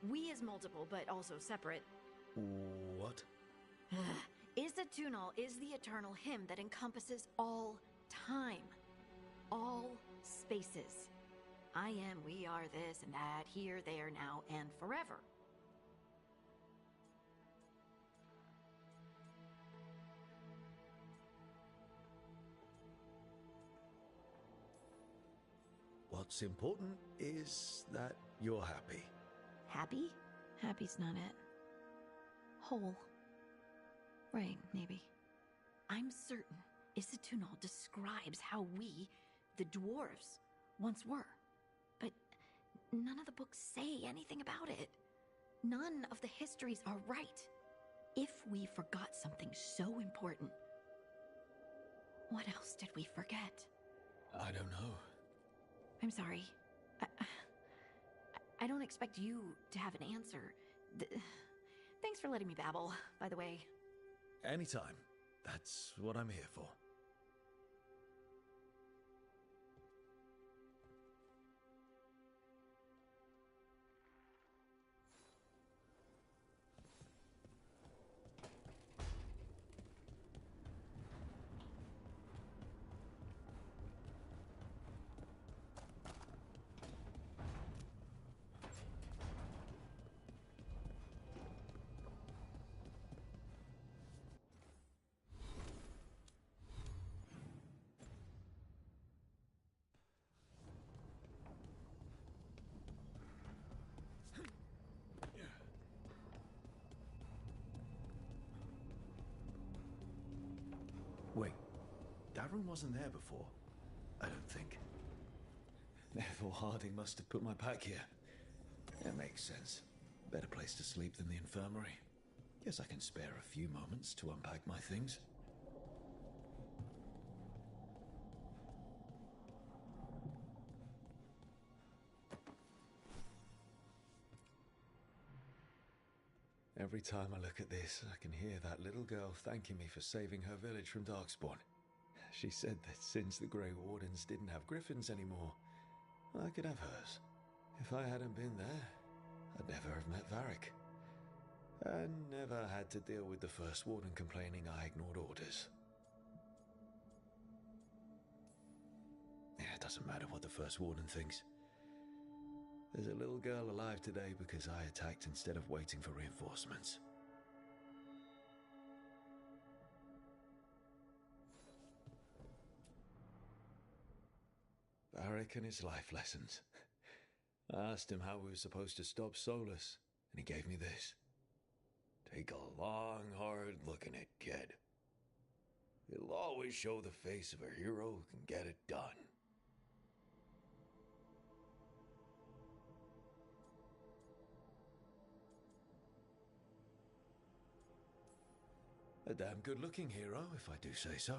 We is multiple, but also separate. What? Isatunal is the eternal hymn that encompasses all time. All spaces. I am, we are, this and that, here, there, now, and forever. What's important is that you're happy. Happy? Happy's not it. Whole. Right, maybe. I'm certain Isatunal describes how we, the dwarves, once were. But none of the books say anything about it. None of the histories are right. If we forgot something so important, what else did we forget? I don't know. I'm sorry. I don't expect you to have an answer. Thanks for letting me babble, by the way. Anytime. That's what I'm here for. Wait, that room wasn't there before. I don't think. Therefore, Harding must have put my pack here. That makes sense. Better place to sleep than the infirmary. Guess I can spare a few moments to unpack my things. Every time I look at this, I can hear that little girl thanking me for saving her village from Darkspawn. She said that since the Grey Wardens didn't have griffins anymore, I could have hers. If I hadn't been there, I'd never have met Varric. And never had to deal with the First Warden complaining I ignored orders. It doesn't matter what the First Warden thinks. There's a little girl alive today because I attacked instead of waiting for reinforcements. Varric and his life lessons. I asked him how we were supposed to stop Solus, and he gave me this. Take a long, hard look at it, kid. It'll always show the face of a hero who can get it done. A damn good-looking hero, if I do say so.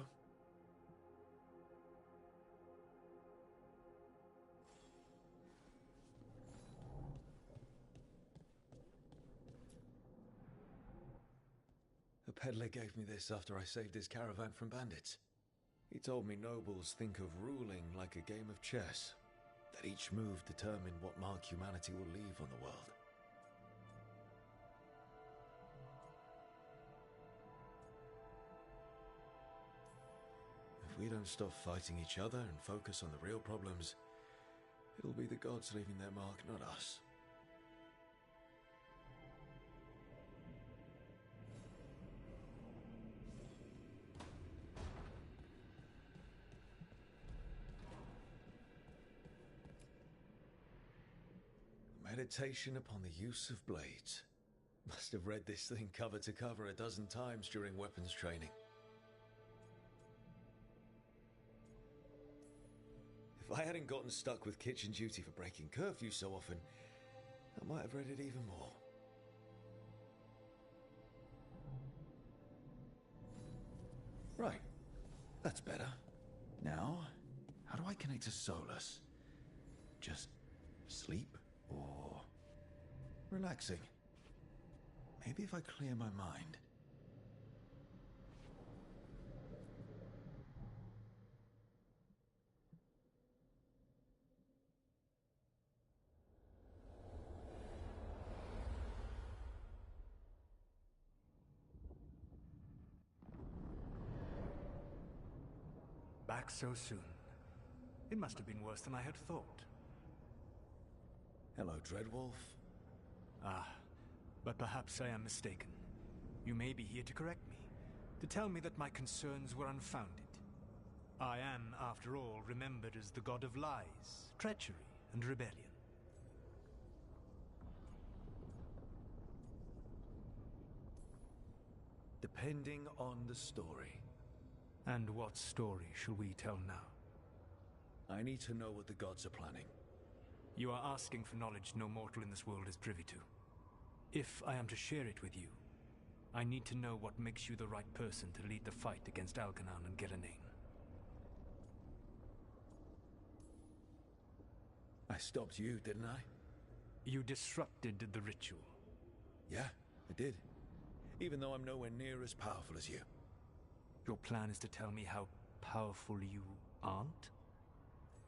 A peddler gave me this after I saved his caravan from bandits. He told me nobles think of ruling like a game of chess, that each move determined what mark humanity will leave on the world. If we don't stop fighting each other and focus on the real problems, it'll be the gods leaving their mark, not us. Meditation upon the use of blades. Must have read this thing cover to cover a dozen times during weapons training. If I hadn't gotten stuck with kitchen duty for breaking curfew so often, I might have read it even more. Right. That's better. Now, how do I connect to Solus? Just sleep? Or relaxing? Maybe if I clear my mind. Back so soon. It must have been worse than I had thought. Hello, Dreadwolf. Ah, but perhaps I am mistaken. You may be here to correct me, to tell me that my concerns were unfounded. I am, after all, remembered as the god of lies, treachery, and rebellion. Depending on the story. And what story shall we tell now? I need to know what the gods are planning. You are asking for knowledge no mortal in this world is privy to. If I am to share it with you, I need to know what makes you the right person to lead the fight against Algernon and Gillenane. I stopped you, didn't I? You disrupted the ritual. Yeah, I did. Even though I'm nowhere near as powerful as you. Your plan is to tell me how powerful you aren't?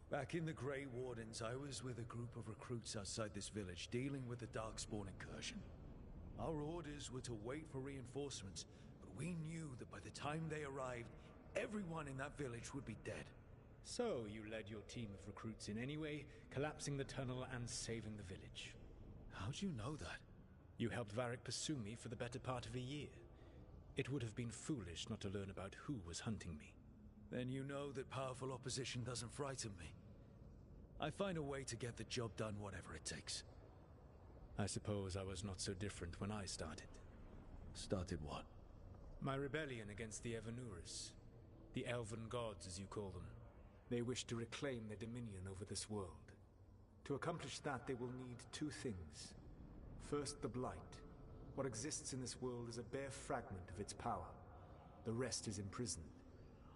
Back in the Grey Wardens, I was with a group of recruits outside this village dealing with the Darkspawn incursion. Our orders were to wait for reinforcements, but we knew that by the time they arrived, everyone in that village would be dead. So you led your team of recruits in anyway, collapsing the tunnel and saving the village. How'd you know that? You helped Varric pursue me for the better part of a year. It would have been foolish not to learn about who was hunting me. Then you know that powerful opposition doesn't frighten me. I find a way to get the job done whatever it takes. I suppose I was not so different when I started. Started what? My rebellion against the Evanuris. The Elven Gods, as you call them. They wish to reclaim their dominion over this world. To accomplish that, they will need two things. First, the Blight. What exists in this world is a bare fragment of its power. The rest is imprisoned,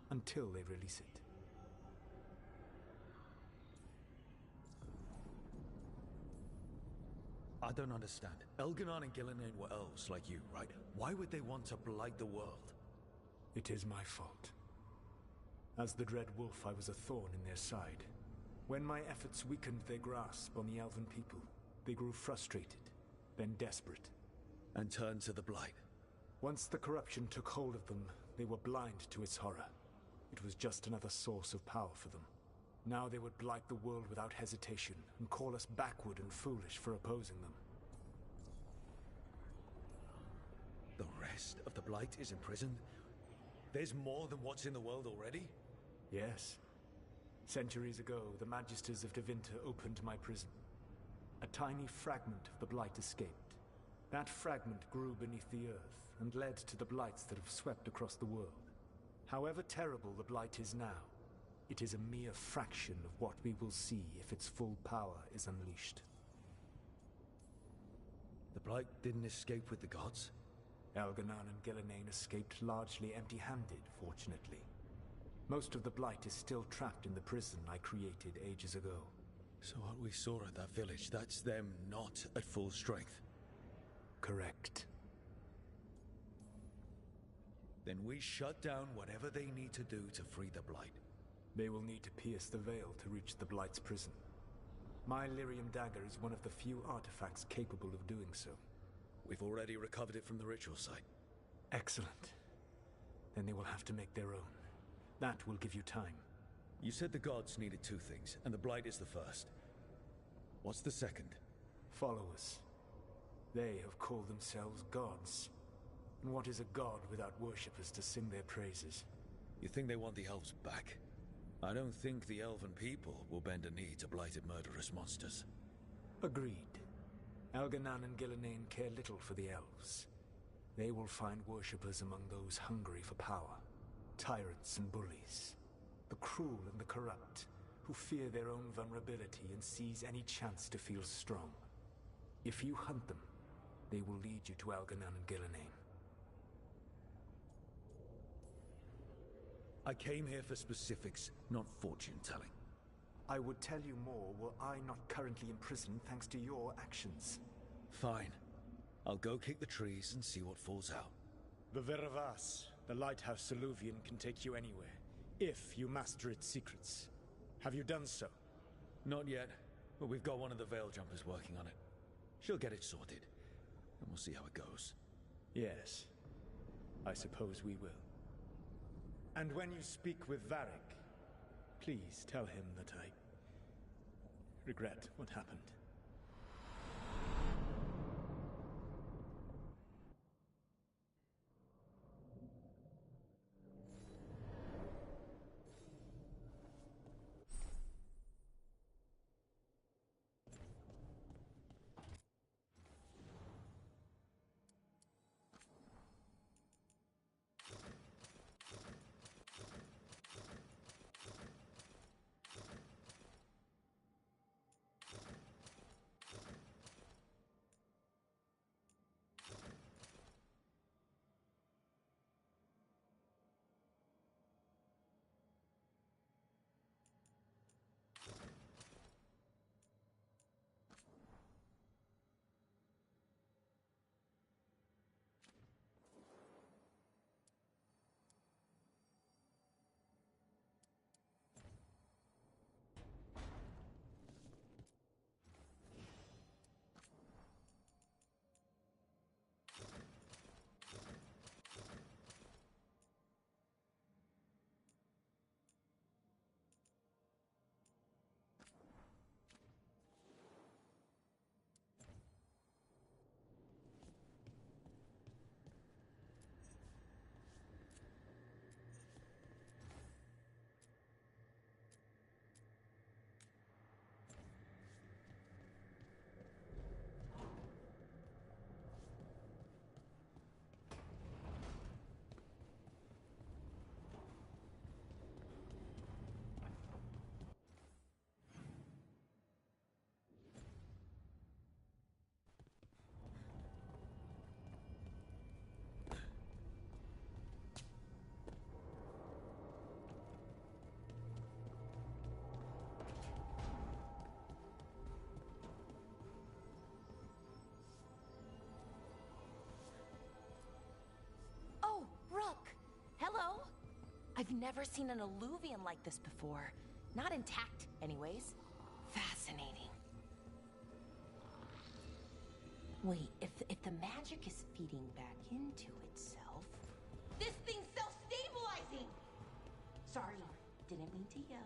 until they release it. I don't understand. Elgernon and Gillenane were elves like you, right? Why would they want to blight the world? It is my fault. As the Dread Wolf, I was a thorn in their side. When my efforts weakened their grasp on the Elven people, they grew frustrated, then desperate. And turned to the Blight. Once the corruption took hold of them, they were blind to its horror. It was just another source of power for them. Now they would blight the world without hesitation, and call us backward and foolish for opposing them. The rest of the Blight is imprisoned? There's more than what's in the world already? Yes. Centuries ago, the Magisters of Tevinter opened my prison. A tiny fragment of the Blight escaped. That fragment grew beneath the earth, and led to the Blights that have swept across the world. However terrible the Blight is now, it is a mere fraction of what we will see if its full power is unleashed. The Blight didn't escape with the gods? Elgernon and Gillenane escaped largely empty-handed, fortunately. Most of the Blight is still trapped in the prison I created ages ago. So what we saw at that village, that's them not at full strength? Correct. Then we shut down whatever they need to do to free the Blight. They will need to pierce the veil to reach the Blight's prison. My Lyrium dagger is one of the few artifacts capable of doing so. We've already recovered it from the ritual site. Excellent. Then they will have to make their own. That will give you time. You said the gods needed two things, and the Blight is the first. What's the second? Followers. They have called themselves gods. And what is a god without worshippers to sing their praises? You think they want the elves back? I don't think the elven people will bend a knee to blighted murderous monsters. Agreed. Algernon and Gillenane care little for the elves. They will find worshippers among those hungry for power. Tyrants and bullies. The cruel and the corrupt, who fear their own vulnerability and seize any chance to feel strong. If you hunt them, they will lead you to Algernon and Gillenane. I came here for specifics, not fortune-telling. I would tell you more were I not currently imprisoned thanks to your actions. Fine. I'll go kick the trees and see what falls out. The Veravas, the lighthouse Soluvian, can take you anywhere, if you master its secrets. Have you done so? Not yet, but we've got one of the Veil Jumpers working on it. She'll get it sorted, and we'll see how it goes. Yes, I suppose we will. And when you speak with Varric, please tell him that I regret what happened. Hello? I've never seen an alluvian like this before. Not intact, anyways. Fascinating. Wait, if the magic is feeding back into itself... This thing's self-stabilizing! Sorry, didn't mean to yell.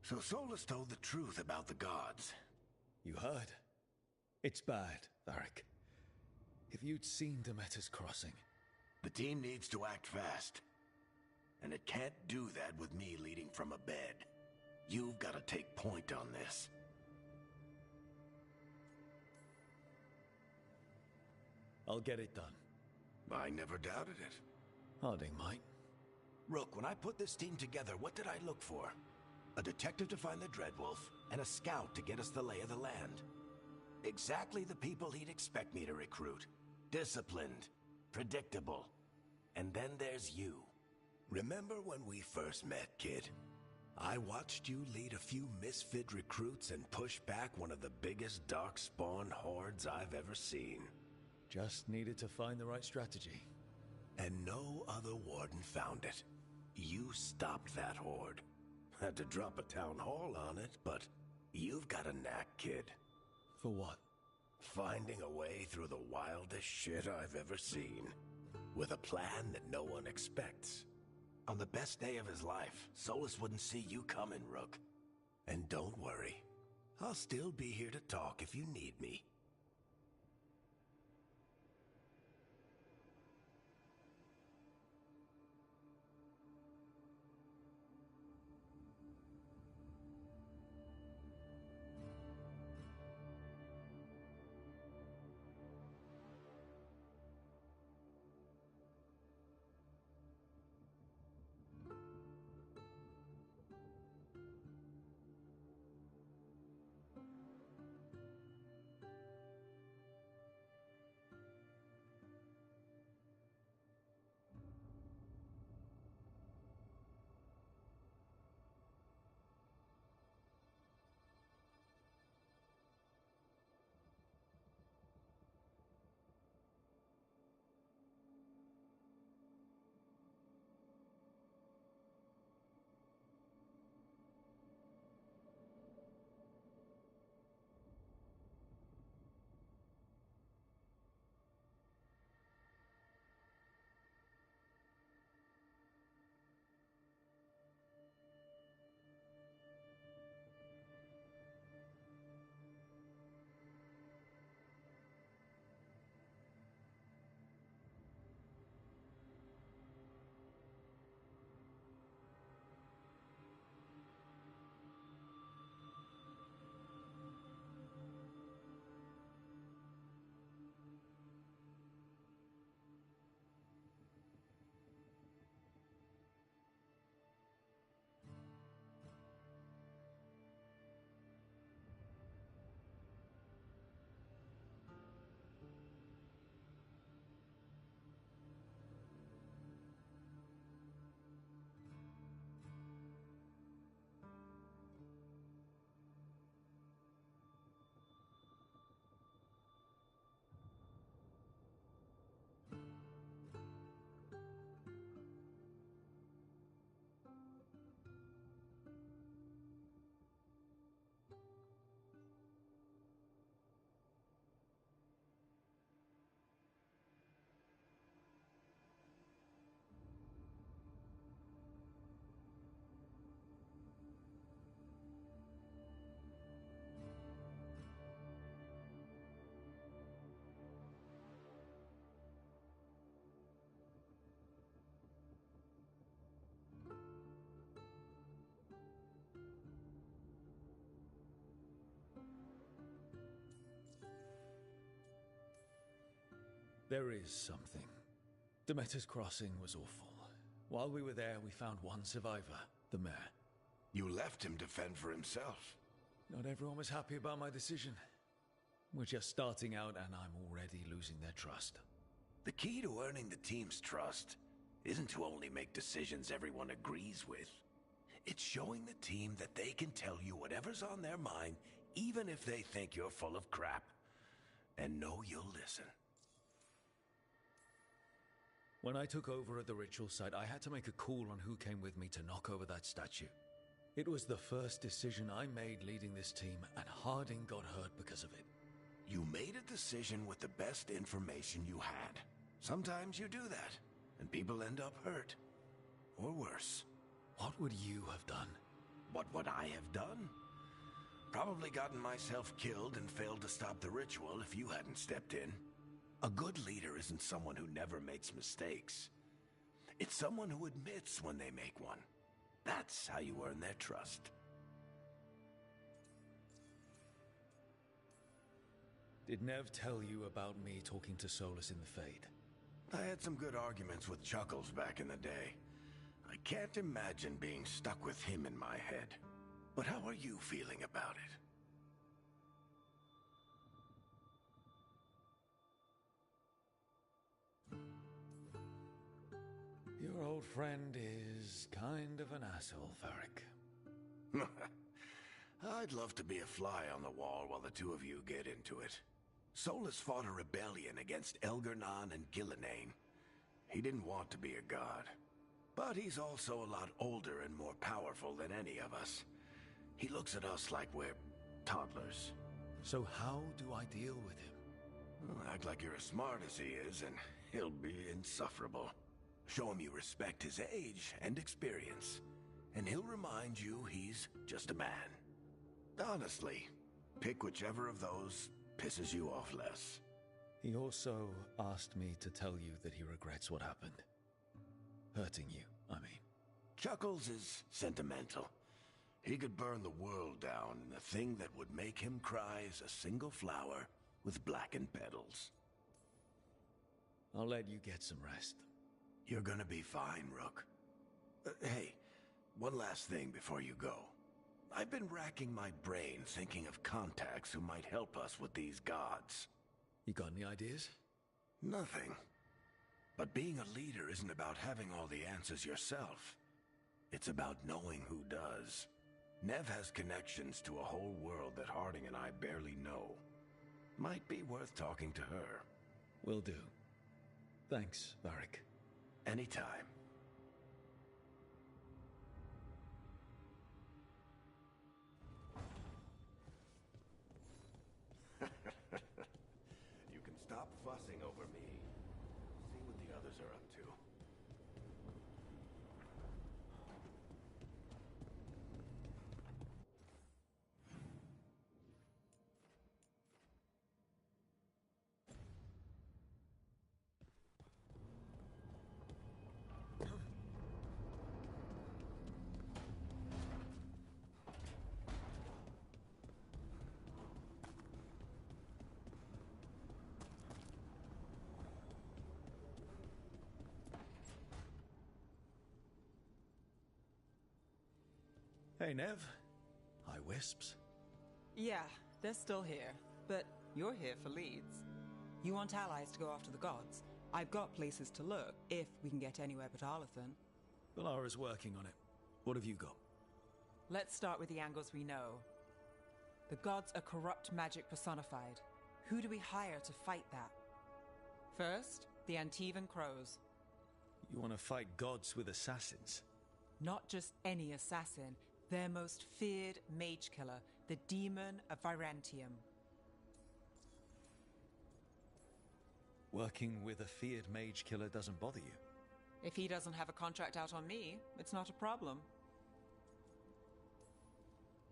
So Solus told the truth about the gods. You heard? It's bad, Varric. If you'd seen Demeter's crossing... The team needs to act fast. And it can't do that with me leading from a bed. You've got to take point on this. I'll get it done. I never doubted it. Harding might. Rook, when I put this team together, what did I look for? A detective to find the Dreadwolf, and a scout to get us the lay of the land. Exactly the people he'd expect me to recruit. Disciplined, predictable. And then there's you. Remember when we first met, kid? I watched you lead a few misfit recruits and push back one of the biggest darkspawn hordes I've ever seen. Just needed to find the right strategy. And no other warden found it. You stopped that horde. Had to drop a town hall on it, but you've got a knack, kid. For what? Finding a way through the wildest shit I've ever seen. With a plan that no one expects. On the best day of his life, Solus wouldn't see you coming, Rook. And don't worry. I'll still be here to talk if you need me. There is something. Demeter's Crossing was awful. While we were there, we found one survivor, the mayor. You left him to fend for himself. Not everyone was happy about my decision. We're just starting out and I'm already losing their trust. The key to earning the team's trust isn't to only make decisions everyone agrees with. It's showing the team that they can tell you whatever's on their mind, even if they think you're full of crap. And know you'll listen. When I took over at the ritual site, I had to make a call on who came with me to knock over that statue. It was the first decision I made leading this team, and Harding got hurt because of it. You made a decision with the best information you had. Sometimes you do that, and people end up hurt. Or worse. What would you have done? What would I have done? Probably gotten myself killed and failed to stop the ritual if you hadn't stepped in. A good leader isn't someone who never makes mistakes. It's someone who admits when they make one. That's how you earn their trust. Did Nev tell you about me talking to Solus in the Fade? I had some good arguments with Chuckles back in the day. I can't imagine being stuck with him in my head. But how are you feeling about it? Your old friend is kind of an asshole, Varric. I'd love to be a fly on the wall while the two of you get into it. Solus fought a rebellion against Elgar'nan and Gillenane. He didn't want to be a god. But he's also a lot older and more powerful than any of us. He looks at us like we're toddlers. So how do I deal with him? Well, act like you're as smart as he is, and he'll be insufferable. Show him you respect his age and experience, and he'll remind you he's just a man. Honestly, pick whichever of those pisses you off less. He also asked me to tell you that he regrets what happened. Hurting you, I mean. Chuckles is sentimental. He could burn the world down, and the thing that would make him cry is a single flower with blackened petals. I'll let you get some rest. You're gonna be fine, Rook. Hey, one last thing before you go. I've been racking my brain thinking of contacts who might help us with these gods. You got any ideas? Nothing. But being a leader isn't about having all the answers yourself. It's about knowing who does. Nev has connections to a whole world that Harding and I barely know. Might be worth talking to her. Will do. Thanks, Varric. Anytime. You can stop fussing over me. See what the others are up to. Hey, Nev. Hi, Wisps. Yeah, they're still here, but you're here for leads. You want allies to go after the gods. I've got places to look, if we can get anywhere but Arlathan. Valara's working on it. What have you got? Let's start with the angles we know. The gods are corrupt magic personified. Who do we hire to fight that? First, the Antivan Crows. You want to fight gods with assassins? Not just any assassin. Their most feared mage killer, the Demon of Virantium. Working with a feared mage killer doesn't bother you? If he doesn't have a contract out on me, it's not a problem.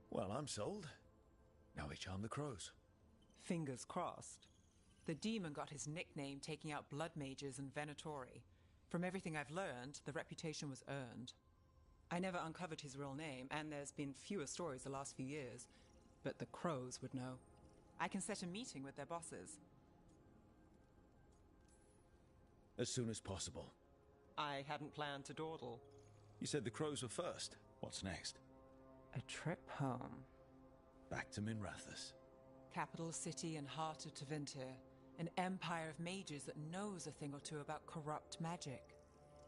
Well, I'm sold. Now we charm the crows. Fingers crossed. The demon got his nickname taking out blood mages and Venatori. From everything I've learned, the reputation was earned. I never uncovered his real name, and there's been fewer stories the last few years. But the crows would know. I can set a meeting with their bosses. As soon as possible. I hadn't planned to dawdle. You said the crows were first. What's next? A trip home. Back to Minrathous. Capital city and heart of Tevinter. An empire of mages that knows a thing or two about corrupt magic.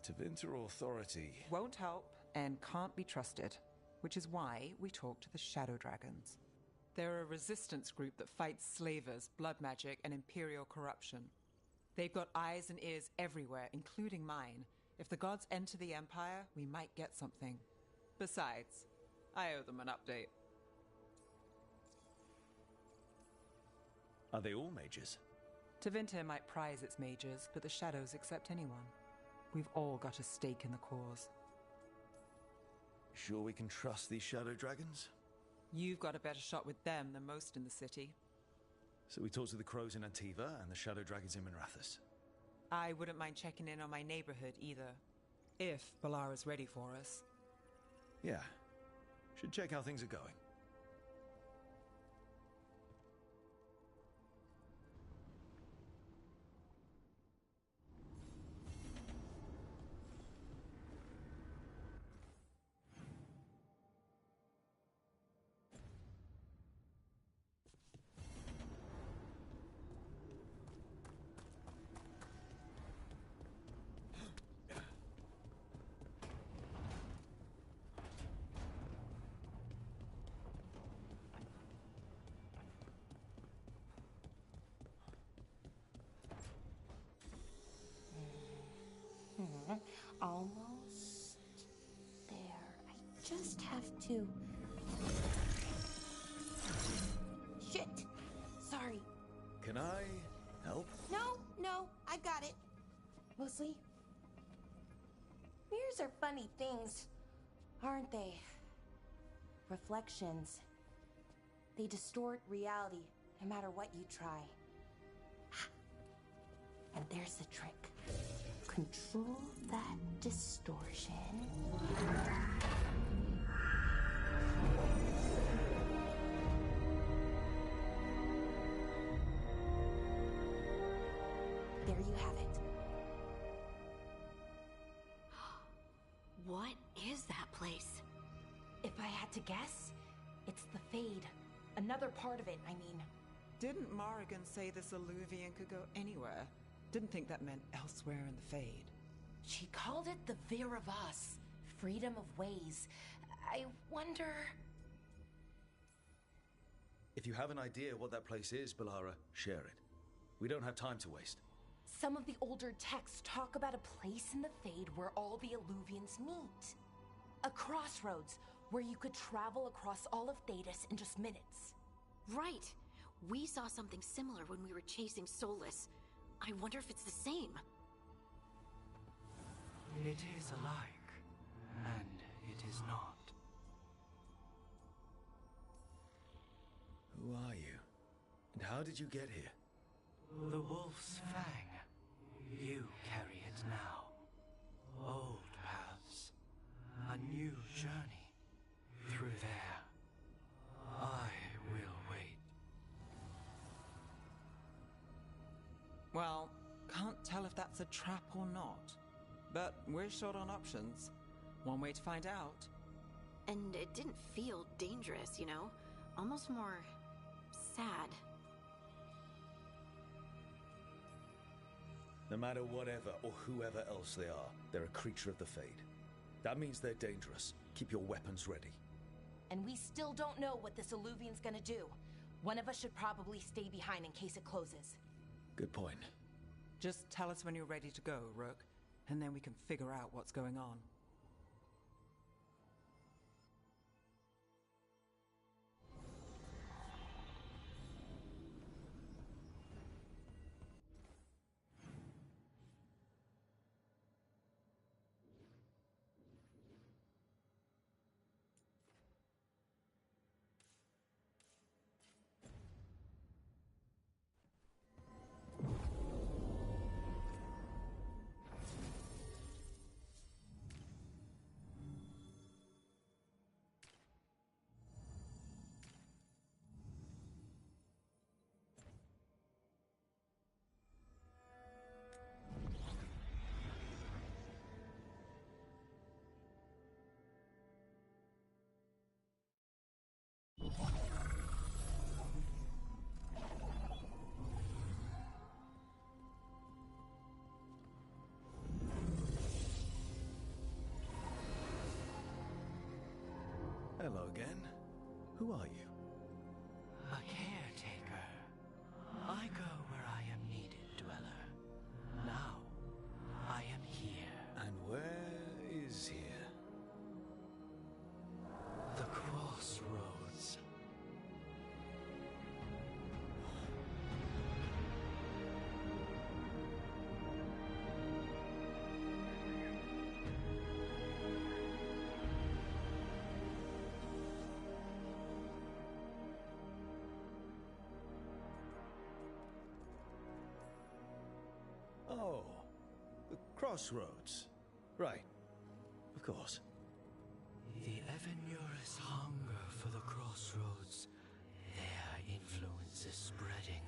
Tevinter Authority won't help and can't be trusted, which is why we talk to the Shadow Dragons. They're a resistance group that fights slavers, blood magic, and imperial corruption. They've got eyes and ears everywhere, including mine. If the gods enter the Empire, we might get something. Besides, I owe them an update. Are they all mages? Tevinter might prize its mages, but the Shadows accept anyone. We've all got a stake in the cause. Sure we can trust these Shadow Dragons? You've got a better shot with them than most in the city. So we talk to the crows in Antiva and the Shadow Dragons in Minrathous. I wouldn't mind checking in on my neighborhood either. If Balara's ready for us. Yeah. Should check how things are going. Almost there. I just have to... Shit! Sorry. Can I help? No, I got it. Mostly, mirrors are funny things, aren't they? Reflections. They distort reality, no matter what you try. And there's the trick. Control that distortion. There you have it. What is that place? If I had to guess, it's the Fade. Another part of it, I mean. Didn't Morrigan say this Illuvian could go anywhere? Didn't think that meant elsewhere in the Fade. She called it the Vir of Us. Freedom of ways. I wonder... If you have an idea what that place is, Balara, share it. We don't have time to waste. Some of the older texts talk about a place in the Fade where all the Illuvians meet. A crossroads where you could travel across all of Thedas in just minutes. Right. We saw something similar when we were chasing Solus. I wonder if it's the same. It is alike, and it is not. Who are you? And how did you get here? The Wolf's Fang. You carry it now. Old paths. A new journey. Through there. I will wait. Well, can't tell if that's a trap or not. But we're short on options. One way to find out. And it didn't feel dangerous, you know? Almost more... sad. No matter whatever or whoever else they are, they're a creature of the Fade. That means they're dangerous. Keep your weapons ready. And we still don't know what this Illuvian's gonna do. One of us should probably stay behind in case it closes. Good point. Just tell us when you're ready to go, Rook, and then we can figure out what's going on. Hello again. Who are you? A caretaker. I go where I am needed, Dweller. Now, I am here. And where is here? The crossroads. Oh, the crossroads. Right. Of course. The Evanurus hunger for the crossroads. Their influence is spreading.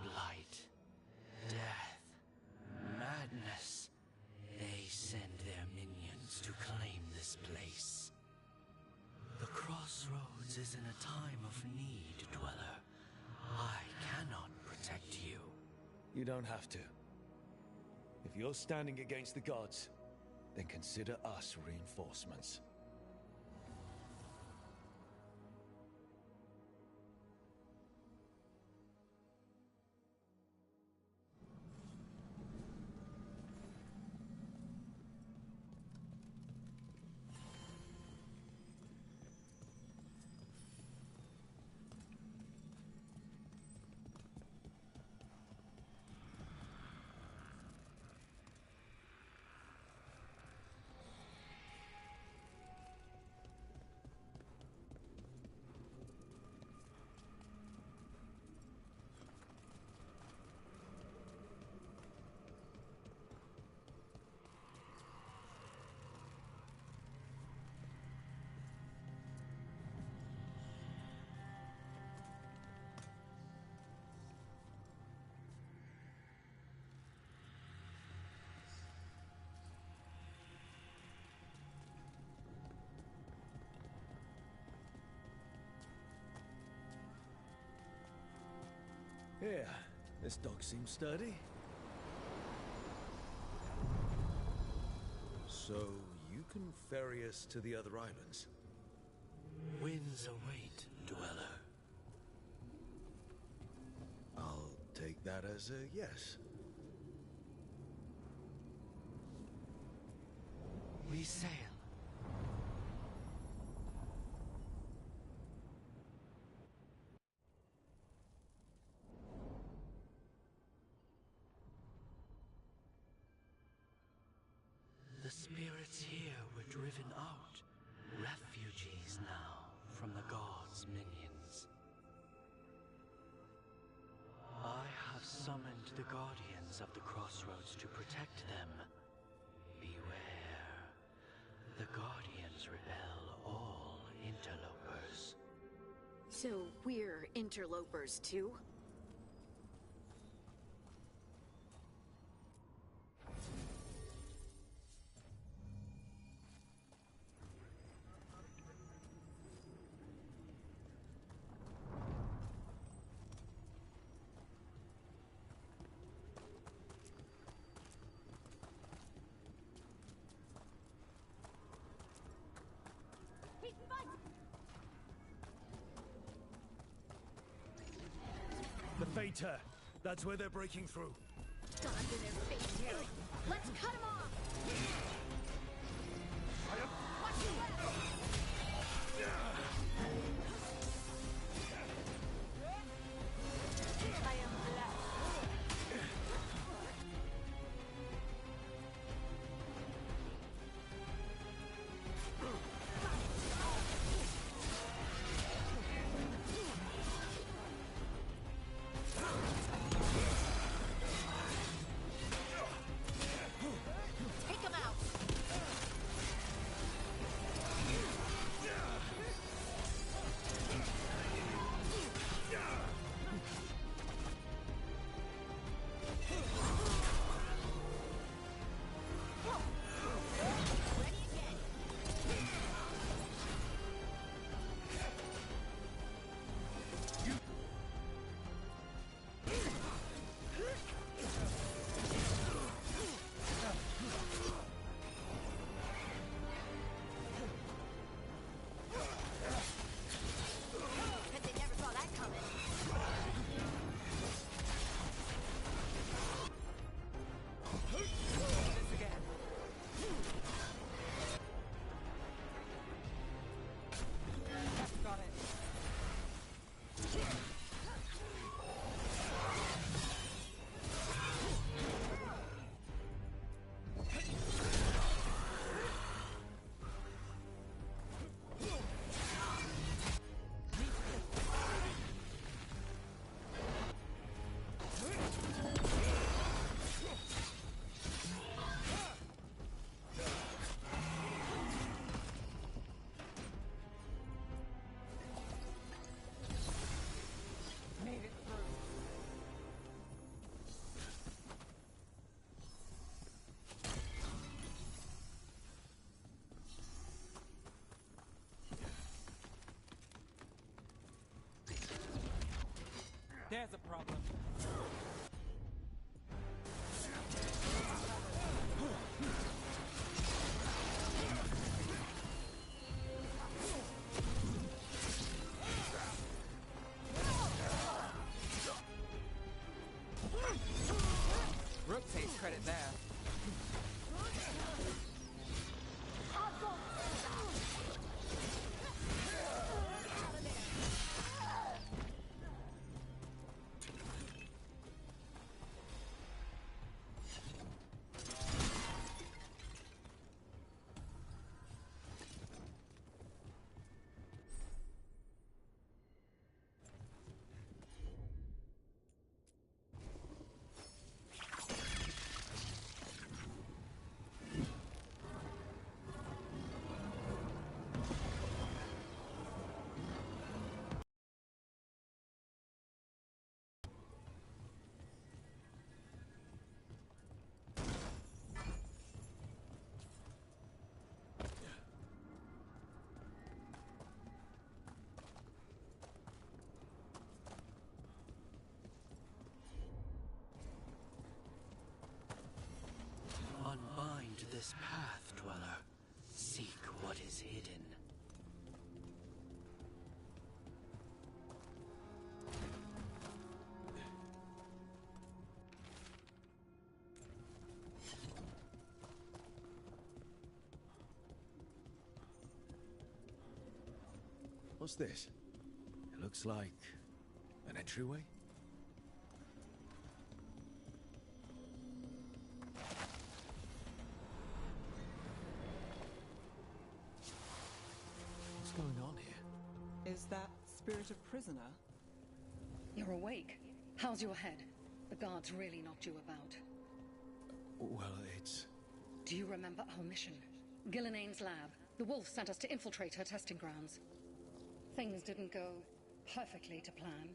Blight, death, madness. They send their minions to claim this place. The crossroads is in a time of need, Dweller. I cannot protect you. You don't have to. If you're standing against the gods, then consider us reinforcements. Here, this dock seems sturdy. So, you can ferry us to the other islands? Winds await, Dweller. I'll take that as a yes. We sail. The spirits here were driven out, refugees now from the gods' minions. I have summoned the guardians of the crossroads to protect them. Beware. The guardians repel all interlopers. So we're interlopers too? The Fater! That's where they're breaking through. Guns in their face, Harry. Let's cut them off! Watch your left! I am Take him out! There's a problem. Rook takes credit there. Unbind this path, Dweller. Seek what is hidden. What's this? It looks like an entryway? What's going on here? Is that spirit a prisoner? You're awake. How's your head? The guards really knocked you about. Well, it's... Do you remember our mission? Gillenane's lab. The wolf sent us to infiltrate her testing grounds. Things didn't go perfectly to plan,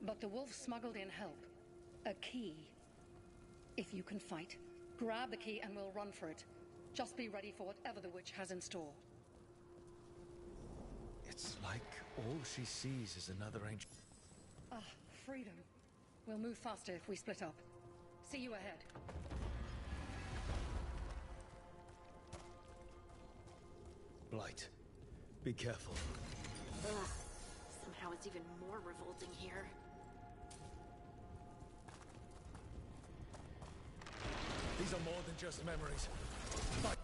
but the wolf smuggled in help. A key. If you can fight, grab the key and we'll run for it. Just be ready for whatever the witch has in store. It's like all she sees is another ancient... Ah, freedom. We'll move faster if we split up. See you ahead. Blight. Be careful. Ugh. Somehow it's even more revolting here. These are more than just memories. But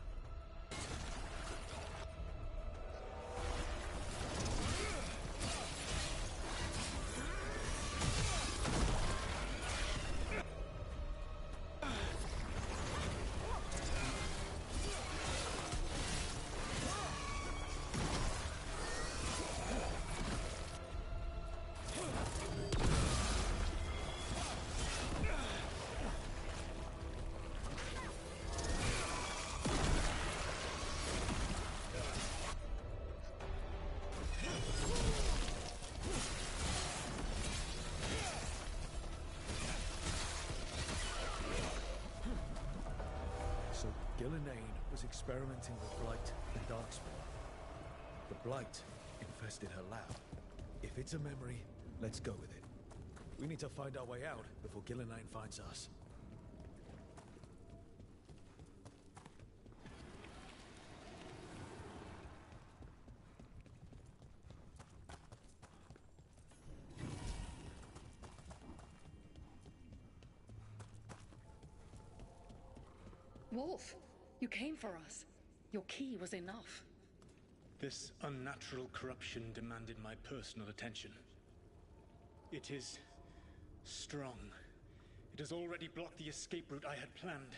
Gillenane was experimenting with Blight and Darkspawn. The Blight infested her lab. If it's a memory, let's go with it. We need to find our way out before Gillenane finds us. Wolf, you came for us. Your key was enough. This unnatural corruption demanded my personal attention. It is strong. It has already blocked the escape route I had planned.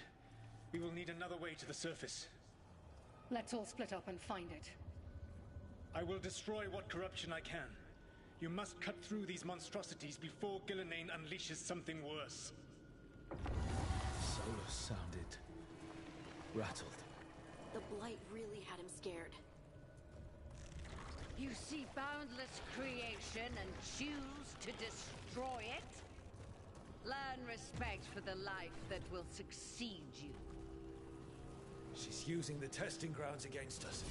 We will need another way to the surface. Let's all split up and find it. I will destroy what corruption I can. You must cut through these monstrosities before Gillenane unleashes something worse. Solus sounded rattled. The Blight really had him scared. You see boundless creation and choose to destroy it? Learn respect for the life that will succeed you. She's using the testing grounds against us.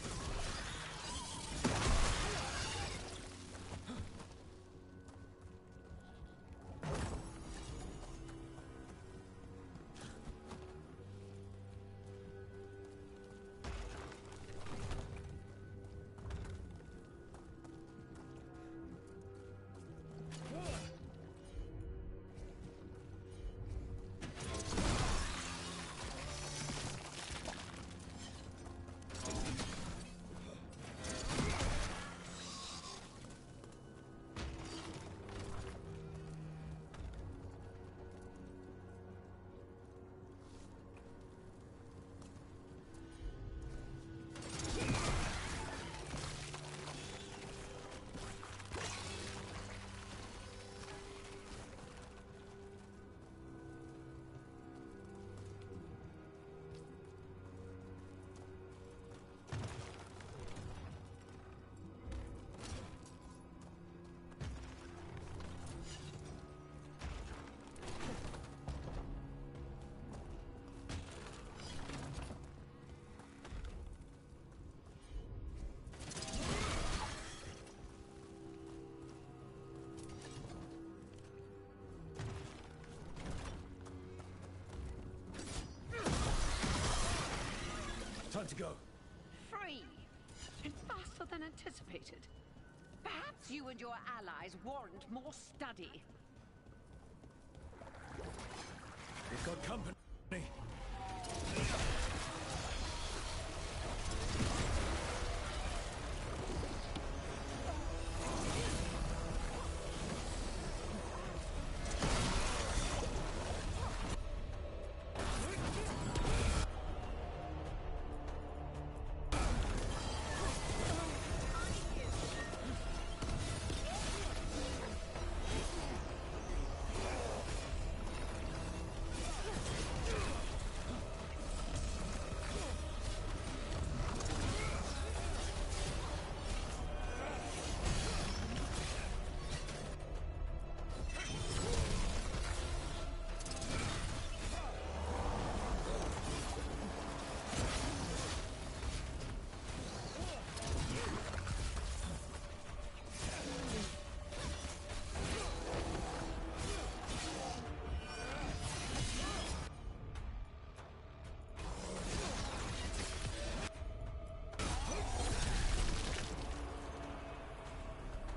Time to go. Free. And faster than anticipated. Perhaps you and your allies warrant more study. We've got company.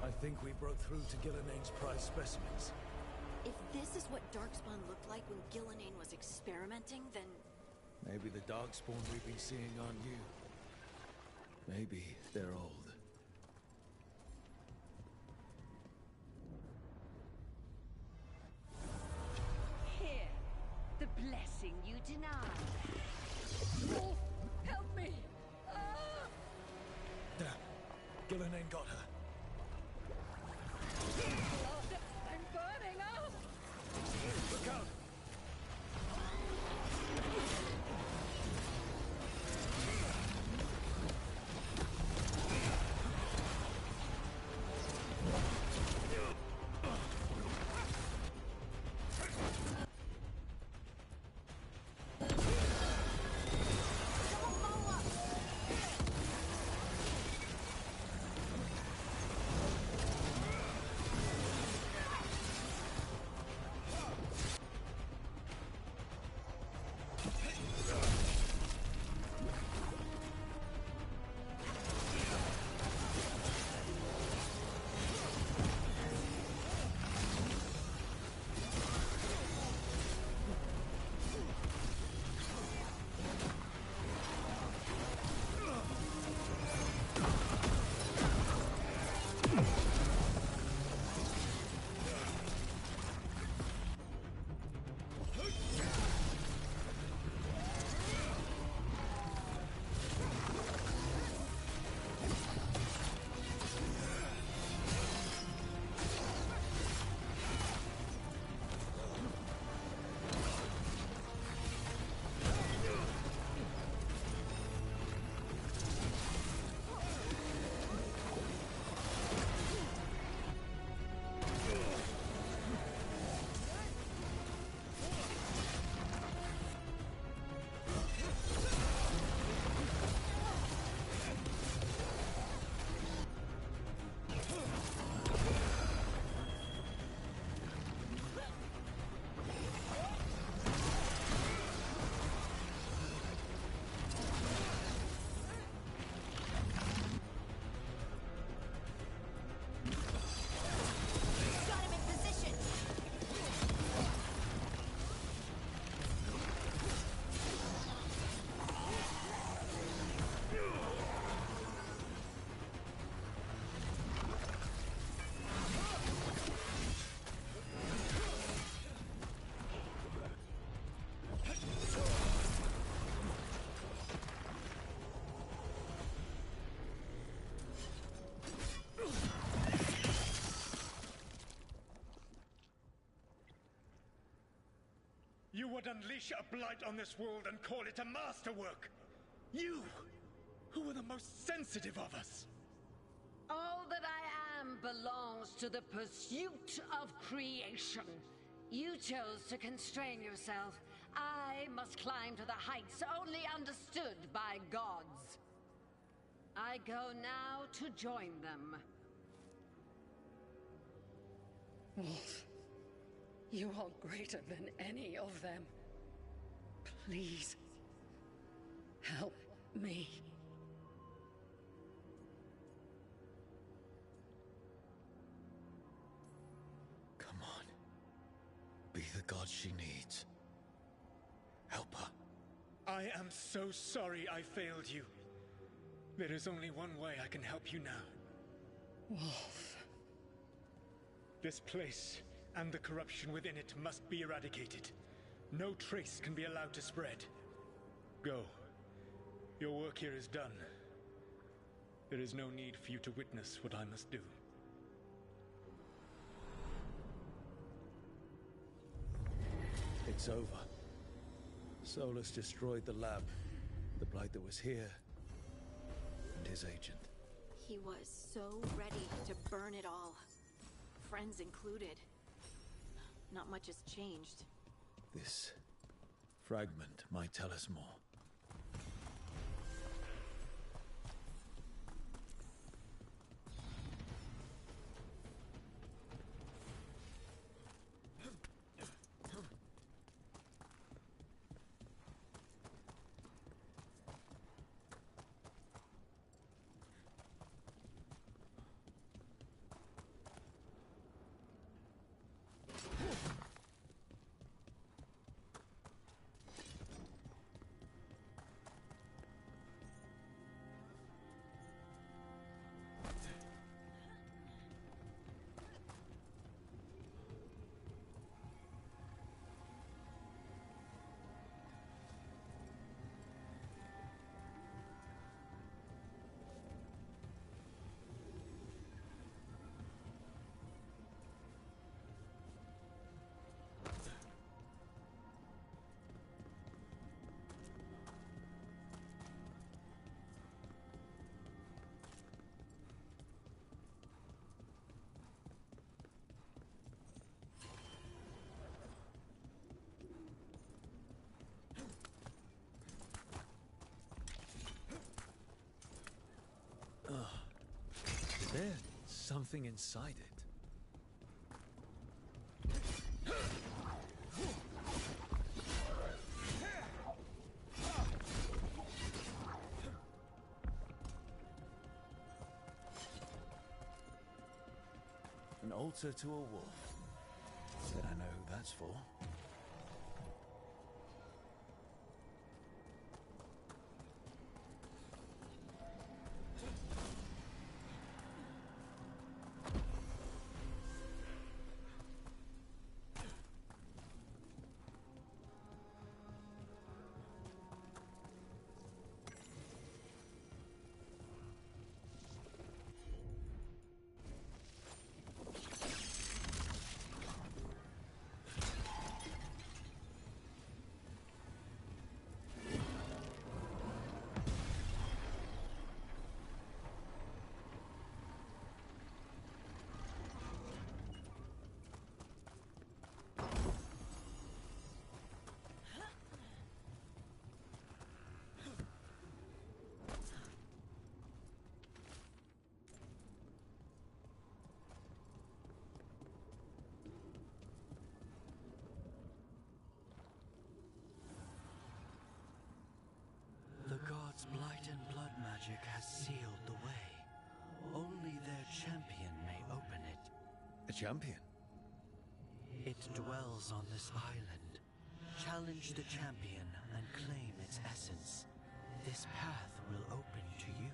I think we broke through to Gillenane's prize specimens. If this is what Darkspawn looked like when Gillenane was experimenting, then... Maybe the Darkspawn we've been seeing aren't new. Maybe they're old. Here, the blessing you denied. Wolf, help me! Damn. Gillenane got her. Blood, I'm burning up! Look out! You would unleash a blight on this world and call it a masterwork! You, who were the most sensitive of us! All that I am belongs to the pursuit of creation. You chose to constrain yourself. I must climb to the heights only understood by gods. I go now to join them. Wolf, you are greater than any of them. Please, help me. Come on. Be the god she needs. Help her. I am so sorry I failed you. There is only one way I can help you now. Wolf. This place and the corruption within it must be eradicated. No trace can be allowed to spread. Go. Your work here is done. There is no need for you to witness what I must do. It's over. Solus destroyed the lab, the Blight that was here, and his agent. He was so ready to burn it all. Friends included. Not much has changed. This fragment might tell us more. There's something inside it. An altar to a wolf. Bet I know who that's for. The gods' blight and blood magic has sealed the way. Only their champion may open it. A champion? It dwells on this island. Challenge the champion and claim its essence. This path will open to you.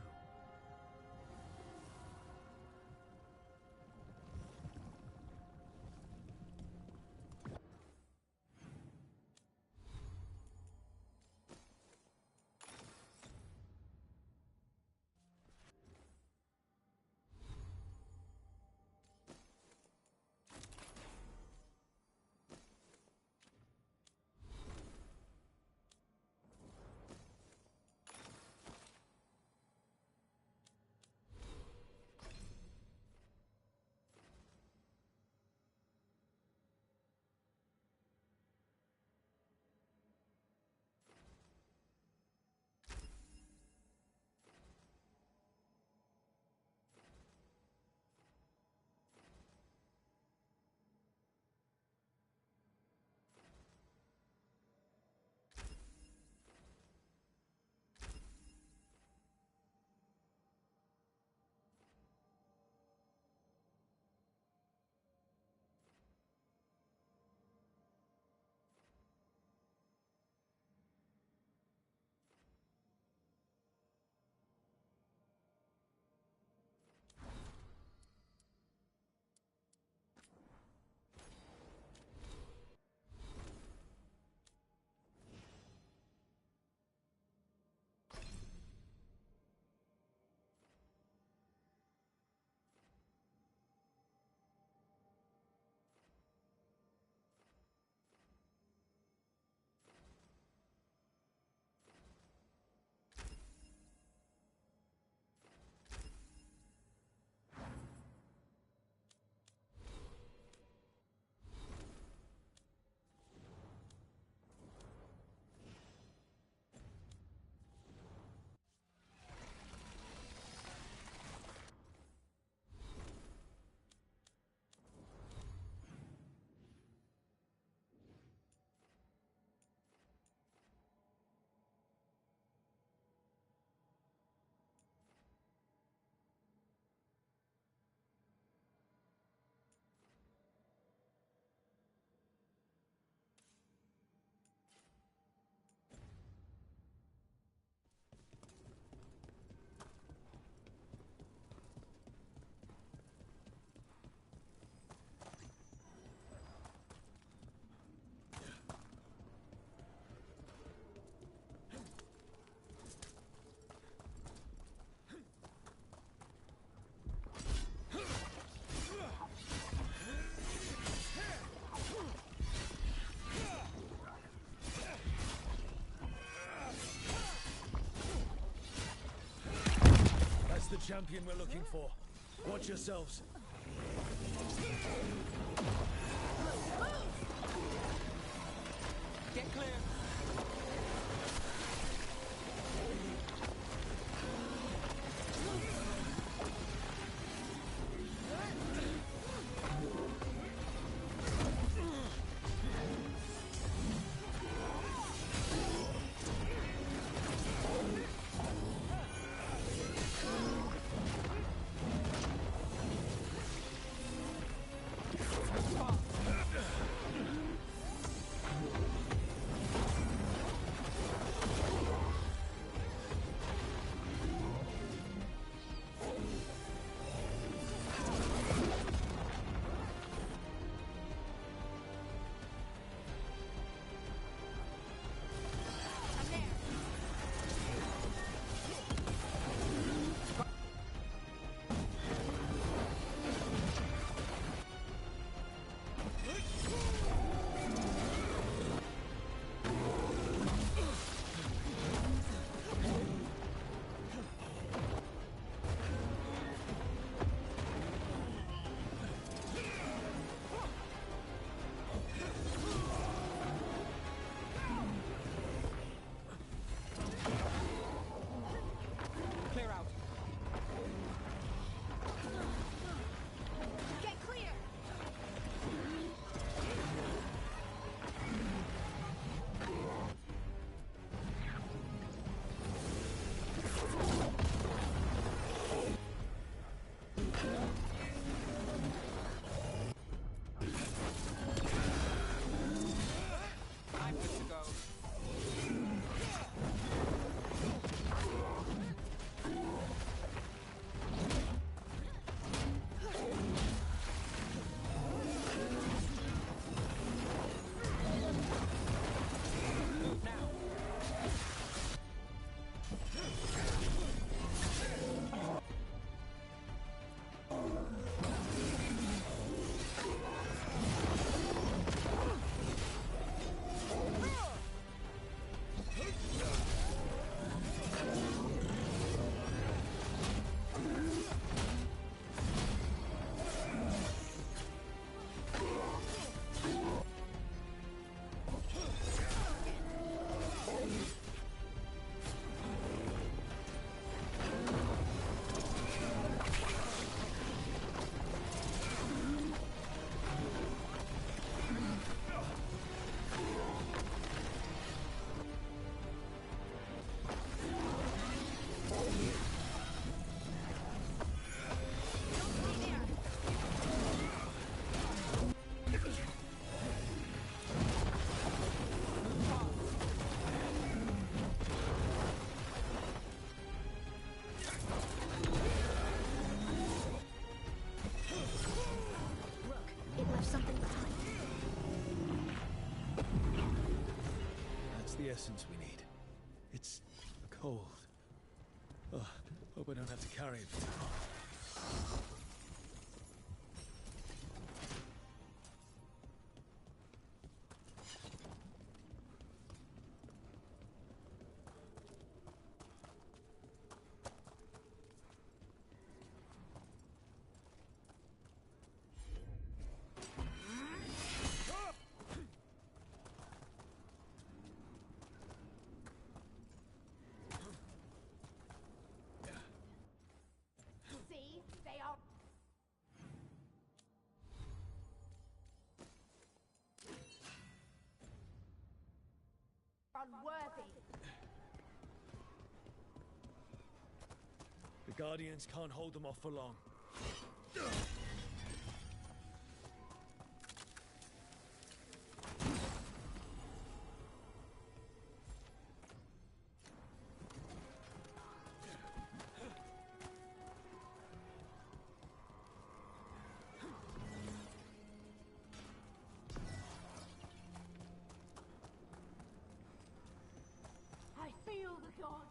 champion we're looking for. Watch yourselves. Get clear. Clear out. Get clear! I'm good to go. Move now. Look, it left something behind. That's the essence we need. It's cold. Ugh, hope I don't have to carry it for too long. See? They are... unworthy. The Guardians can't hold them off for long. I feel the god.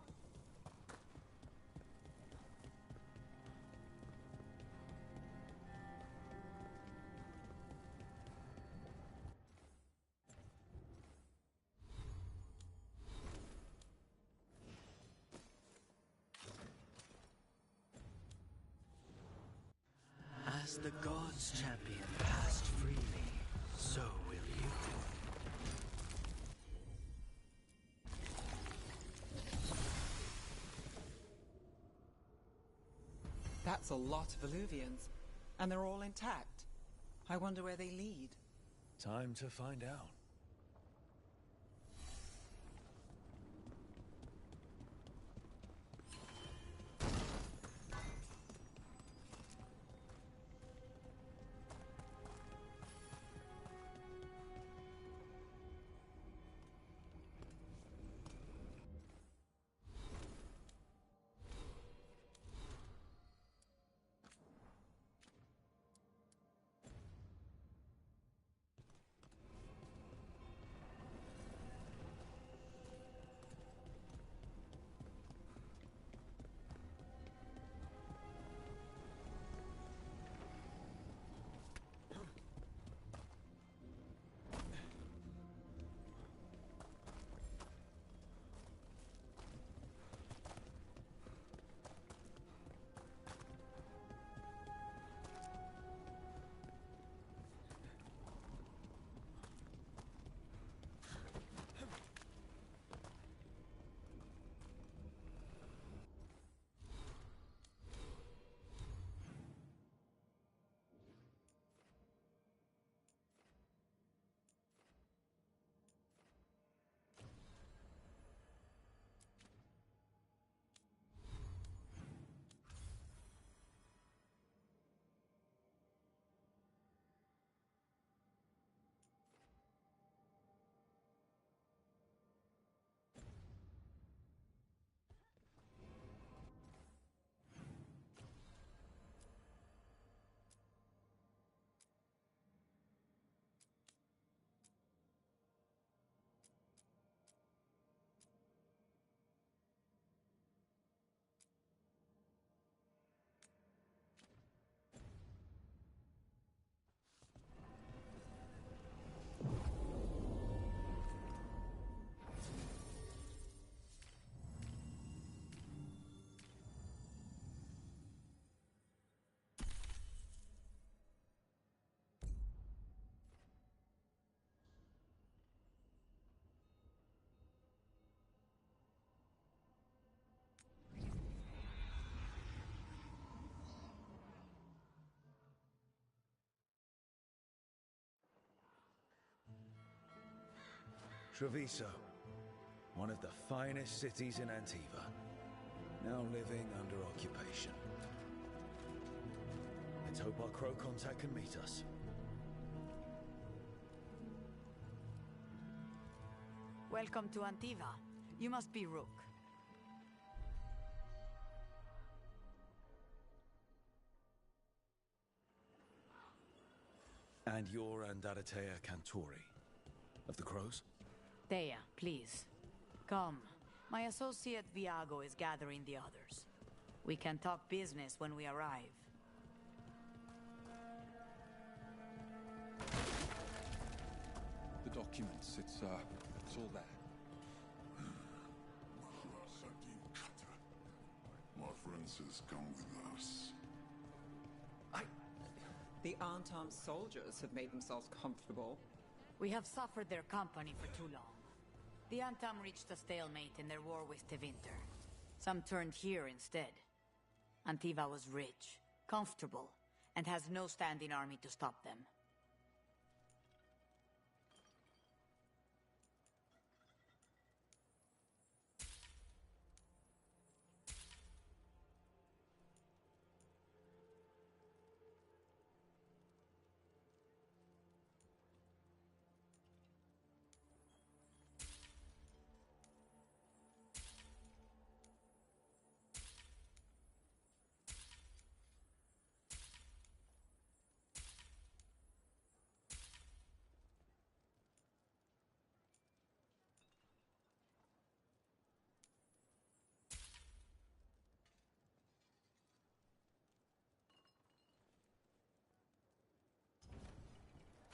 As the gods' champion passed freely, so will you. That's a lot of Illuvians, and they're all intact. I wonder where they lead. Time to find out. Treviso, one of the finest cities in Antiva, now living under occupation. Let's hope our crow contact can meet us. Welcome to Antiva. You must be Rook. And you're Andaratea Cantori, of the Crows? Thea, please. Come. My associate Viago is gathering the others. We can talk business when we arrive. The documents, it's all there. My friends come with us. The unarmed soldiers have made themselves comfortable. We have suffered their company for too long. The Antam reached a stalemate in their war with Tevinter. Some turned here instead. Antiva was rich, comfortable, and has no standing army to stop them.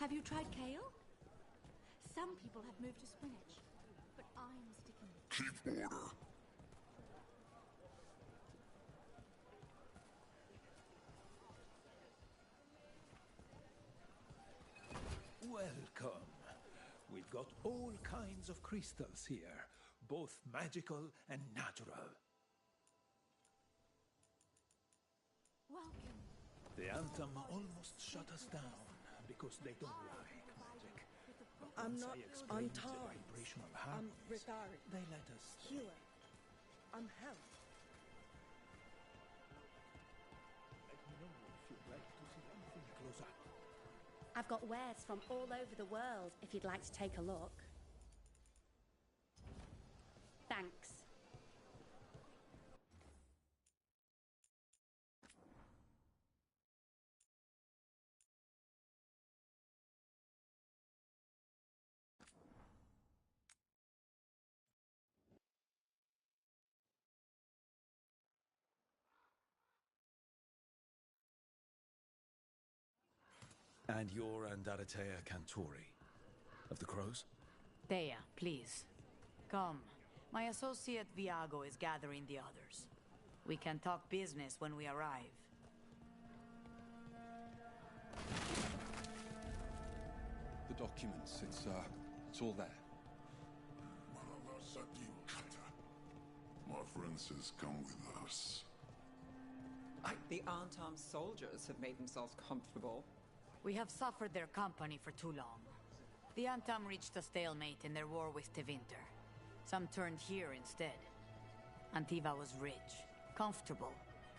Have you tried kale? Some people have moved to spinach, but I'm sticking with Keep order. Welcome. We've got all kinds of crystals here, both magical and natural. Welcome. The Anthem almost shut us down because they don't like magic. But I'm once not I explained the untied. vibrational I'm harmonies, retired. they let us stay. Healer. I'm Hell. Let me know if you'd like to see anything closer. I've got wares from all over the world if you'd like to take a look. Thanks. And you're Andaratea Cantori, of the Crows? Thea, please. Come. My associate Viago is gathering the others. We can talk business when we arrive. The documents, it's all there. My friend says come with us. The Antam soldiers have made themselves comfortable. We have suffered their company for too long. The Antam reached a stalemate in their war with Tevinter. Some turned here instead. Antiva was rich, comfortable,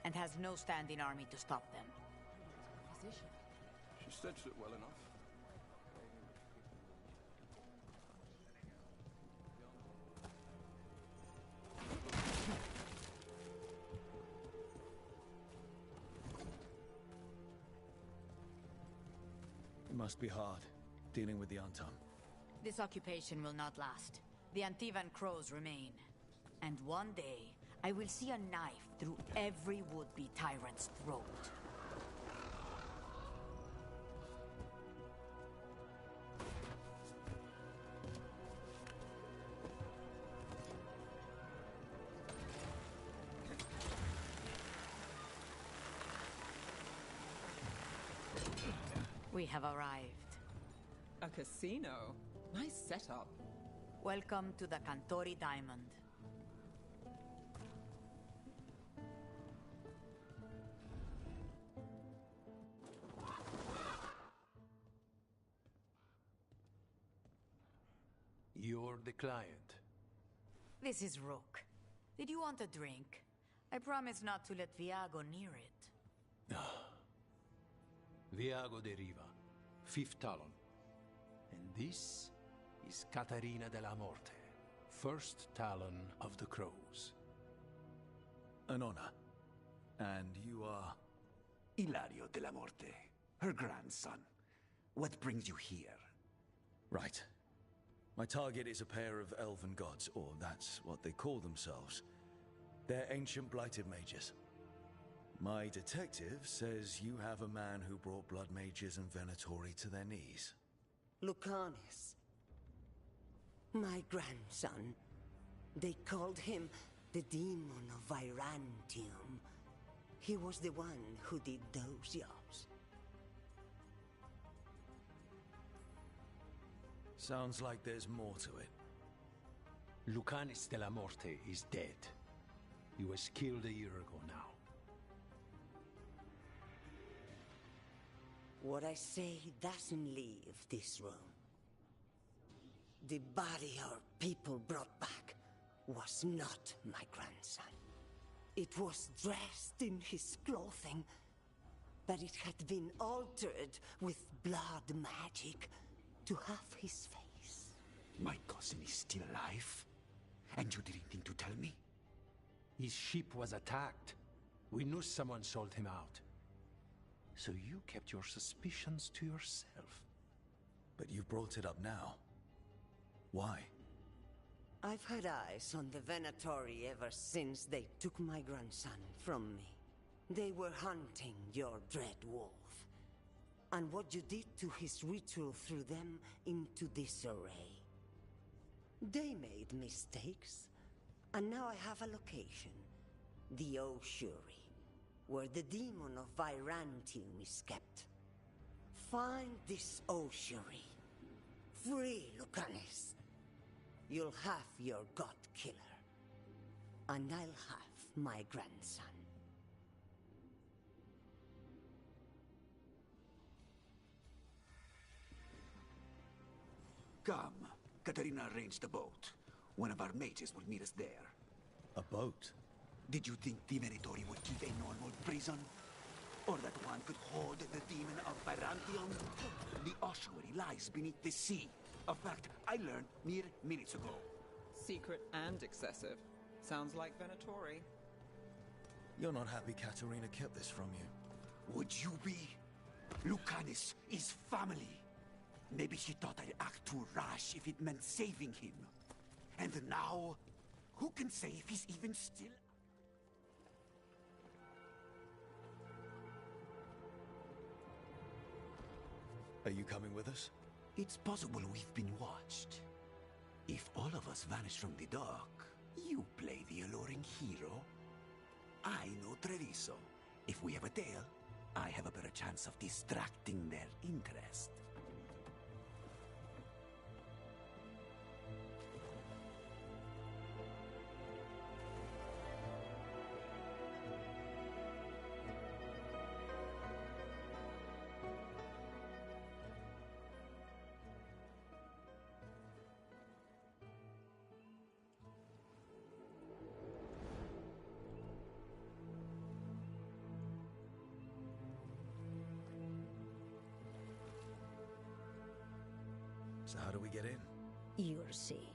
and has no standing army to stop them. She stretched it well enough. It must be hard, dealing with the Antam. This occupation will not last. The Antivan crows remain. And one day, I will see a knife through every would-be tyrant's throat. We have arrived. A casino? Nice setup. Welcome to the Cantori Diamond. You're the client. This is Rook. Did you want a drink? I promise not to let Viago near it. Viago de Riva, fifth talon. And this is Catarina della Morte, first talon of the Crows. An honor. And you are? Ilario della Morte, her grandson. What brings you here? Right. My target is a pair of elven gods, or that's what they call themselves. They're ancient blighted mages. My detective says you have a man who brought blood mages and Venatori to their knees. Lucanus. My grandson. They called him the Demon of Virantium. He was the one who did those jobs. Sounds like there's more to it. Lucanus della Morte is dead. He was killed a year ago now. What I say doesn't leave this room. The body our people brought back was not my grandson. It was dressed in his clothing, but it had been altered with blood magic to have his face. My cousin is still alive? And you didn't think to tell me? His ship was attacked. We knew someone sold him out. So you kept your suspicions to yourself. But you brought it up now. Why? I've had eyes on the Venatori ever since they took my grandson from me. They were hunting your dread wolf. And what you did to his ritual threw them into disarray. They made mistakes, and now I have a location. The Ossuary, where the demon of Virantium is kept. Find this Ossuary, free, Lucanis. You'll have your god killer. And I'll have my grandson. Come. Katarina arranged a boat. One of our mages will meet us there. A boat? Did you think the Venatori would keep a normal prison? Or that one could hold the demon of Byzantium? The ossuary lies beneath the sea. A fact I learned mere minutes ago. Secret and excessive. Sounds like Venatori. You're not happy Katarina kept this from you. Would you be? Lucanis is family. Maybe she thought I'd act too rash if it meant saving him. And now, who can say if he's even still... Are you coming with us? It's possible we've been watched. If all of us vanish from the dock, you play the alluring hero. I know Treviso. If we have a tail, I have a better chance of distracting their interest. So how do we get in? You'll see.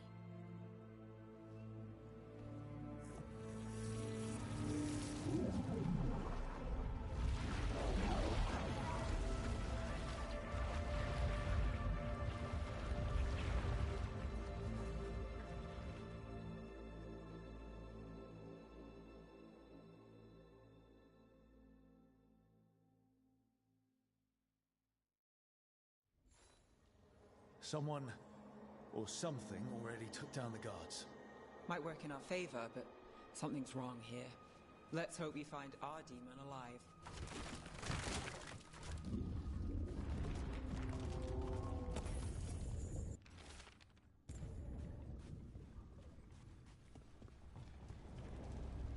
Someone or something already took down the guards. Might work in our favor, but something's wrong here. Let's hope we find our demon alive.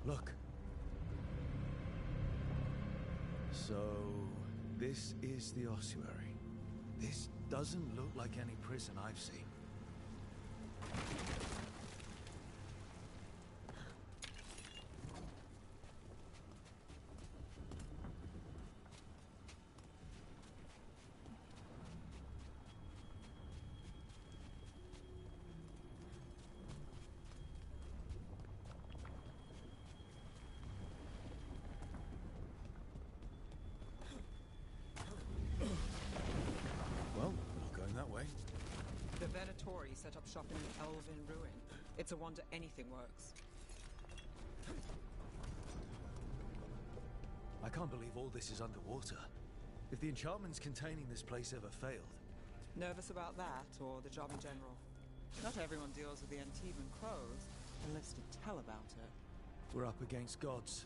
Look. So, this is the ossuary. This doesn't look like any prison I've seen. The Venatori set up shop in an elven ruin. It's a wonder anything works. I can't believe all this is underwater. If the enchantments containing this place ever failed... Nervous about that, or the job in general? Not everyone deals with the Antivan crows, unless to tell about it. We're up against gods.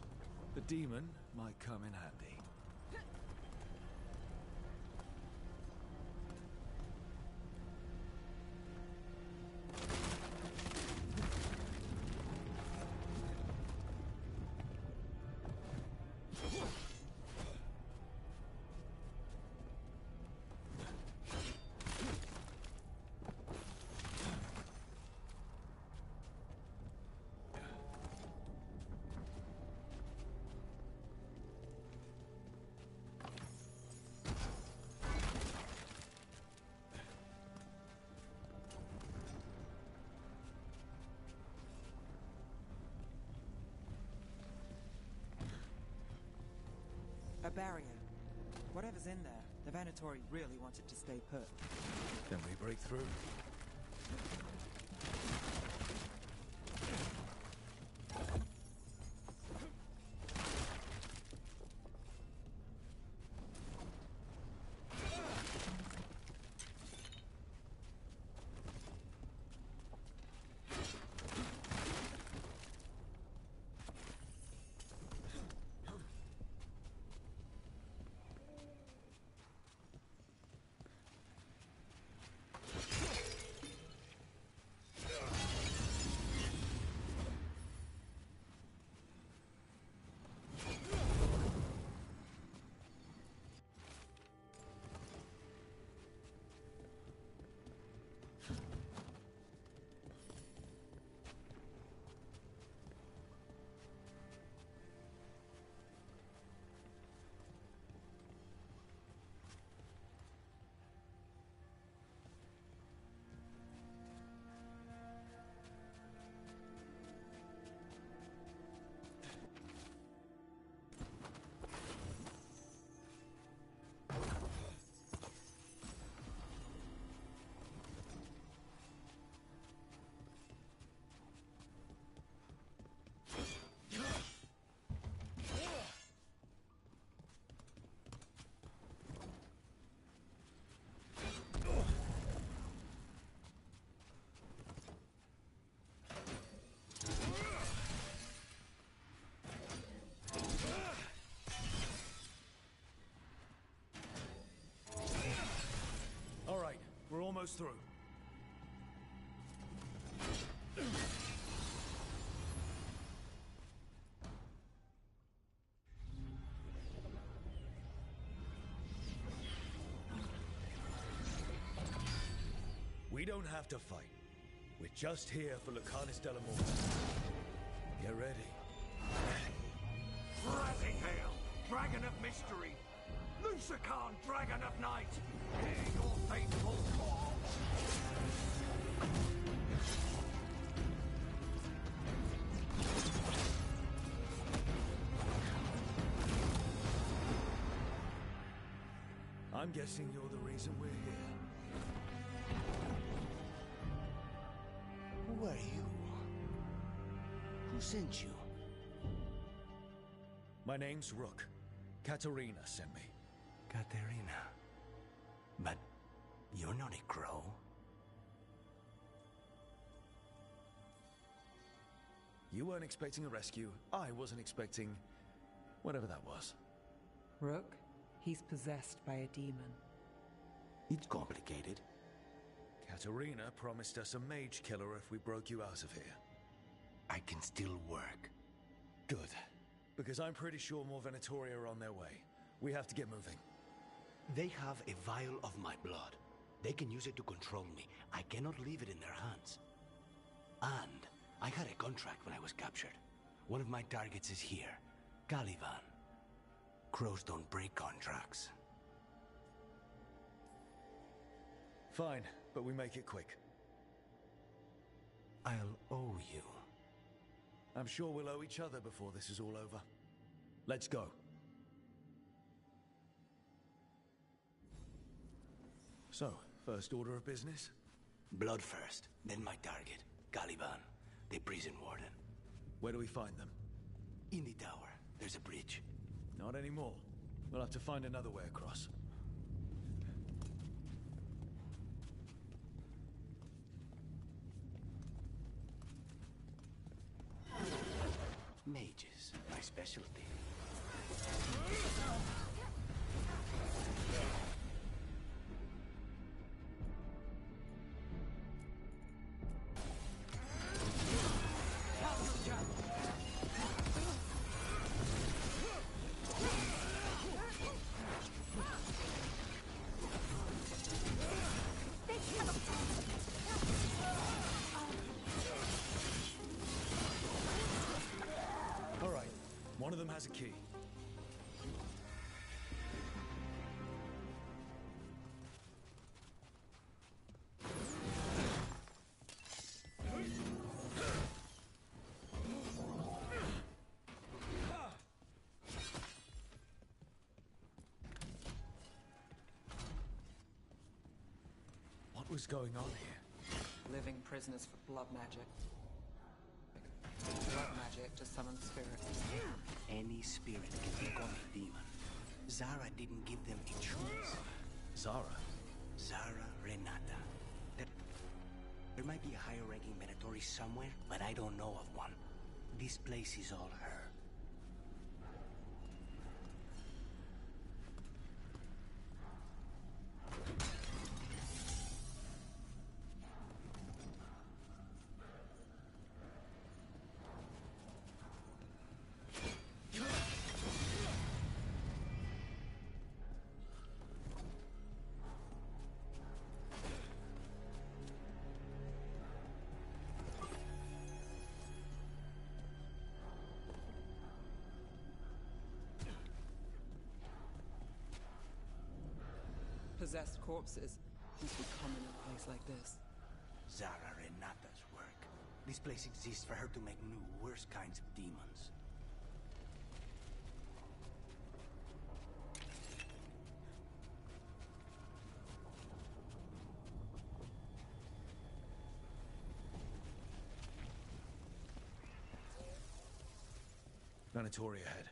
The demon might come in handy. A barrier. Whatever's in there, the Venatori really wanted to stay put. Can we break through? through. We don't have to fight. We're just here for Lucanus de la Morte. Get ready. Rising Hail, Dragon of Mystery, Lucican, Dragon of Night, hear your faithful call. I'm guessing you're the reason we're here. Who are you? Who sent you? My name's Rook. Katerina sent me. Katerina. But you're not a crow. You weren't expecting a rescue. I wasn't expecting... whatever that was. Rook, he's possessed by a demon. It's complicated. Katerina promised us a mage killer if we broke you out of here. I can still work. Good. Because I'm pretty sure more Venatori are on their way. We have to get moving. They have a vial of my blood. They can use it to control me. I cannot leave it in their hands. And I had a contract when I was captured. One of my targets is here. Caliban. Crows don't break contracts. Fine, but we make it quick. I'll owe you. I'm sure we'll owe each other before this is all over. Let's go. So, first order of business? Blood first, then my target, Caliban, the prison warden. Where do we find them? In the tower. There's a bridge. Not anymore. We'll have to find another way across. Mages, my specialty. One of them has a key. What was going on here? Living prisoners for blood magic. Blood magic to summon spirits. Any spirit can become a demon. Zara didn't give them a choice. Zara? Zara Renata. There might be a higher-ranking Venatori somewhere, but I don't know of one. This place is all her. Possessed corpses must be common in a place like this. Zara Renata's work. This place exists for her to make new, worse kinds of demons. Venatori ahead.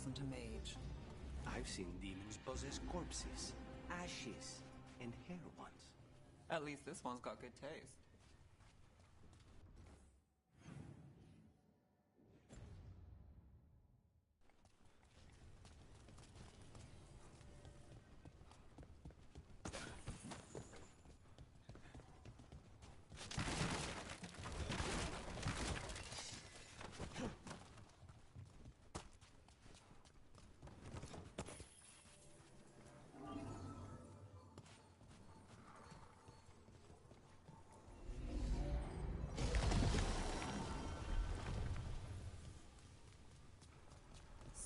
wasn't a mage. I've seen demons possess corpses, ashes, and hair once. At least this one's got good taste.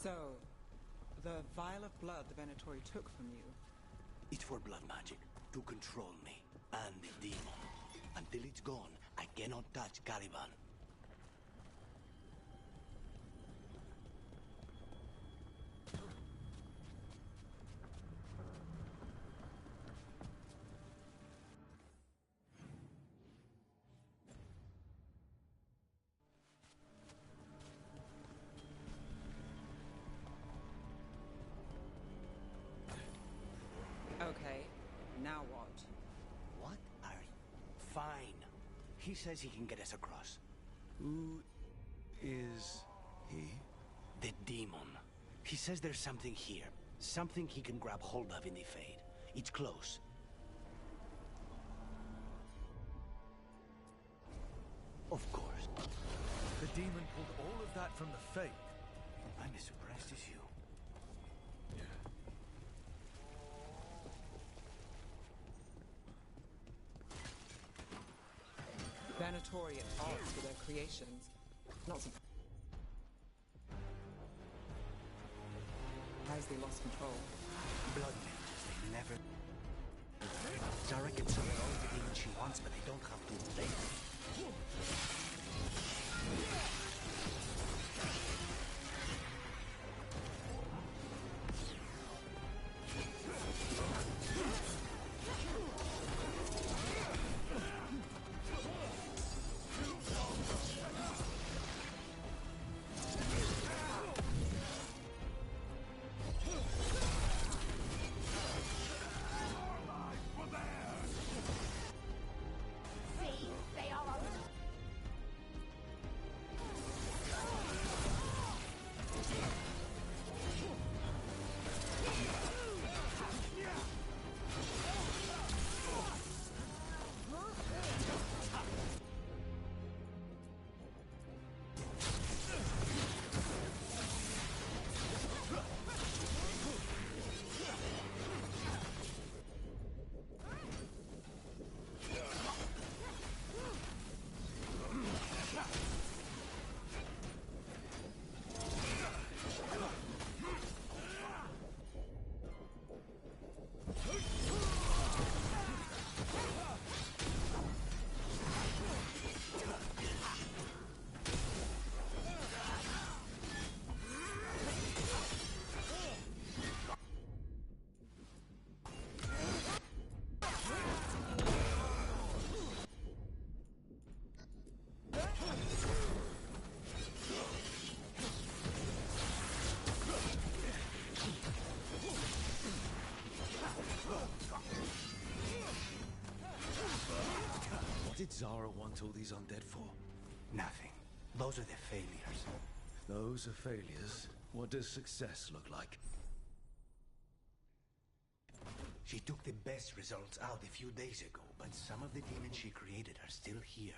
So, the vial of blood the Venatori took from you. It's for blood magic, to control me, and the demon. Until it's gone, I cannot touch Caliban. Okay, now what? What are you? Fine. He says he can get us across. Who is he? The demon. He says there's something here. Something he can grab hold of in the Fade. It's close. Of course. The demon pulled all of that from the Fade. I'm as surprised as you. Venatori at odds with their creations. Not surprised. They lost control. Blood mages, they never... Zara can summon all the demons she wants, but they don't have to obey. What did Zara want all these undead for? Nothing. Those are the failures. Those are failures. What does success look like? She took the best results out a few days ago, but some of the demons she created are still here.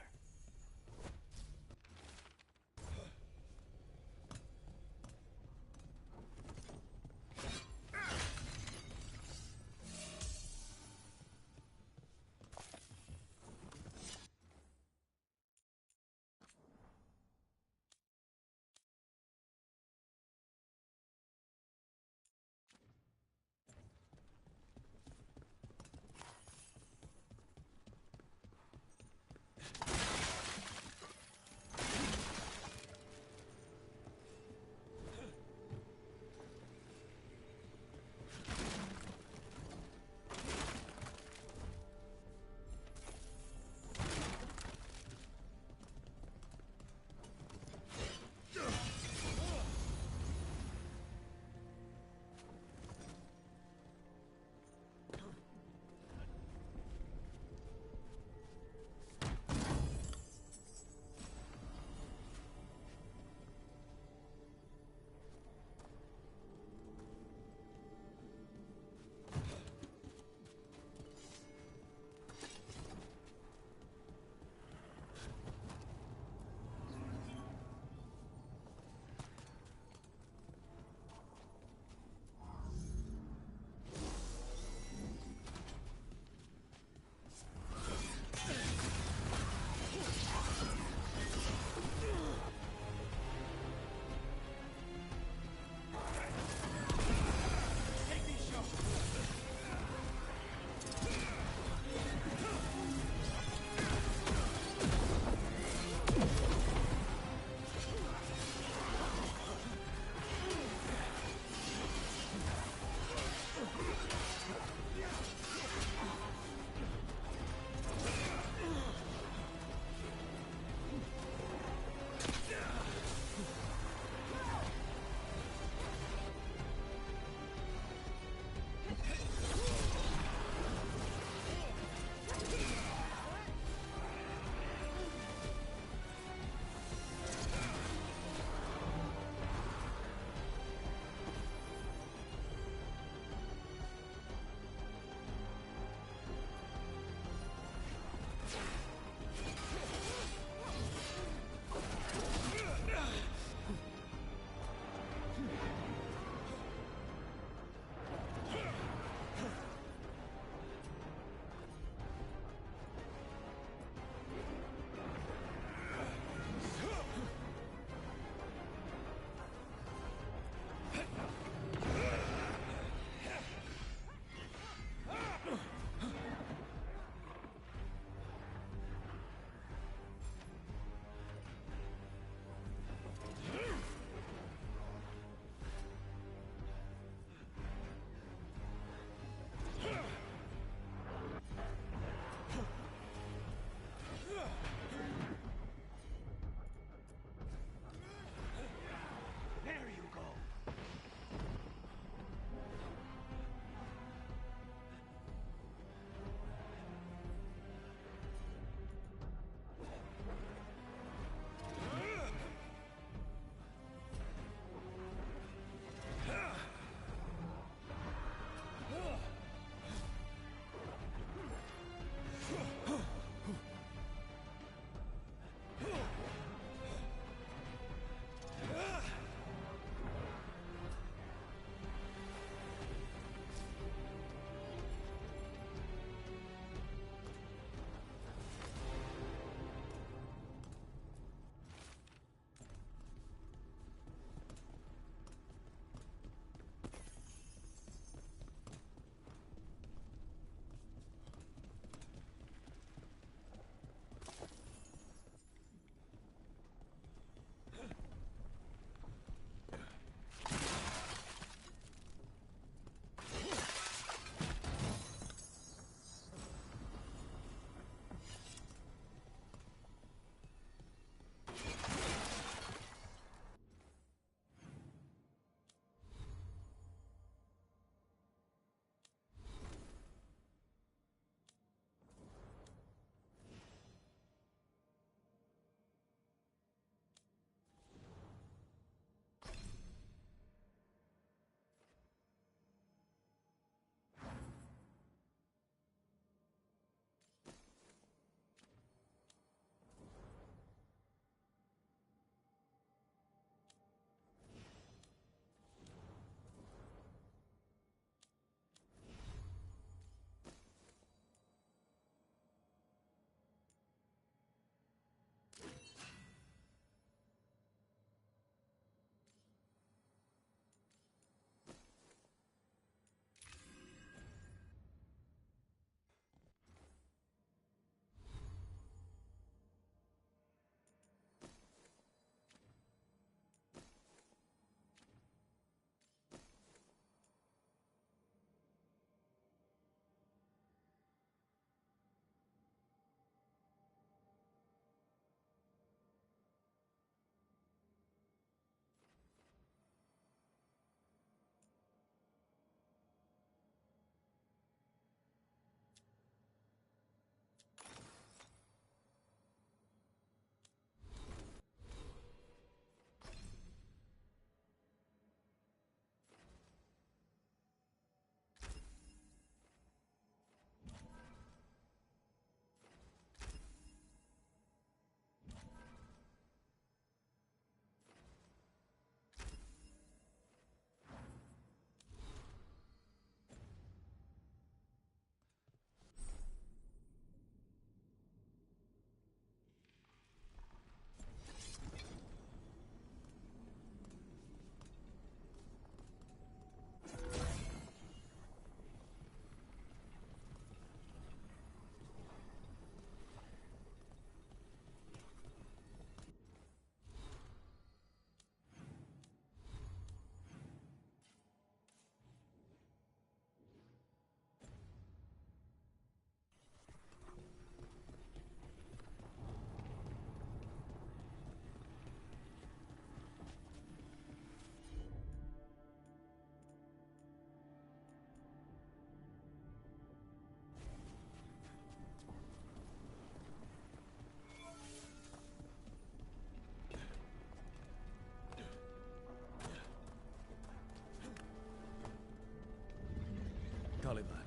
Kaliman?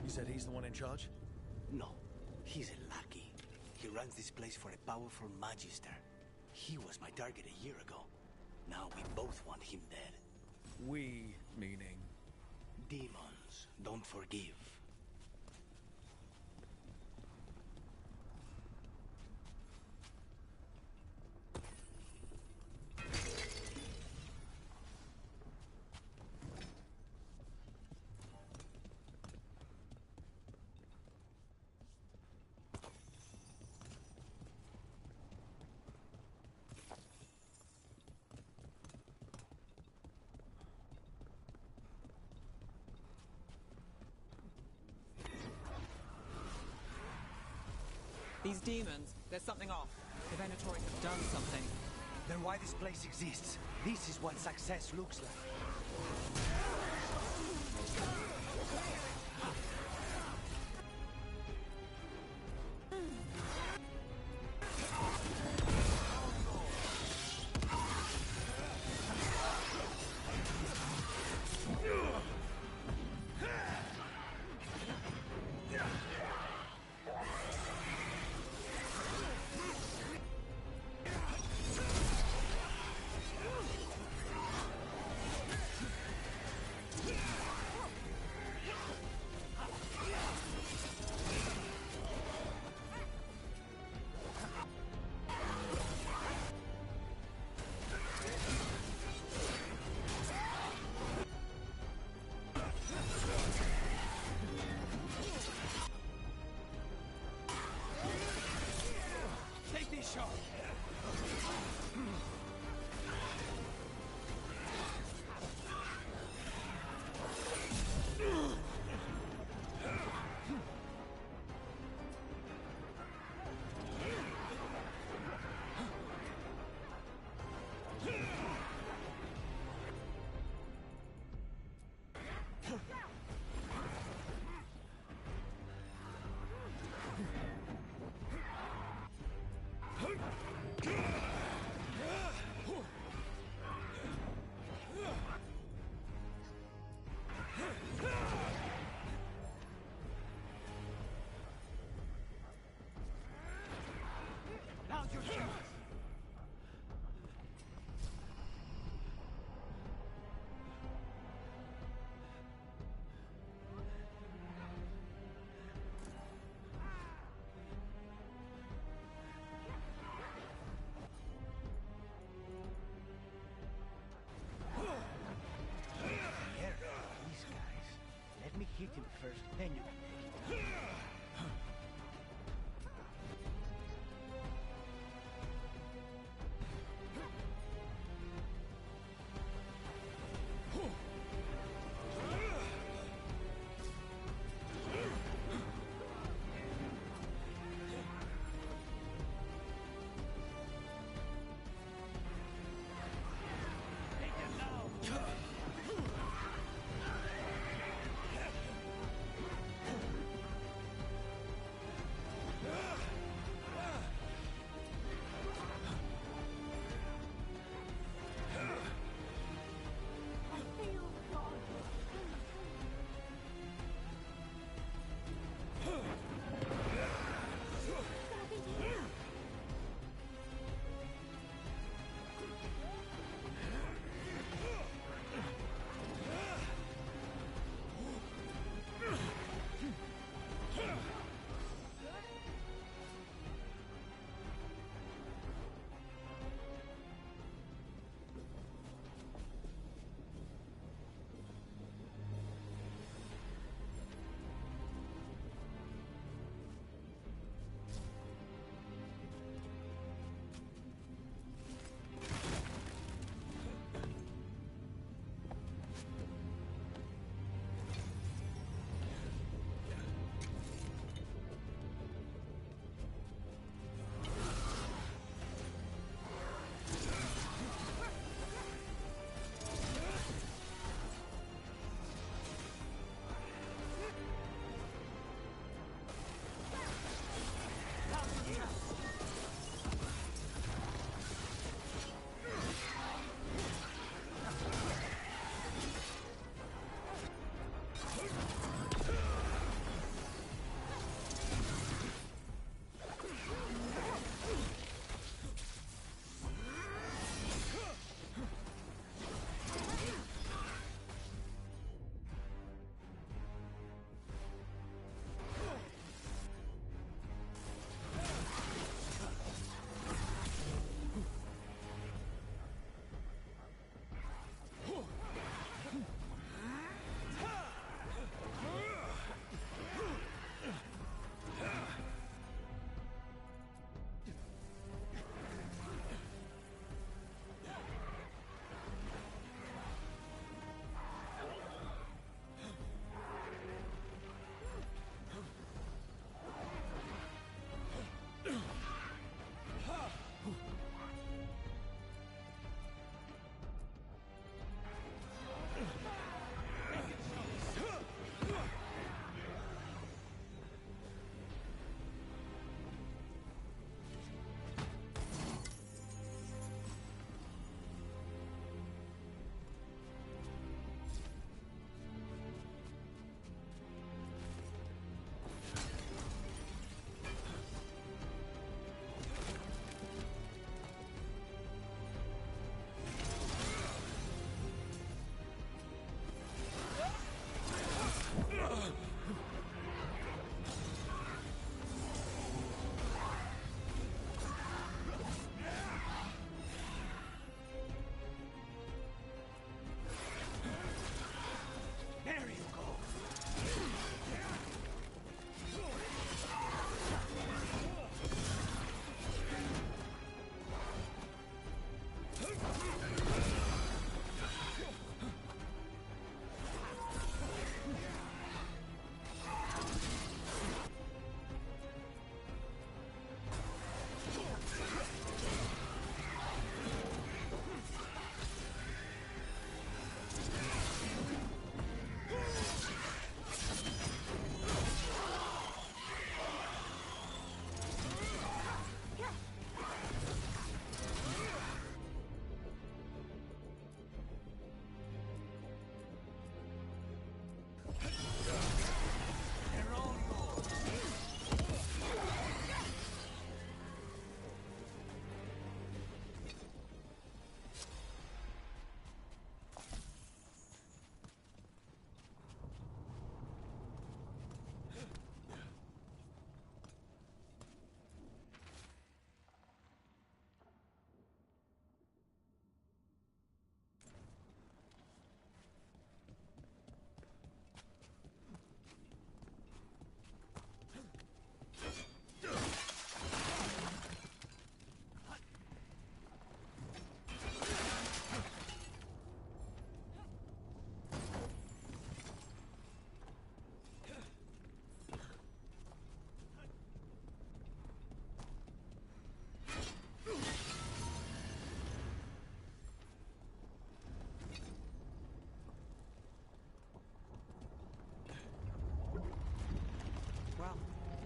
You said he's the one in charge? No, he's a lackey. He runs this place for a powerful magister. He was my target a year ago. Now we both want him dead. We, meaning? Demons don't forgive. These demons, there's something off. The Venatori have done something. Then why this place exists? This is what success looks like. Take these shots! Huh?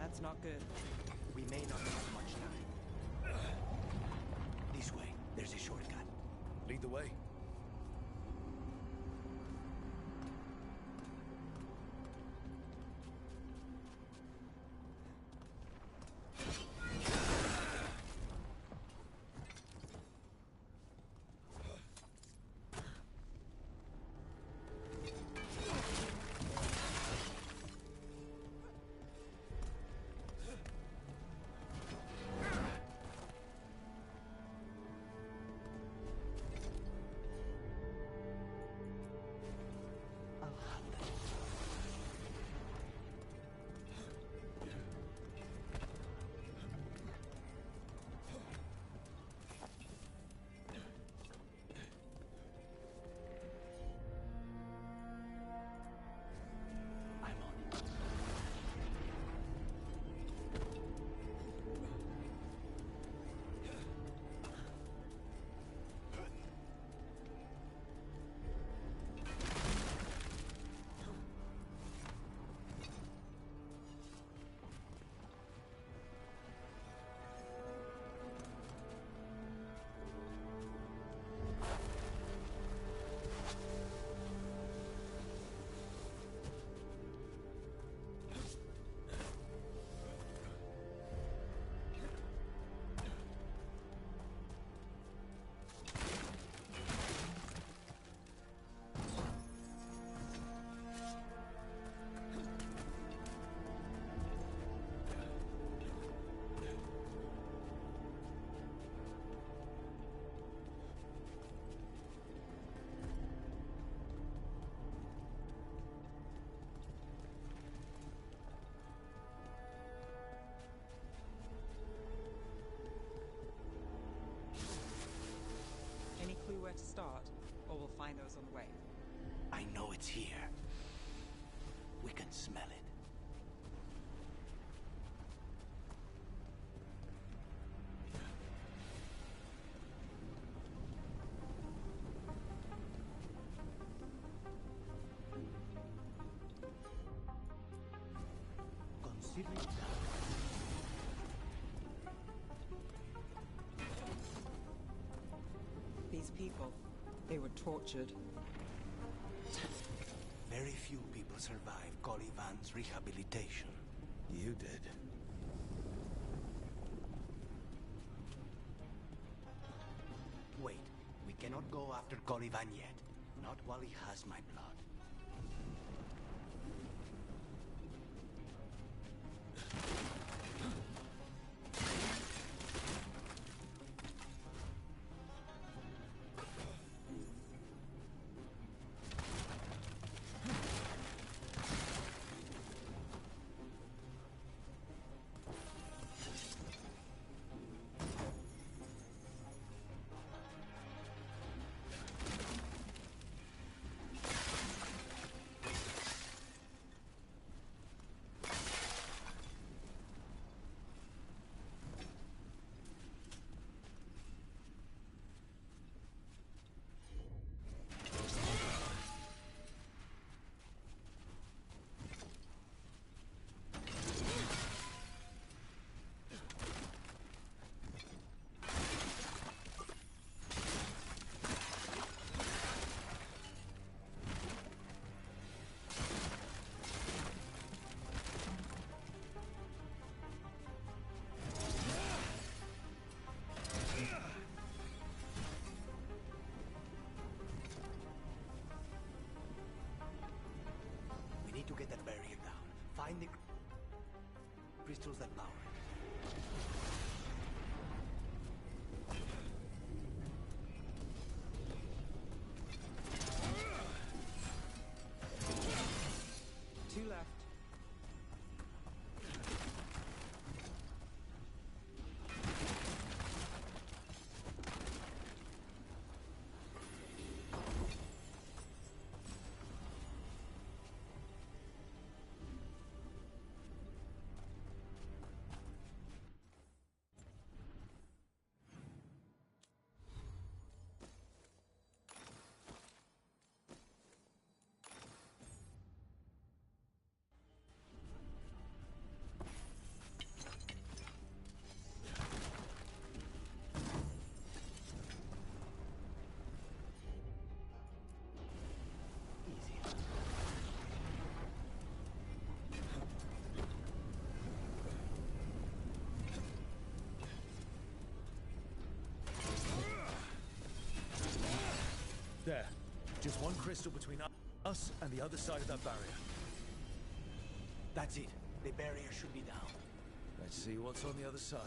That's not good. We may not have much time. This way. There's a shortcut. Lead the way. Any clue where to start? Or we'll find those on the way. I know it's here. We can smell it. Consider it done. These people, they were tortured. Very few people survive Colivan's rehabilitation. You did. Wait, we cannot go after Colivan yet. Not while he has my blood. To get that barrier down. Find the crystals that power it. 2 left. Just one crystal between us and the other side of that barrier. That's it. The barrier should be down. Let's see what's on the other side.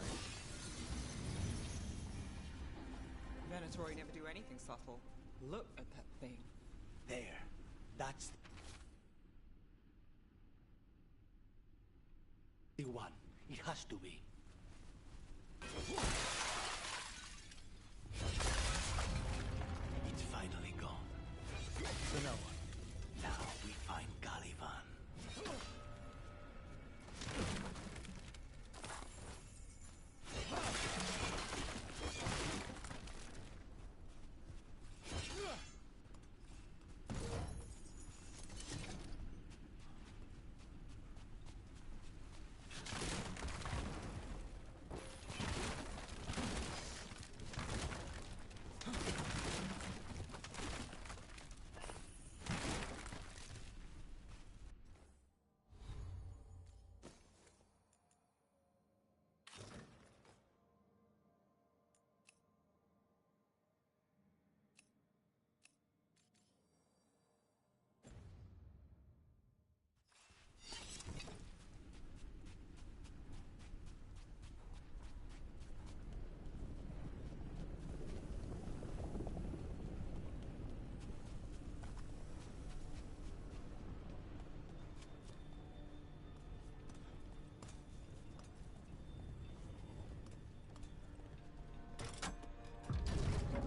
Venatori never do anything subtle. Look at that thing. There. That's the one. It has to be. It's finally gone. So now what? Now we find Caliban.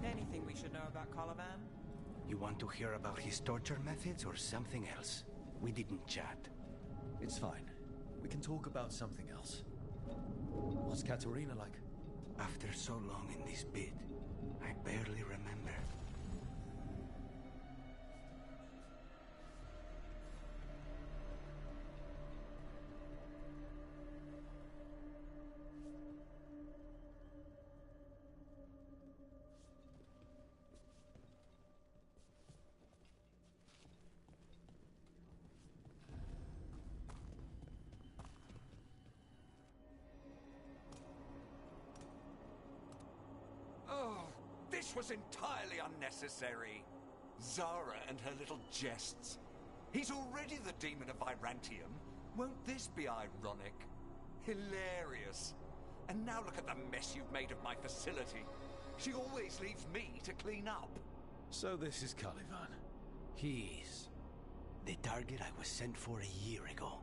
Anything we should know about Caliban? You want to hear about his torture methods or something else? We didn't chat. It's fine. We can talk about something else. What's Katerina like? After so long in this bit, I barely remember. This was entirely unnecessary. Zara and her little jests. He's already the demon of Virantium. Won't this be ironic? Hilarious. And now look at the mess you've made of my facility. She always leaves me to clean up. So this is Caliban. He's the target I was sent for a year ago.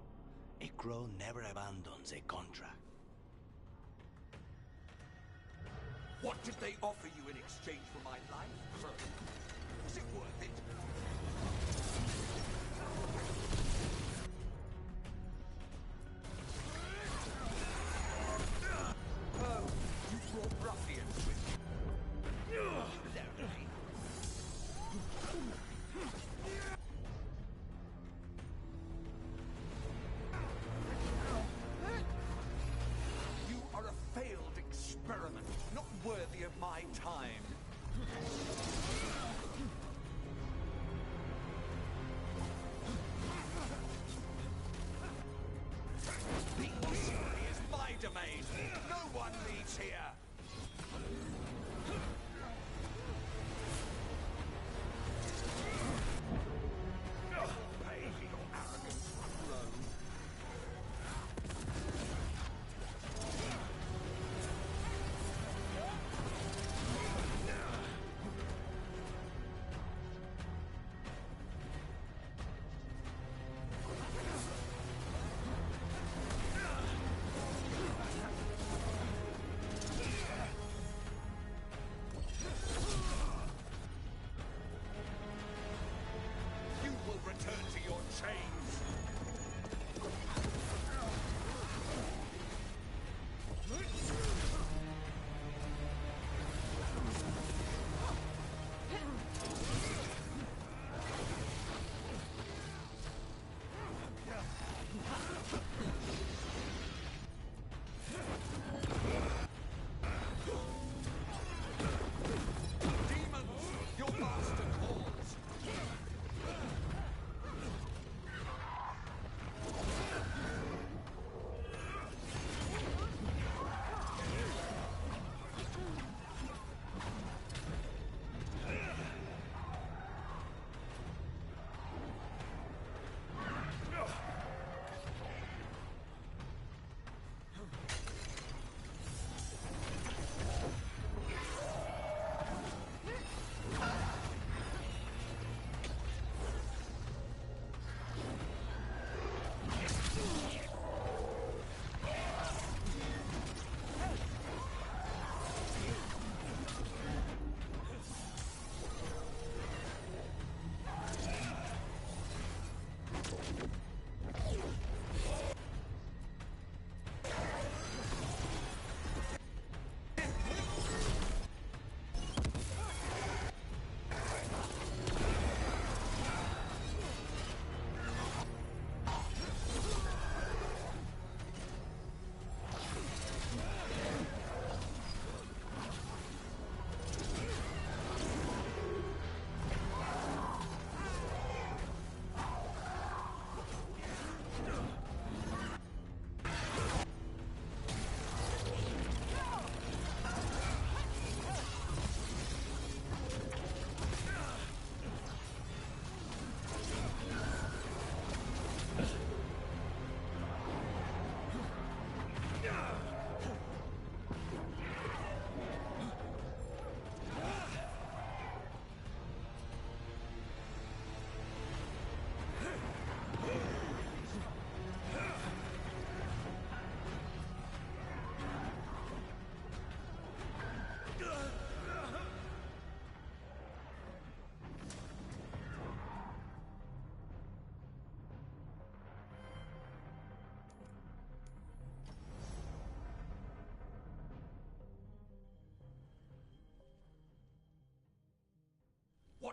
A crow never abandons a contract. What did they offer you in exchange for my life, Crow? Was it worth it? Oh, you brought ruffians with you. Lovely. You are a failed experiment, not worthy of my time. The ossuary is my domain. No one leaves here. Pay for your arrogance, Crow.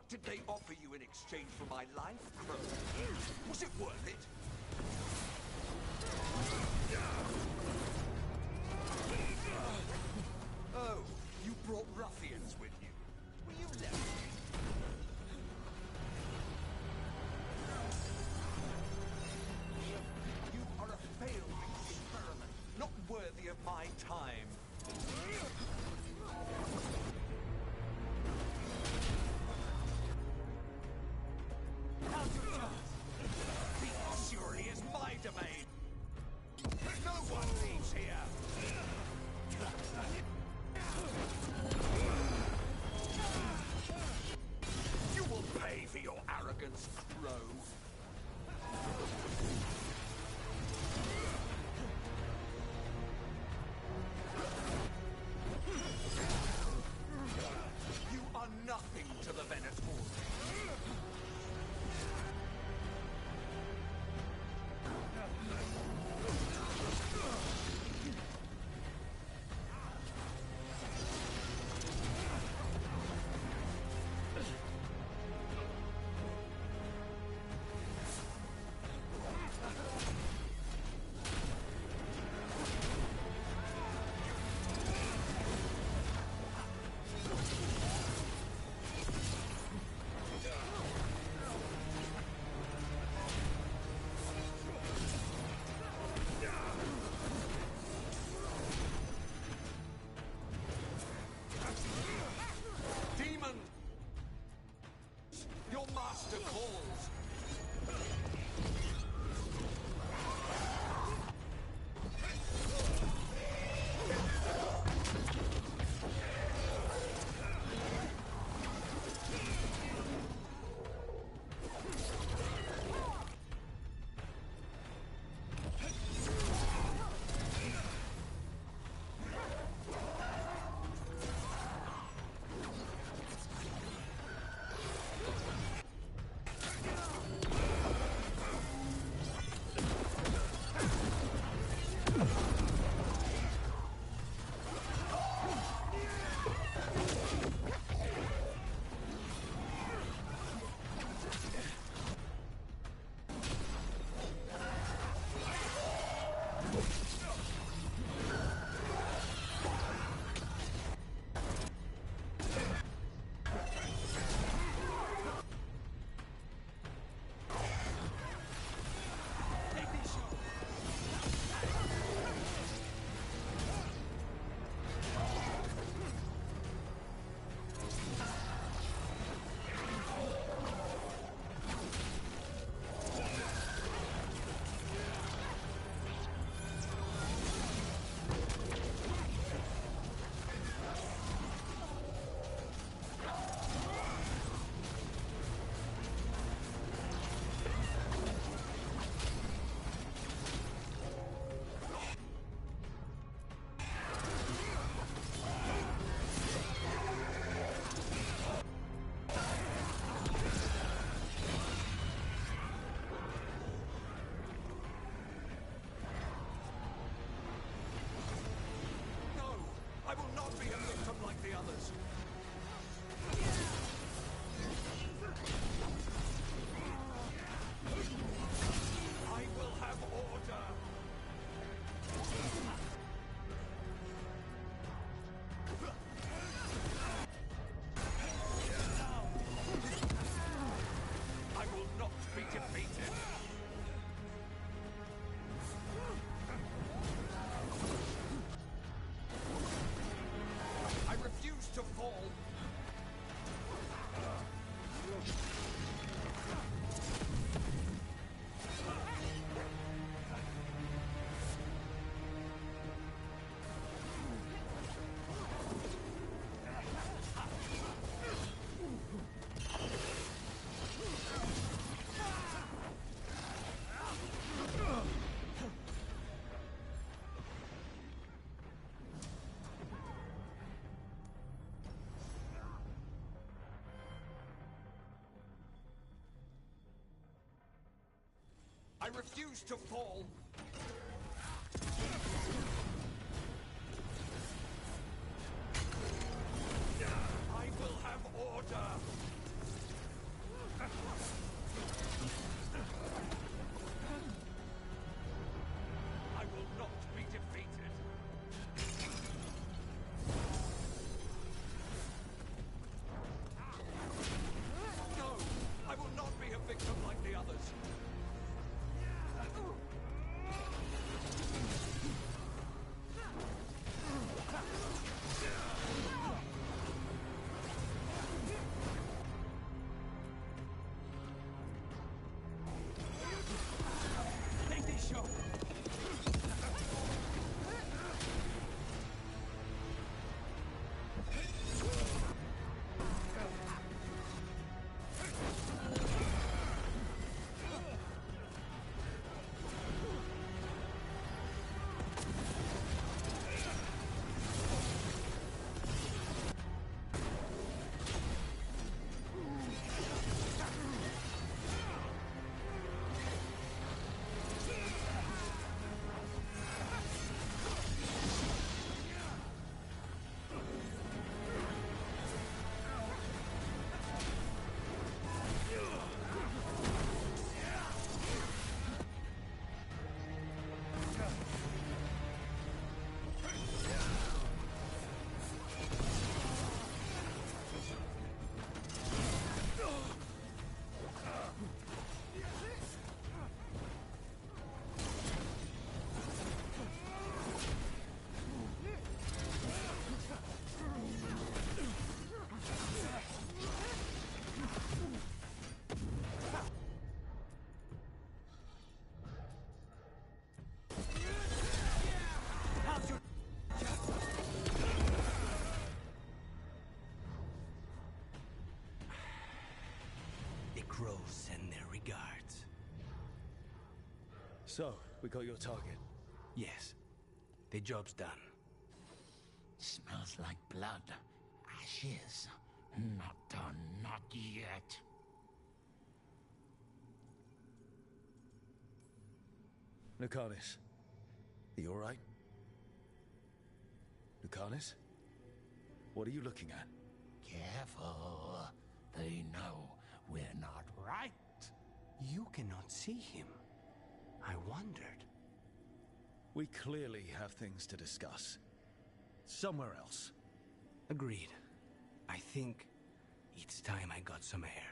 did they offer you in exchange for my life, Crow? Was it worth it? Oh, you brought ruffians with you. Will you let me? You are a failed experiment, not worthy of my time. This surely is my domain. No one leaves here. You will pay for your arrogance, Crow. You are nothing to the Venator. Your master calls. I will not be a victim like the others. I will have order. I will not be defeated. I refuse to fall. I refuse to fall. I will have order. crows send their regards. So, we got your target? Yes. The job's done. Smells like blood. Ashes. Not done, not yet. Lucanus, are you alright? Lucanus? What are you looking at? Careful. They know we're not right. You cannot see him. I wondered. We clearly have things to discuss. Somewhere else. Agreed. I think it's time I got some air.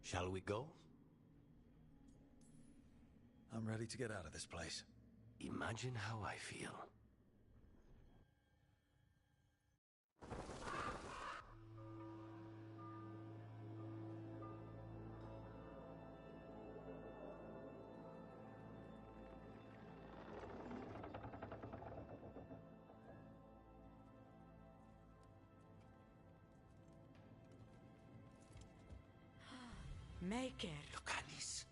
Shall we go? I'm ready to get out of this place. Imagine how I feel. Make it. Lucanus,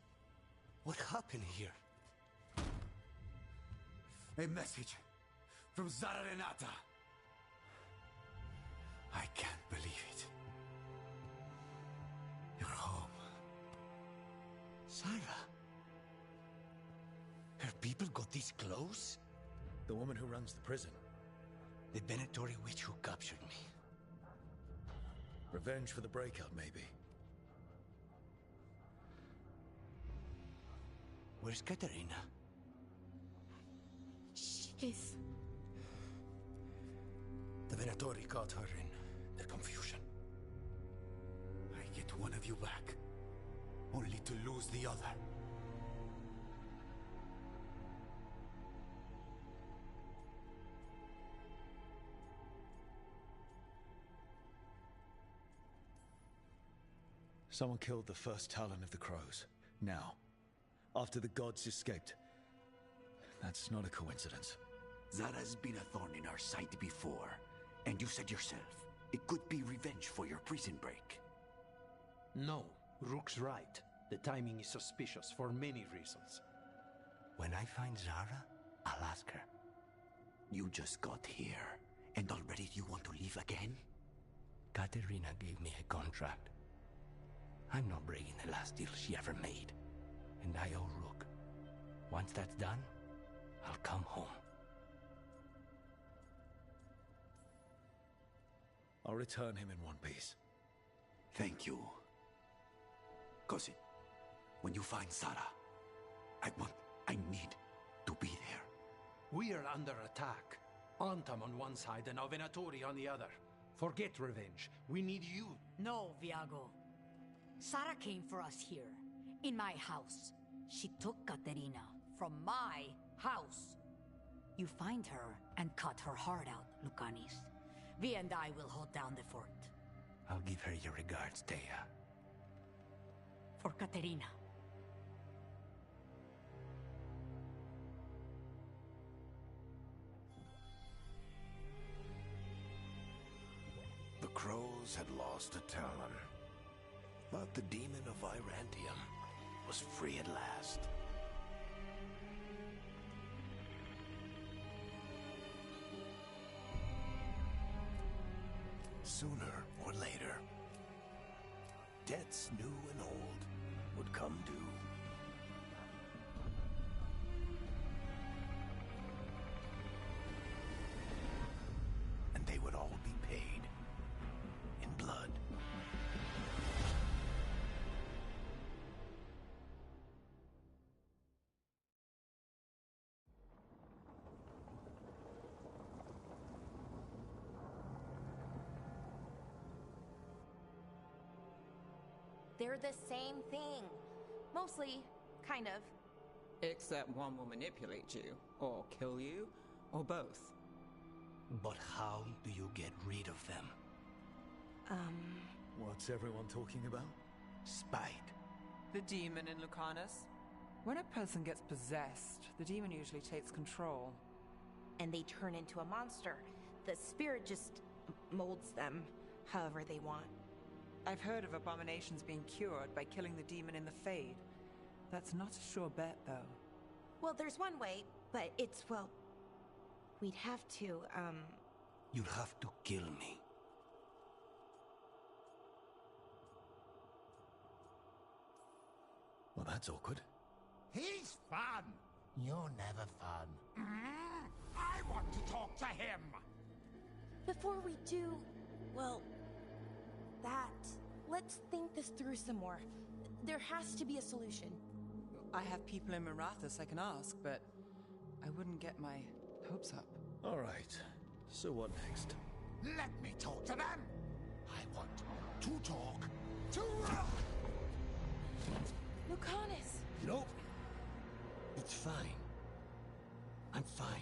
what happened here? A message from Zara Renata. I can't believe it. You're home. Sarah? Her people got this close? The woman who runs the prison. The Venatori witch who captured me. Revenge for the breakup, maybe. Where's Katerina? She's... The Venatori caught her in their confusion. I get one of you back, only to lose the other. Someone killed the first Talon of the Crows. Now. After the gods escaped. That's not a coincidence. Zara's been a thorn in our side before. And you said yourself, it could be revenge for your prison break. No, Rook's right. The timing is suspicious for many reasons. When I find Zara, I'll ask her. You just got here, and already you want to leave again? Katerina gave me a contract. I'm not breaking the last deal she ever made. And I owe Rook. Once that's done, I'll come home. I'll return him in one piece. Thank you. Cousin, when you find Zara, I need to be there. We are under attack. Antam on one side and Venatori on the other. Forget revenge. We need you. No, Viago. Sara came for us here. In my house. She took Katerina from my house. You find her and cut her heart out, Lucanus. Vi and I will hold down the fort. I'll give her your regards, Thea. For Katerina. The Crows had lost a Talon. But the demon of Irantium was free at last. Sooner or later, debts new and old would come due. And they would all be paid in blood. They're the same thing. Mostly, kind of. Except one will manipulate you, or kill you, or both. But how do you get rid of them? What's everyone talking about? Spite. The demon in Lucanus? When a person gets possessed, the demon usually takes control. And they turn into a monster. The spirit just molds them however they want. I've heard of abominations being cured by killing the demon in the Fade. That's not a sure bet, though. Well, there's one way, but it's, well... We'd have to, You'd have to kill me. Well, that's awkward. He's fun. You're never fun. I want to talk to him. Before we do, well, that, let's think this through some more. There has to be a solution. I have people in Marathas I can ask, but I wouldn't get my hopes up. All right. So what next? Let me talk to them. I want to talk to Lucanus! Nope. It's fine. I'm fine.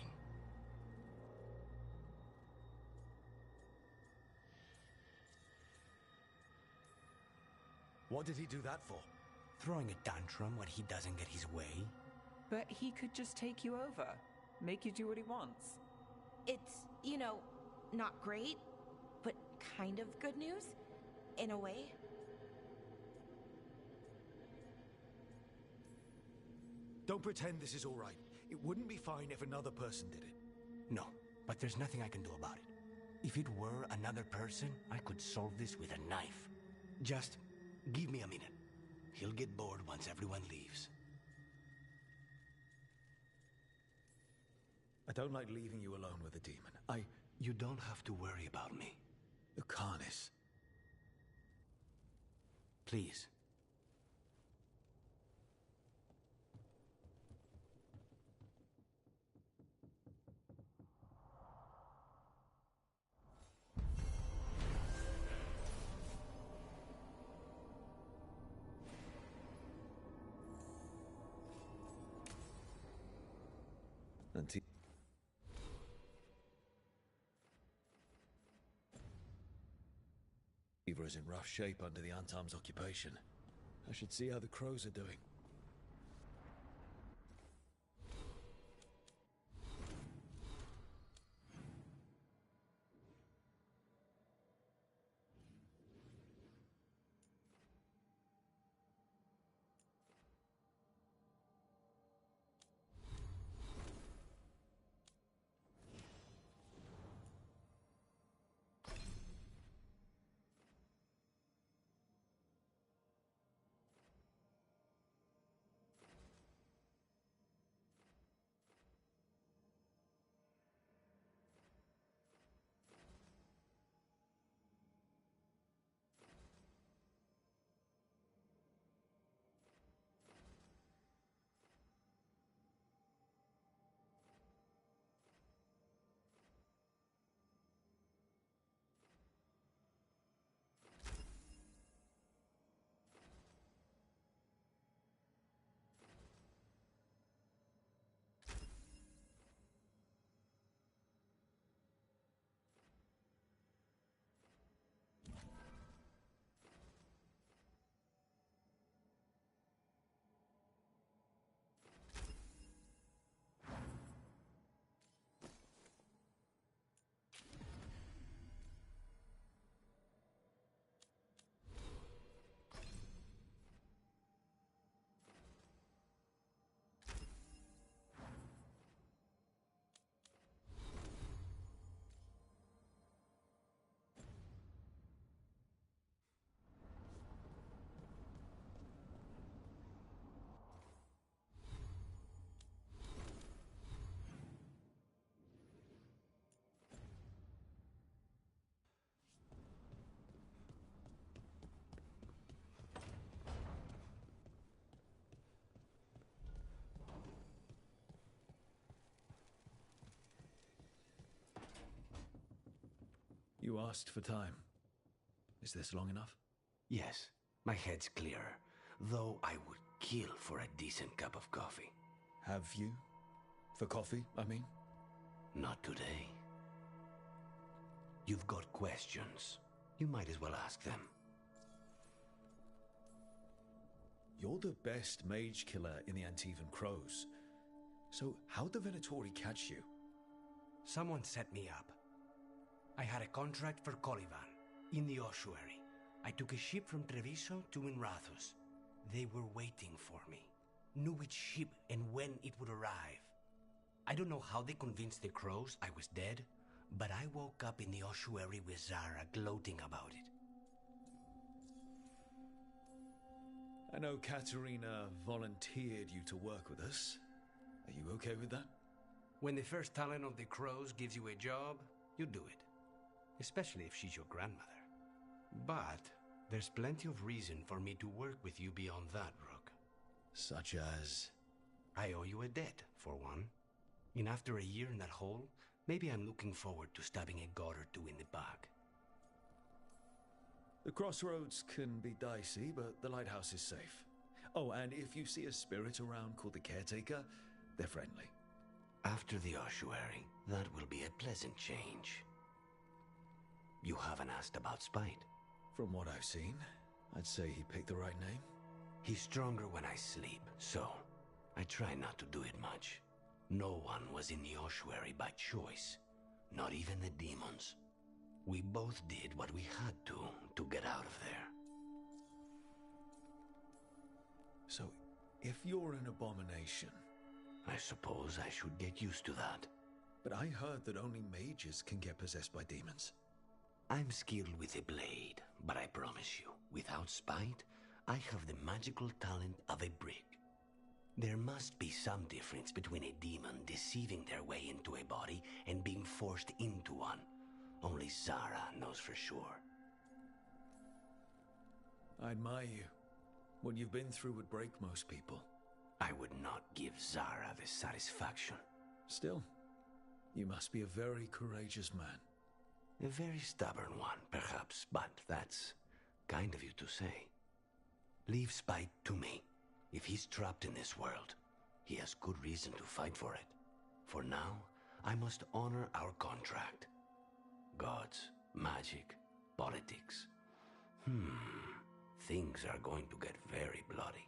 What did he do that for? Throwing a tantrum when he doesn't get his way? But he could just take you over. Make you do what he wants. It's, you know, not great, but kind of good news, in a way. Don't pretend this is all right. It wouldn't be fine if another person did it. No, but there's nothing I can do about it. If it were another person, I could solve this with a knife. Just give me a minute. He'll get bored once everyone leaves. I don't like leaving you alone with a demon. You don't have to worry about me. Lucanus. Please. Antiva is in rough shape under the Antam's occupation. I should see how the crows are doing. You asked for time. Is this long enough? Yes, my head's clearer, though I would kill for a decent cup of coffee. Have you? For coffee, I mean? Not today. You've got questions. You might as well ask them. You're the best mage killer in the Antivan Crows. So how'd the Venatori catch you? Someone set me up. I had a contract for Colivan, in the ossuary. I took a ship from Treviso to Minrathus. They were waiting for me. Knew which ship and when it would arrive. I don't know how they convinced the Crows I was dead, but I woke up in the ossuary with Zara gloating about it. I know Katerina volunteered you to work with us. Are you okay with that? When the first talent of the Crows gives you a job, you do it. Especially if she's your grandmother. But there's plenty of reason for me to work with you beyond that, Rook. Such as? I owe you a debt, for one. And after a year in that hole, maybe I'm looking forward to stabbing a god or two in the back. The crossroads can be dicey, but the lighthouse is safe. Oh, and if you see a spirit around called the Caretaker, they're friendly. After the ossuary, that will be a pleasant change. You haven't asked about Spite. From what I've seen, I'd say he picked the right name. He's stronger when I sleep, so I try not to do it much. No one was in the ossuary by choice, not even the demons. We both did what we had to get out of there. So, if you're an abomination... I suppose I should get used to that. But I heard that only mages can get possessed by demons. I'm skilled with a blade, but I promise you, without Spite, I have the magical talent of a brick. There must be some difference between a demon deceiving their way into a body and being forced into one. Only Zara knows for sure. I admire you. What you've been through would break most people. I would not give Zara the satisfaction. Still, you must be a very courageous man. A very stubborn one, perhaps, but that's kind of you to say. Leave Spite to me. If he's trapped in this world, he has good reason to fight for it. For now, I must honor our contract. Gods, magic, politics. Things are going to get very bloody.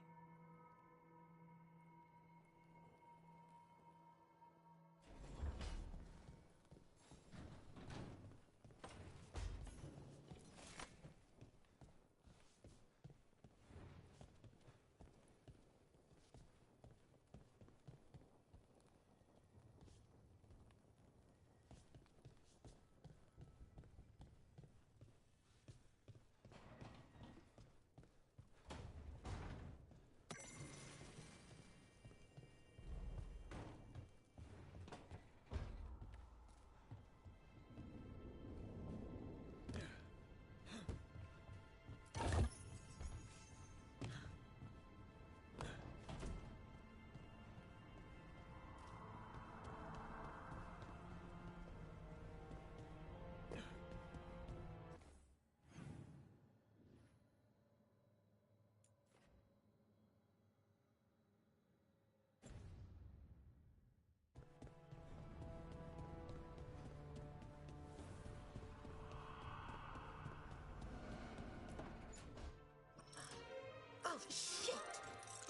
Oh, shit!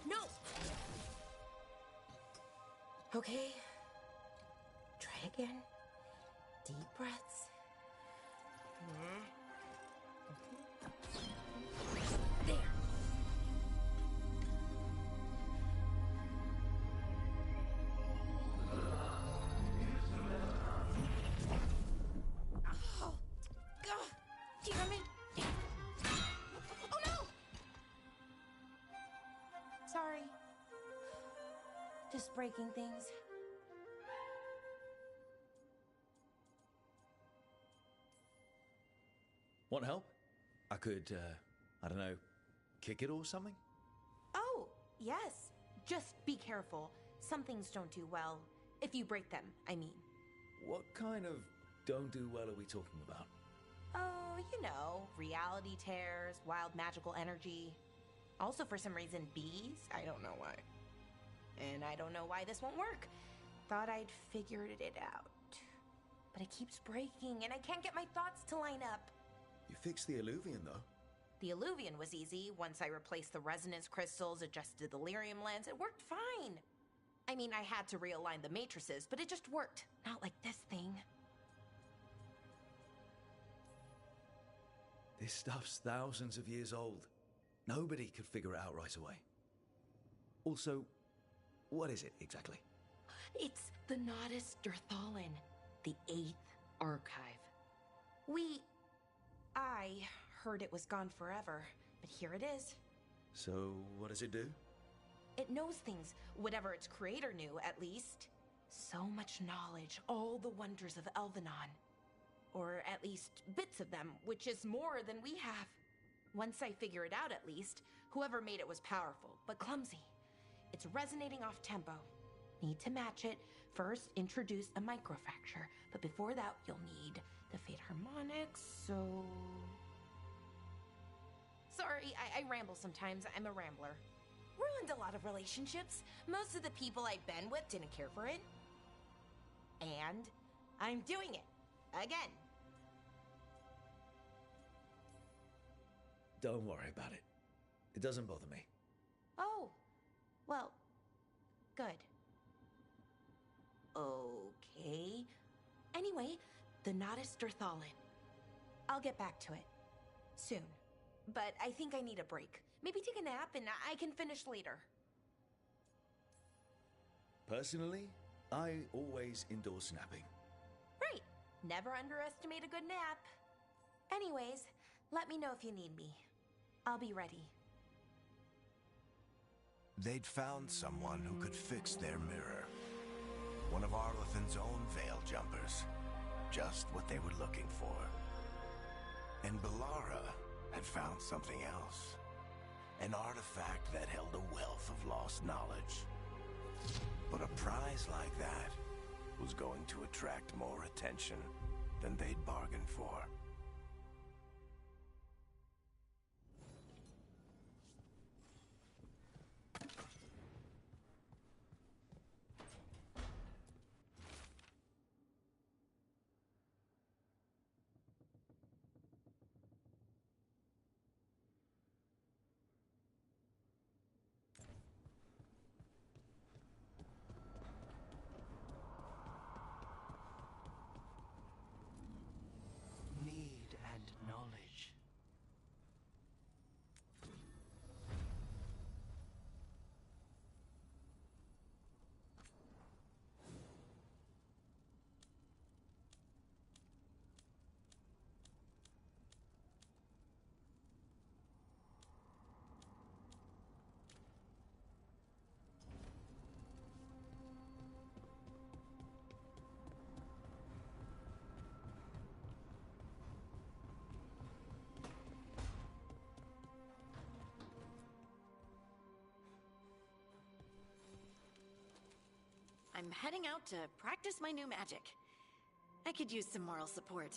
No! Okay. Try again. Deep breaths. There. Oh, God! Damn it! Oh no! Sorry. Just breaking things. Want help? I could, I don't know, kick it or something? Oh, yes. Just be careful. Some things don't do well. If you break them, I mean. What kind of don't do well are we talking about? Oh, you know, reality tears, wild magical energy. Also, for some reason, bees. I don't know why. And I don't know why this won't work. Thought I'd figured it out. But it keeps breaking, and I can't get my thoughts to line up. You fixed the Illuvian, though. The Illuvian was easy. Once I replaced the resonance crystals, adjusted the lyrium lens, it worked fine. I mean, I had to realign the matrices, but it just worked. Not like this thing. This stuff's thousands of years old. Nobody could figure it out right away. Also, what is it exactly? It's the Nodus Durthalin, the 8th archive. I heard it was gone forever, but here it is. So, what does it do? It knows things, whatever its creator knew, at least. So much knowledge, all the wonders of Elvenon. Or at least bits of them, which is more than we have. Once I figure it out, at least, whoever made it was powerful, but clumsy. It's resonating off tempo. Need to match it. First, introduce a microfracture, but before that, you'll need the Fate Harmonics, so... Sorry, I ramble sometimes. I'm a rambler. Ruined a lot of relationships. Most of the people I've been with didn't care for it. And I'm doing it. Again. Don't worry about it. It doesn't bother me. Oh. Well, good. Okay. Anyway, the Nodus Durthalin. I'll get back to it. Soon. But I think I need a break. Maybe take a nap and I can finish later. Personally, I always endorse napping. Right. Never underestimate a good nap. Anyways, let me know if you need me. I'll be ready. They'd found someone who could fix their mirror. One of Arlathan's own Veil Jumpers. Just what they were looking for. And Bellara had found something else. An artifact that held a wealth of lost knowledge. But a prize like that was going to attract more attention than they'd bargained for. Need and knowledge. I'm heading out to practice my new magic. I could use some moral support.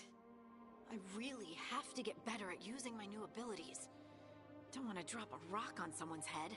I really have to get better at using my new abilities. Don't want to drop a rock on someone's head.